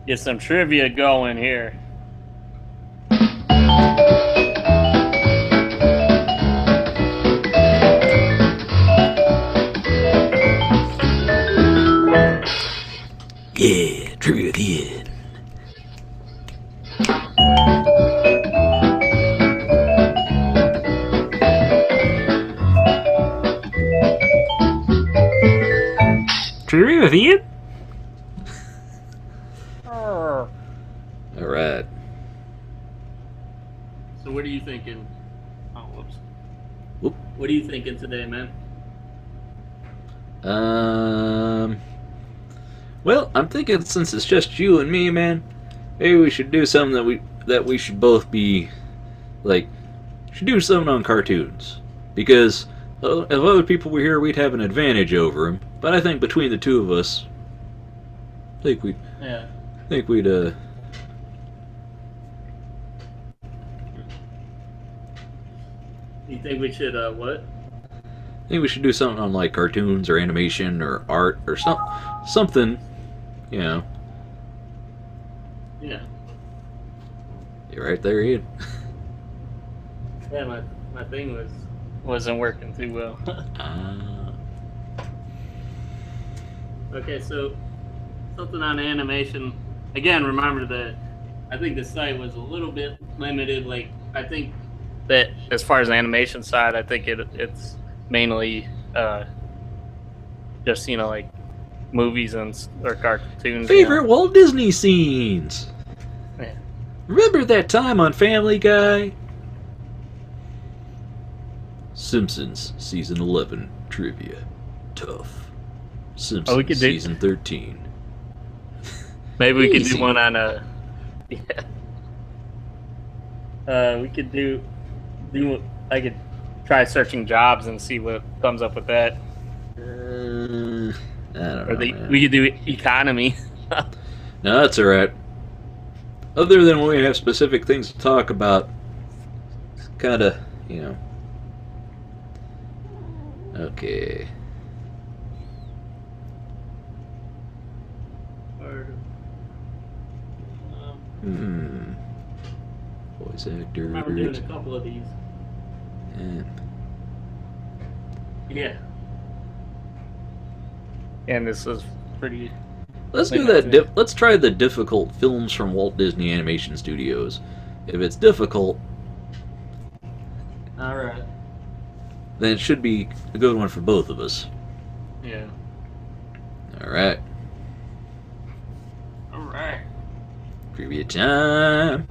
get some trivia going here. Yeah, trivia again. Trivia. All right. what are you thinking? Oh, whoops. Whoop. What are you thinking today, man? Well, I'm thinking since it's just you and me, man, maybe we should do something that we should both be, like, should do something on cartoons. Because if other people were here, we'd have an advantage over them. But I think between the two of us, I think we'd, You think we should, what? I think we should do something on, like, cartoons or animation or art or something, you know. Yeah. You're right there, Ian. Yeah, my thing wasn't working too well. Okay, so something on animation. Again, remember that I think the site was a little bit limited. Like, I think that as far as the animation side, I think it's mainly just, you know, like movies or cartoons. Favorite You know? Walt Disney scenes. Yeah. Remember that time on Family Guy? Simpsons season 11 trivia. Tough. Simpsons we could do- season 13. Maybe we could Easy. do one on a. Yeah. We could do. I could try searching jobs and see what comes up with that. I don't know. Man. We could do economy. No, that's alright. Other than when we have specific things to talk about, kinda, you know. Okay. Voice actor. I remember doing a couple of these. Yeah. And this is pretty. Let's do that. Let's try the difficult films from Walt Disney Animation Studios. If it's difficult, All right. then it should be a good one for both of us. Yeah. All right. All right. Trivia time.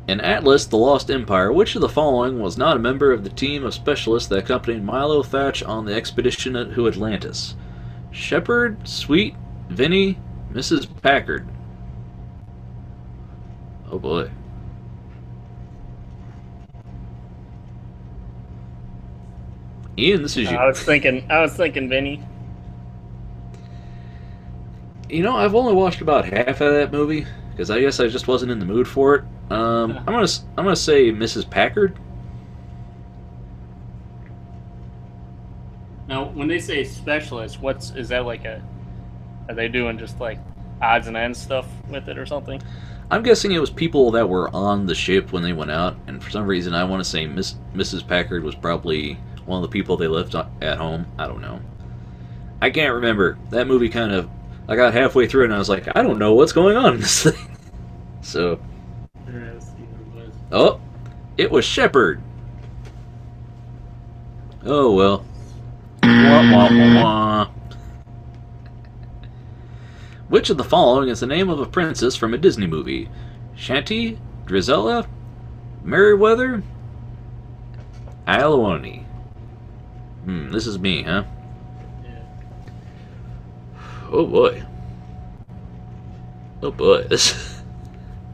In Atlas, The Lost Empire, which of the following was not a member of the team of specialists that accompanied Milo Thatch on the expedition to Atlantis? Shepard, Sweet, Vinny, Mrs. Packard. Oh boy. Ian, this is you. I was thinking Vinny. You know, I've only watched about half of that movie because I guess I just wasn't in the mood for it. I'm gonna say Mrs. Packard. Now, when they say specialist, is that like a? Are they doing just like odds and ends stuff with it or something? I'm guessing it was people that were on the ship when they went out, and for some reason I want to say Mrs. Packard was probably one of the people they left at home. I don't know. I can't remember. That movie kind of... I got halfway through it and I was like, I don't know what's going on in this thing. So... Oh! It was Shepard! Oh well. Wah, wah, wah, wah. Which of the following is the name of a princess from a Disney movie? Shanty, Drizella, Merryweather, Ailoni. This is me, huh? Yeah. Oh boy. Oh boy. This.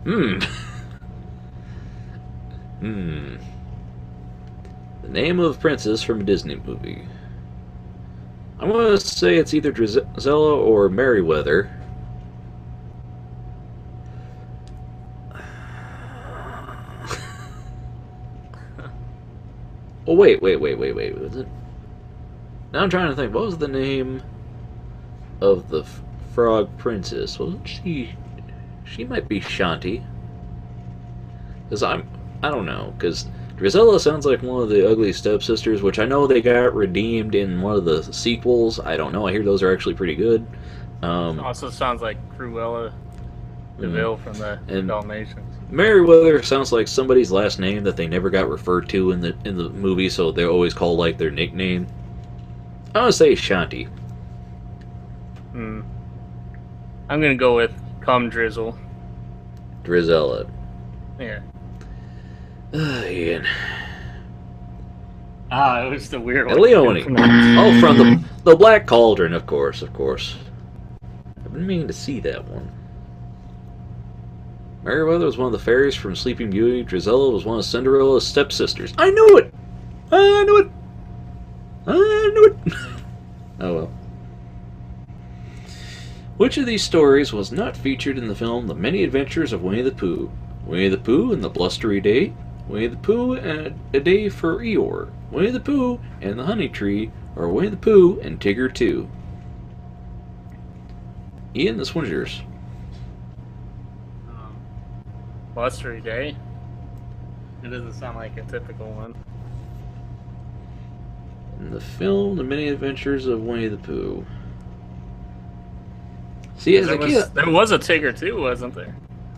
The name of a princess from a Disney movie. I'm gonna say it's either Drizella or Merryweather. Oh wait, was it? Now I'm trying to think, what was the name of the frog princess? Wasn't she... She might be Shanti. Because I don't know, because Drizella sounds like one of the ugly stepsisters, which I know they got redeemed in one of the sequels. I don't know, I hear those are actually pretty good. Also sounds like Cruella DeVille from the Dalmatians. Merryweather sounds like somebody's last name that they never got referred to in the movie, so they always call like their nickname. I'm gonna say Shanti. I'm gonna go with Come Drizzle. Drizella. Yeah. Ian. It was the weird one. Leone. Oh, from the Black Cauldron, of course. I've been meaning to see that one. Meriwether was one of the fairies from Sleeping Beauty. Drizella was one of Cinderella's stepsisters. I knew it! Oh well. Which of these stories was not featured in the film The Many Adventures of Winnie the Pooh? Winnie the Pooh and the Blustery Day, Winnie the Pooh and A Day for Eeyore, Winnie the Pooh and the Honey Tree, or Winnie the Pooh and Tigger 2? Ian, this one's yours. Blustery Day? It doesn't sound like a typical one. In the film The Many Adventures of Winnie the Pooh. See, as a kid... There was a Tigger too, wasn't there?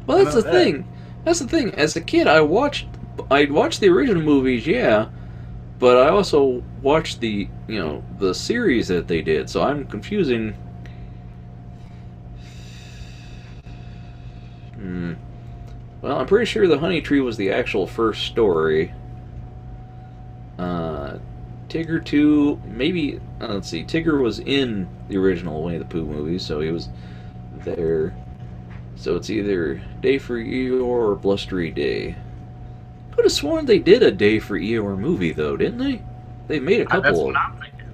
Well, that's the thing. That's the thing. As a kid, I'd watched the original movies, yeah, but I also watched the series that they did, so I'm confusing... Well, I'm pretty sure the Honey Tree was the actual first story. Tigger 2, maybe... let's see, Tigger was in the original Winnie the Pooh movie, so he was there. So it's either Day for Eeyore or Blustery Day. I could have sworn they did a Day for Eeyore movie, though, didn't they? They made a couple. That's what I'm thinking.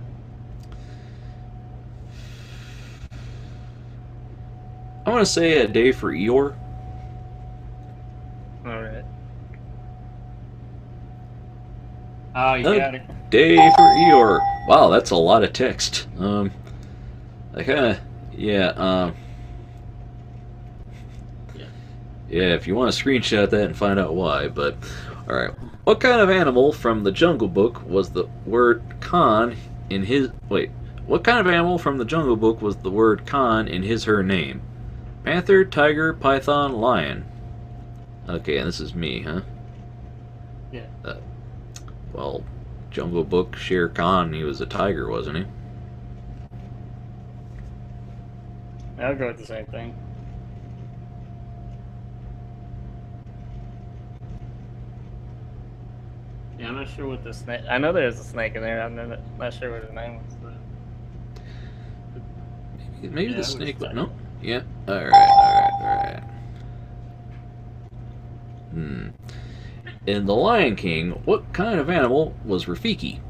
I want to say A Day for Eeyore. Alright. Oh, you got it. Day for Eeyore. Wow, that's a lot of text. I kind of, yeah, if you want to screenshot that and find out why, but, alright. What kind of animal from the Jungle Book was the word Khan in his, what kind of animal from the Jungle Book was the word Khan in her name? Panther, tiger, python, lion. Okay, and this is me, huh? Yeah. Well, Jungle Book, Shere Khan, he was a tiger, wasn't he? I'll go with the same thing. Yeah, I'm not sure what the snake... I know there's a snake in there. I'm not sure what his name was. Maybe Yeah, the snake, but no? tiger. Yeah. Alright. In The Lion King, what kind of animal was Rafiki?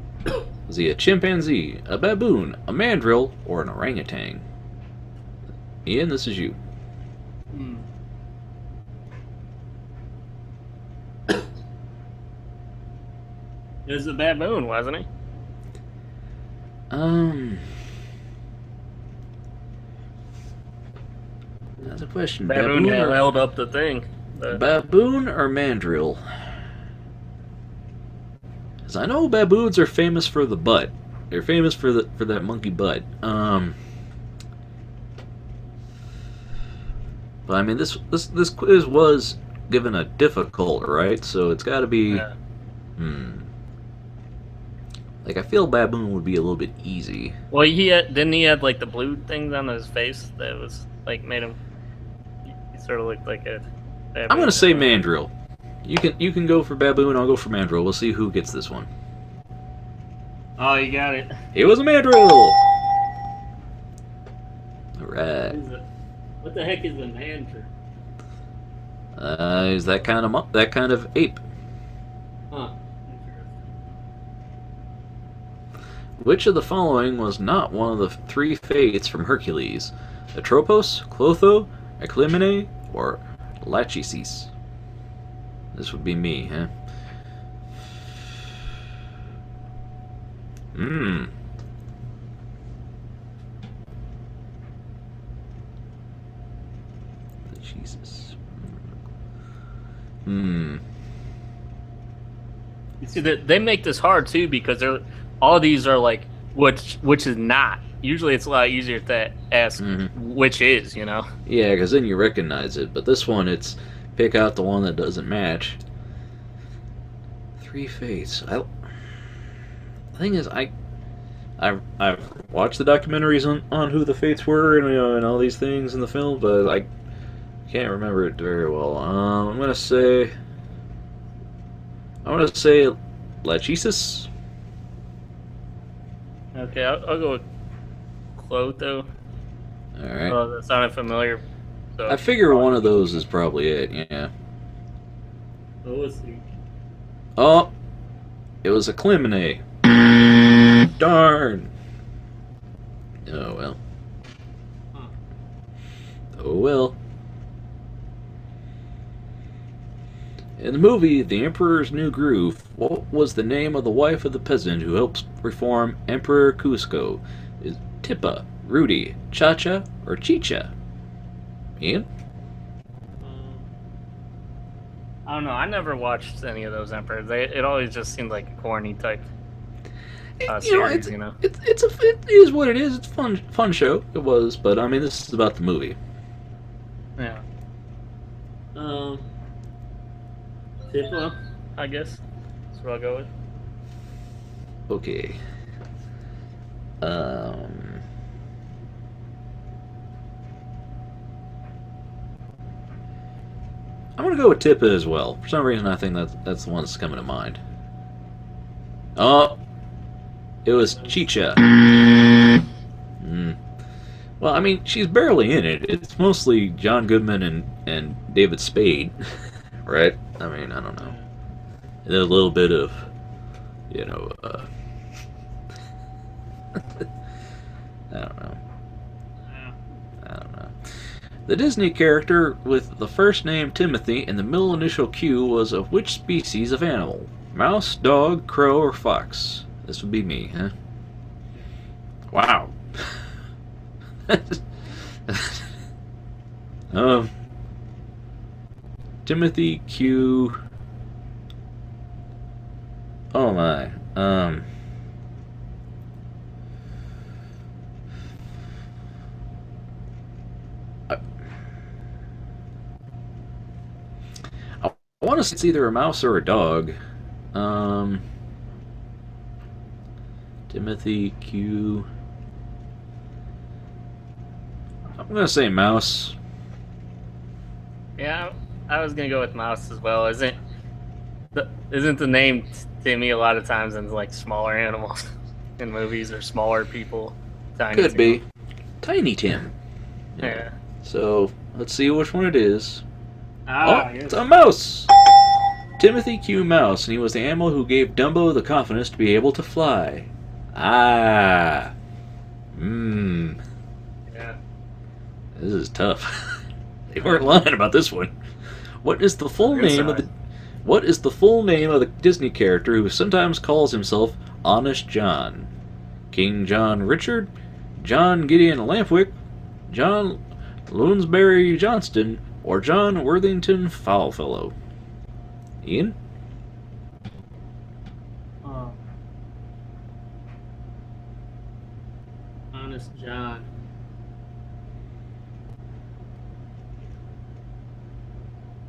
Was he a chimpanzee, a baboon, a mandrill, or an orangutan? Ian, this is you. It was a baboon, wasn't he? That's a question. Baboon held up the thing. Baboon or mandrill? Because I know baboons are famous for the butt. They're famous for that monkey butt. But I mean, this quiz was given a difficult, right? So it's got to be. Yeah. Like, I feel baboon would be a little bit easy. Well, didn't he have like the blue things on his face that was like made him? He sort of looked like a baboon. I'm gonna say mandrill. You can go for baboon. I'll go for mandrill. We'll see who gets this one. Oh, you got it. It was a mandrill. All right. What the heck is a mandrill? Is that kind of ape? Huh. Which of the following was not one of the three fates from Hercules? Atropos, Clotho, Eclymene, or Lachesis? This would be me, huh? Jesus. You see, they make this hard too because all these are like which is not. Usually, it's a lot easier to ask which is, you know. Yeah, because then you recognize it. But this one, it's pick out the one that doesn't match. Three fates. The thing is, I've watched the documentaries on who the fates were and all these things in the film, but I can't remember it very well. I'm gonna say I want to say Lachesis. Okay, I'll go with Clotho. All right. Oh, that sounded familiar. So I figure one of those is probably it. Yeah. What was he? Oh, it was a Clemene. Darn. Oh well. Huh. Oh well. In the movie The Emperor's New Groove, what was the name of the wife of the peasant who helps reform Emperor Cusco? Is Tippa, Rudy, Cha-Cha, or Chicha? Ian? I don't know. I never watched any of those Emperors. It always just seemed like a corny type series, you know. It is what it is. It's a fun show. It was, but I mean, this is about the movie. Yeah. Tippa, I guess. That's what I'll go with. Okay. I'm gonna go with Tippa as well. For some reason, I think that's the one that's coming to mind. Oh, it was Chicha. Well, I mean, she's barely in it. It's mostly John Goodman and David Spade, right? I mean, I don't know. And then a little bit of, you know, I don't know. The Disney character with the first name Timothy and the middle initial Q was of which species of animal? Mouse, dog, crow, or fox? This would be me, huh? Wow. Timothy Q. Oh my. I want to say it's either a mouse or a dog. Timothy Q. I'm gonna say mouse. Yeah, I was gonna go with mouse as well. Isn't the name Timmy a lot of times in like smaller animals in movies or smaller people? Tiny Could Tim. be. Tiny Tim. Yeah. So let's see which one it is. Ah, It's a mouse! Timothy Q. Mouse, and he was the animal who gave Dumbo the confidence to be able to fly. Ah. Yeah. This is tough. They weren't lying about this one. What is the full name of the Disney character who sometimes calls himself Honest John? King John Richard, John Gideon Lampwick, John Lounsbury Johnston, or John Worthington Foulfellow? Ian? Honest John.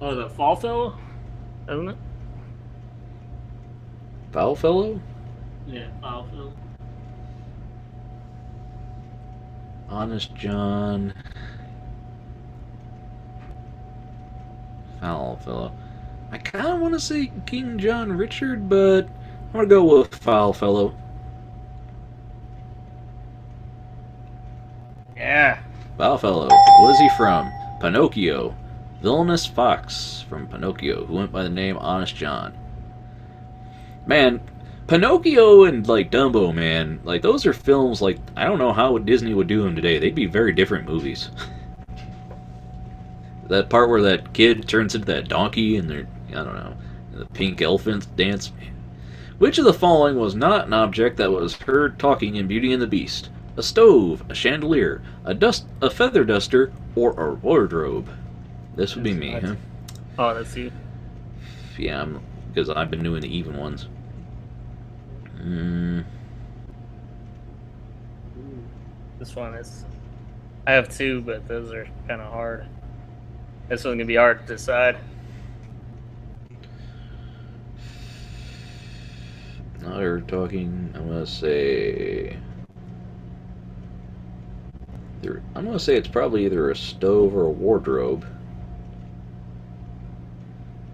Oh, the Foulfellow? Isn't it? Foulfellow? Yeah, Foulfellow. Honest John. Foulfellow. I kind of want to say King John Richard, but I'm going to go with Foulfellow. Yeah. Foulfellow. What is he from? Pinocchio. Villainous fox from Pinocchio, who went by the name Honest John. Man, Pinocchio and like Dumbo, man, like those are films like I don't know how Disney would do them today. They'd be very different movies. That part where that kid turns into that donkey and they're I don't know, the pink elephant dance. Which of the following was not an object that was heard talking in Beauty and the Beast? A stove, a chandelier, a feather duster, or a wardrobe? This would be me, huh? Oh, that's you. Yeah, because I've been doing the even ones. This one is. I have two, but those are kind of hard. This one's gonna be hard to decide. Now we're talking. I'm gonna say it's probably either a stove or a wardrobe.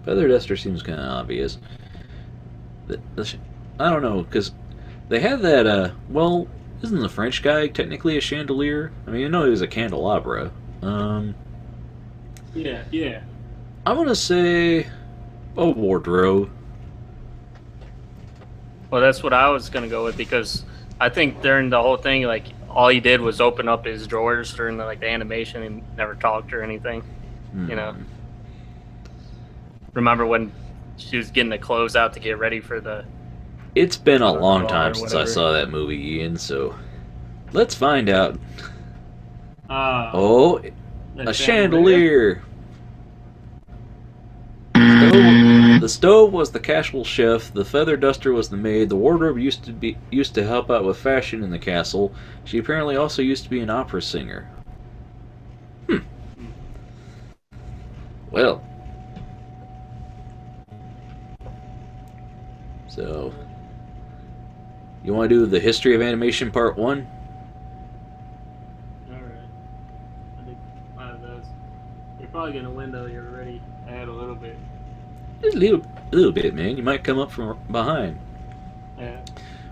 Feather duster seems kind of obvious. I don't know, because they had that, well, isn't the French guy technically a chandelier? I mean, I know he was a candelabra. Yeah. I'm going to say a wardrobe. Well, that's what I was gonna go with, because I think during the whole thing, like, all he did was open up his drawers during the animation and never talked or anything. You know. Remember when she was getting the clothes out to get ready for the... It's been a long time since I saw that movie, Ian, so let's find out. A chandelier! The stove was the casual chef, the feather duster was the maid, the wardrobe used to help out with fashion in the castle. She apparently also used to be an opera singer. Well. So, you want to do the history of animation part 1? Alright. I think one of those. You're probably going to win, though. You're already ahead a little bit. Just a little bit, man. You might come up from behind. Yeah.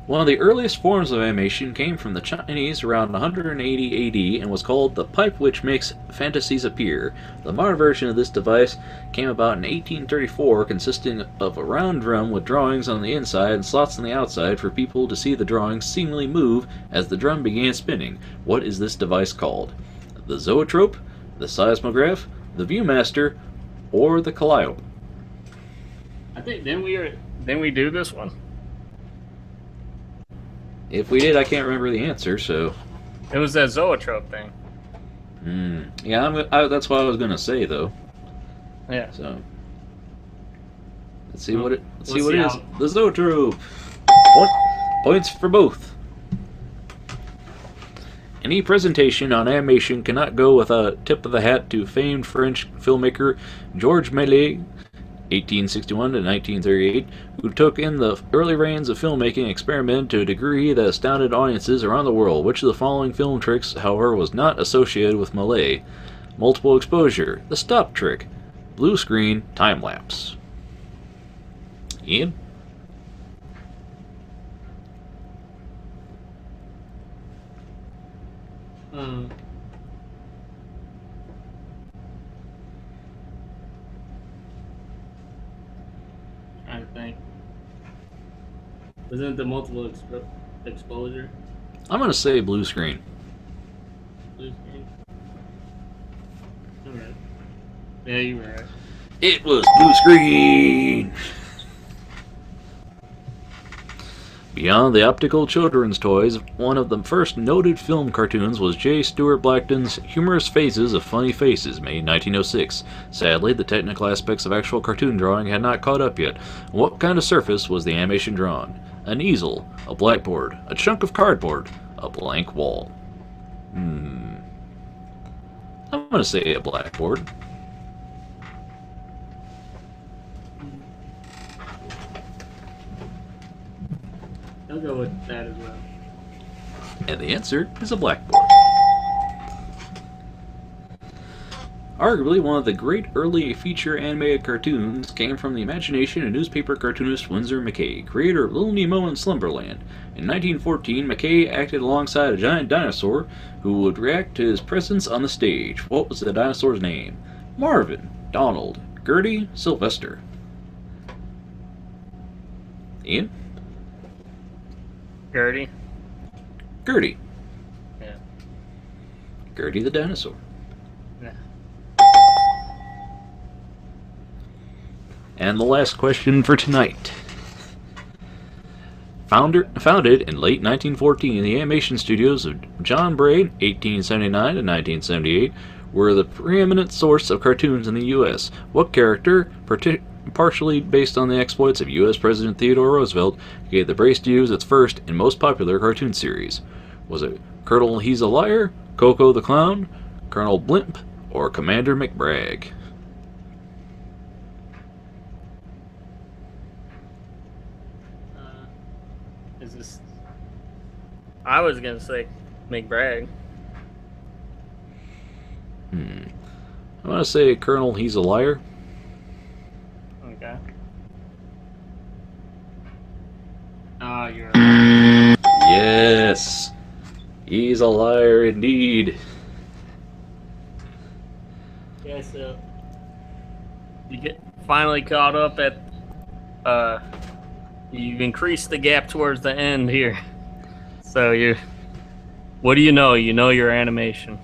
One of the earliest forms of animation came from the Chinese around 180 AD and was called the pipe which makes fantasies appear. The modern version of this device came about in 1834, consisting of a round drum with drawings on the inside and slots on the outside for people to see the drawings seemingly move as the drum began spinning. What is this device called? The zoetrope, the seismograph, the viewmaster, or the calliope? I think didn't we do this one? If we did, I can't remember the answer, so... It was that zoetrope thing. Yeah, that's what I was going to say, though. Yeah. So... Let's see what it is. The zoetrope! Points for both. Any presentation on animation cannot go without a tip of the hat to famed French filmmaker Georges Méliès, 1861 to 1938, who took in the early reins of filmmaking experiment to a degree that astounded audiences around the world. Which of the following film tricks, however, was not associated with Méliès? Multiple exposure, the stop trick, blue screen, time lapse. Ian? I think. Wasn't it the multiple exposure? I'm going to say blue screen. Blue screen? Alright. Yeah, you were right. It was blue screen! Beyond the optical children's toys, one of the first noted film cartoons was J. Stuart Blackton's Humorous Phases of Funny Faces, made in 1906. Sadly, the technical aspects of actual cartoon drawing had not caught up yet. What kind of surface was the animation drawn? An easel, a blackboard, a chunk of cardboard, a blank wall. I'm gonna say a blackboard. I'll go with that as well. And the answer is a blackboard. Arguably one of the great early feature animated cartoons came from the imagination of newspaper cartoonist Winsor McCay, creator of Little Nemo and Slumberland. In 1914, McCay acted alongside a giant dinosaur who would react to his presence on the stage. What was the dinosaur's name? Marvin, Donald, Gertie, Sylvester. Ian? Gertie. Gertie. Yeah. Gertie the dinosaur. Yeah. And the last question for tonight. Founded in late 1914, the animation studios of John Bray, 1879 to 1978, were the preeminent source of cartoons in the U.S. What character, partially based on the exploits of U.S. President Theodore Roosevelt, gave the Bray Studios its first and most popular cartoon series? Was it Colonel He's a Liar, Coco the Clown, Colonel Blimp, or Commander McBragg? Is this? I was gonna say McBragg. I'm gonna say Colonel He's a Liar. Okay. a liar indeed. Yeah, so you get finally caught up at you've increased the gap towards the end here. So what do you know? You know your animation.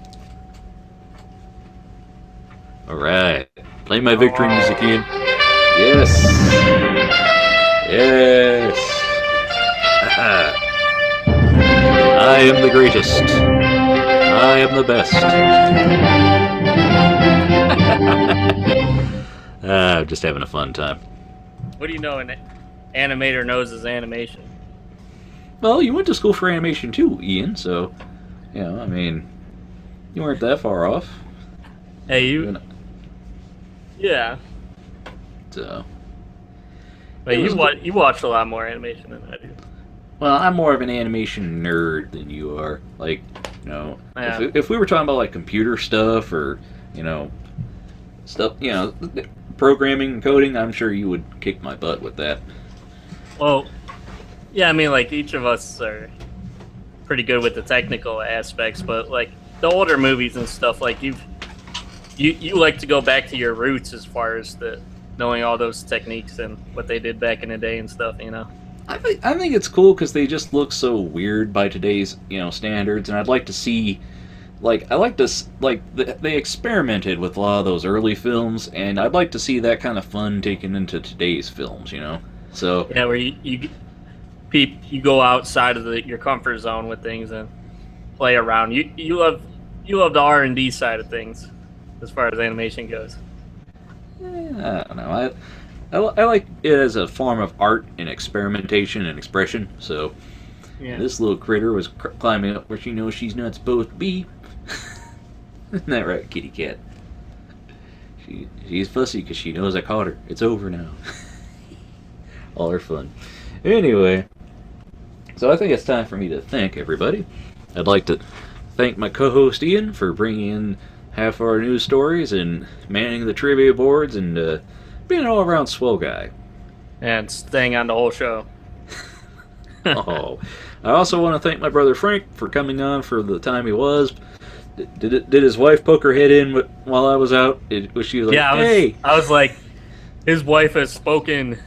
Alright. Play my victory music, Ian. Yes. Yes. I am the greatest. I am the best. I'm just having a fun time. What do you know an animator knows his animation? Well, you went to school for animation too, Ian, so, you know, I mean, you weren't that far off. Hey, yeah. So. But you watched a lot more animation than I do. Well, I'm more of an animation nerd than you are. Like, you know, Yeah. if we were talking about like computer stuff or, you know, stuff, you know, programming and coding, I'm sure you would kick my butt with that. Well, yeah, I mean, like, each of us are pretty good with the technical aspects, but like the older movies and stuff, like you like to go back to your roots as far as the knowing all those techniques and what they did back in the day and stuff, you know. I think it's cool because they just look so weird by today's, you know, standards, and I'd like to see, like, they experimented with a lot of those early films, and I'd like to see that kind of fun taken into today's films, you know. So yeah, where you go outside of your comfort zone with things and play around. You love the R&D side of things as far as animation goes. I don't know. I like it as a form of art and experimentation and expression. So Yeah. this little critter was climbing up where she knows she's not supposed to be. Isn't that right, kitty cat? She's fussy because she knows I caught her. It's over now. All her fun. Anyway, so I think it's time for me to thank everybody. I'd like to thank my co-host Ian for bringing in half our news stories and manning the trivia boards and being an all-around swell guy. And staying on the whole show. Oh, I also want to thank my brother Frank for coming on for the time he was. Did his wife poke her head in while I was out? Was she like, Yeah, hey? I was like, his wife has spoken.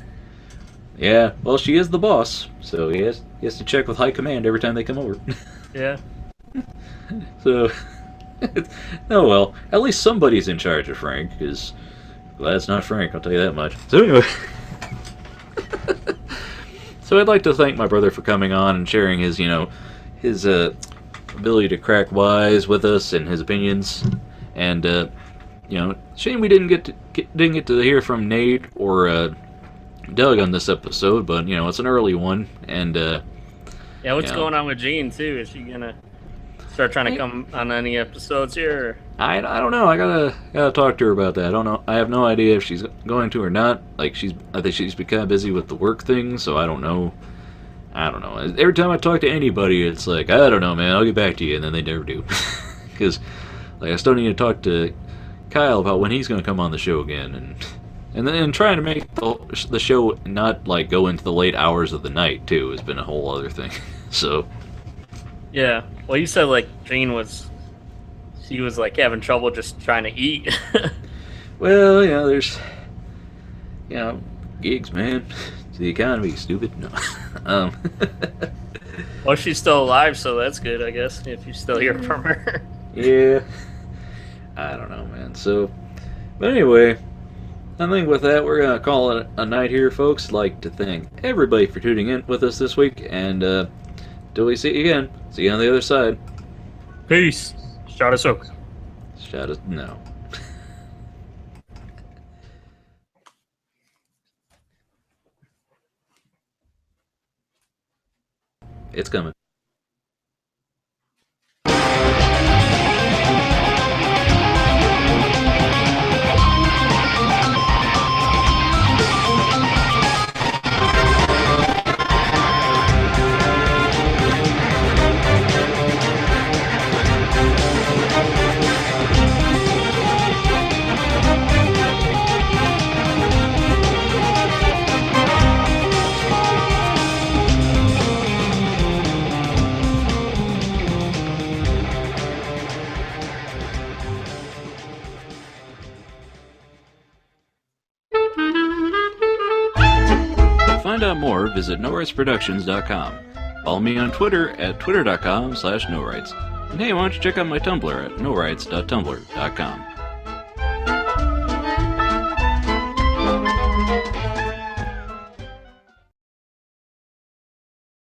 Yeah, well, she is the boss, so he has to check with high command every time they come over. Yeah. So, oh well, at least somebody's in charge of Frank, because glad it's not Frank, I'll tell you that much. So anyway, so I'd like to thank my brother for coming on and sharing his, you know, his ability to crack wise with us and his opinions, and you know, shame we didn't get to hear from Nate or Doug on this episode, but you know, it's an early one, and Yeah, what's you know, going on with Jean too? Is she gonna start trying to come on any episodes here? Or? I don't know. I gotta talk to her about that. I don't know. I have no idea if she's going to or not. Like I think she's been kind of busy with the work thing, so I don't know. Every time I talk to anybody, it's like, I don't know, man. I'll get back to you, and then they never do. Because like I still need to talk to Kyle about when he's going to come on the show again, and then trying to make the show not like go into the late hours of the night too has been a whole other thing. So Yeah. Well, you said like Jean was like having trouble just trying to eat. well, you know, there's gigs, man. It's the economy, stupid. No. Well, she's still alive, so that's good, I guess. If you still hear from her. Yeah. I don't know, man. So, but anyway, I think with that, we're going to call it a night here, folks. I'd like to thank everybody for tuning in with us this week, and till we see you again, see you on the other side. Peace. Shout us out. Shout us, no. It's coming. find out more, visit NoRightsProductions.com. Follow me on Twitter at twitter.com/NoRights. And hey, why don't you check out my Tumblr at NoRights.tumblr.com.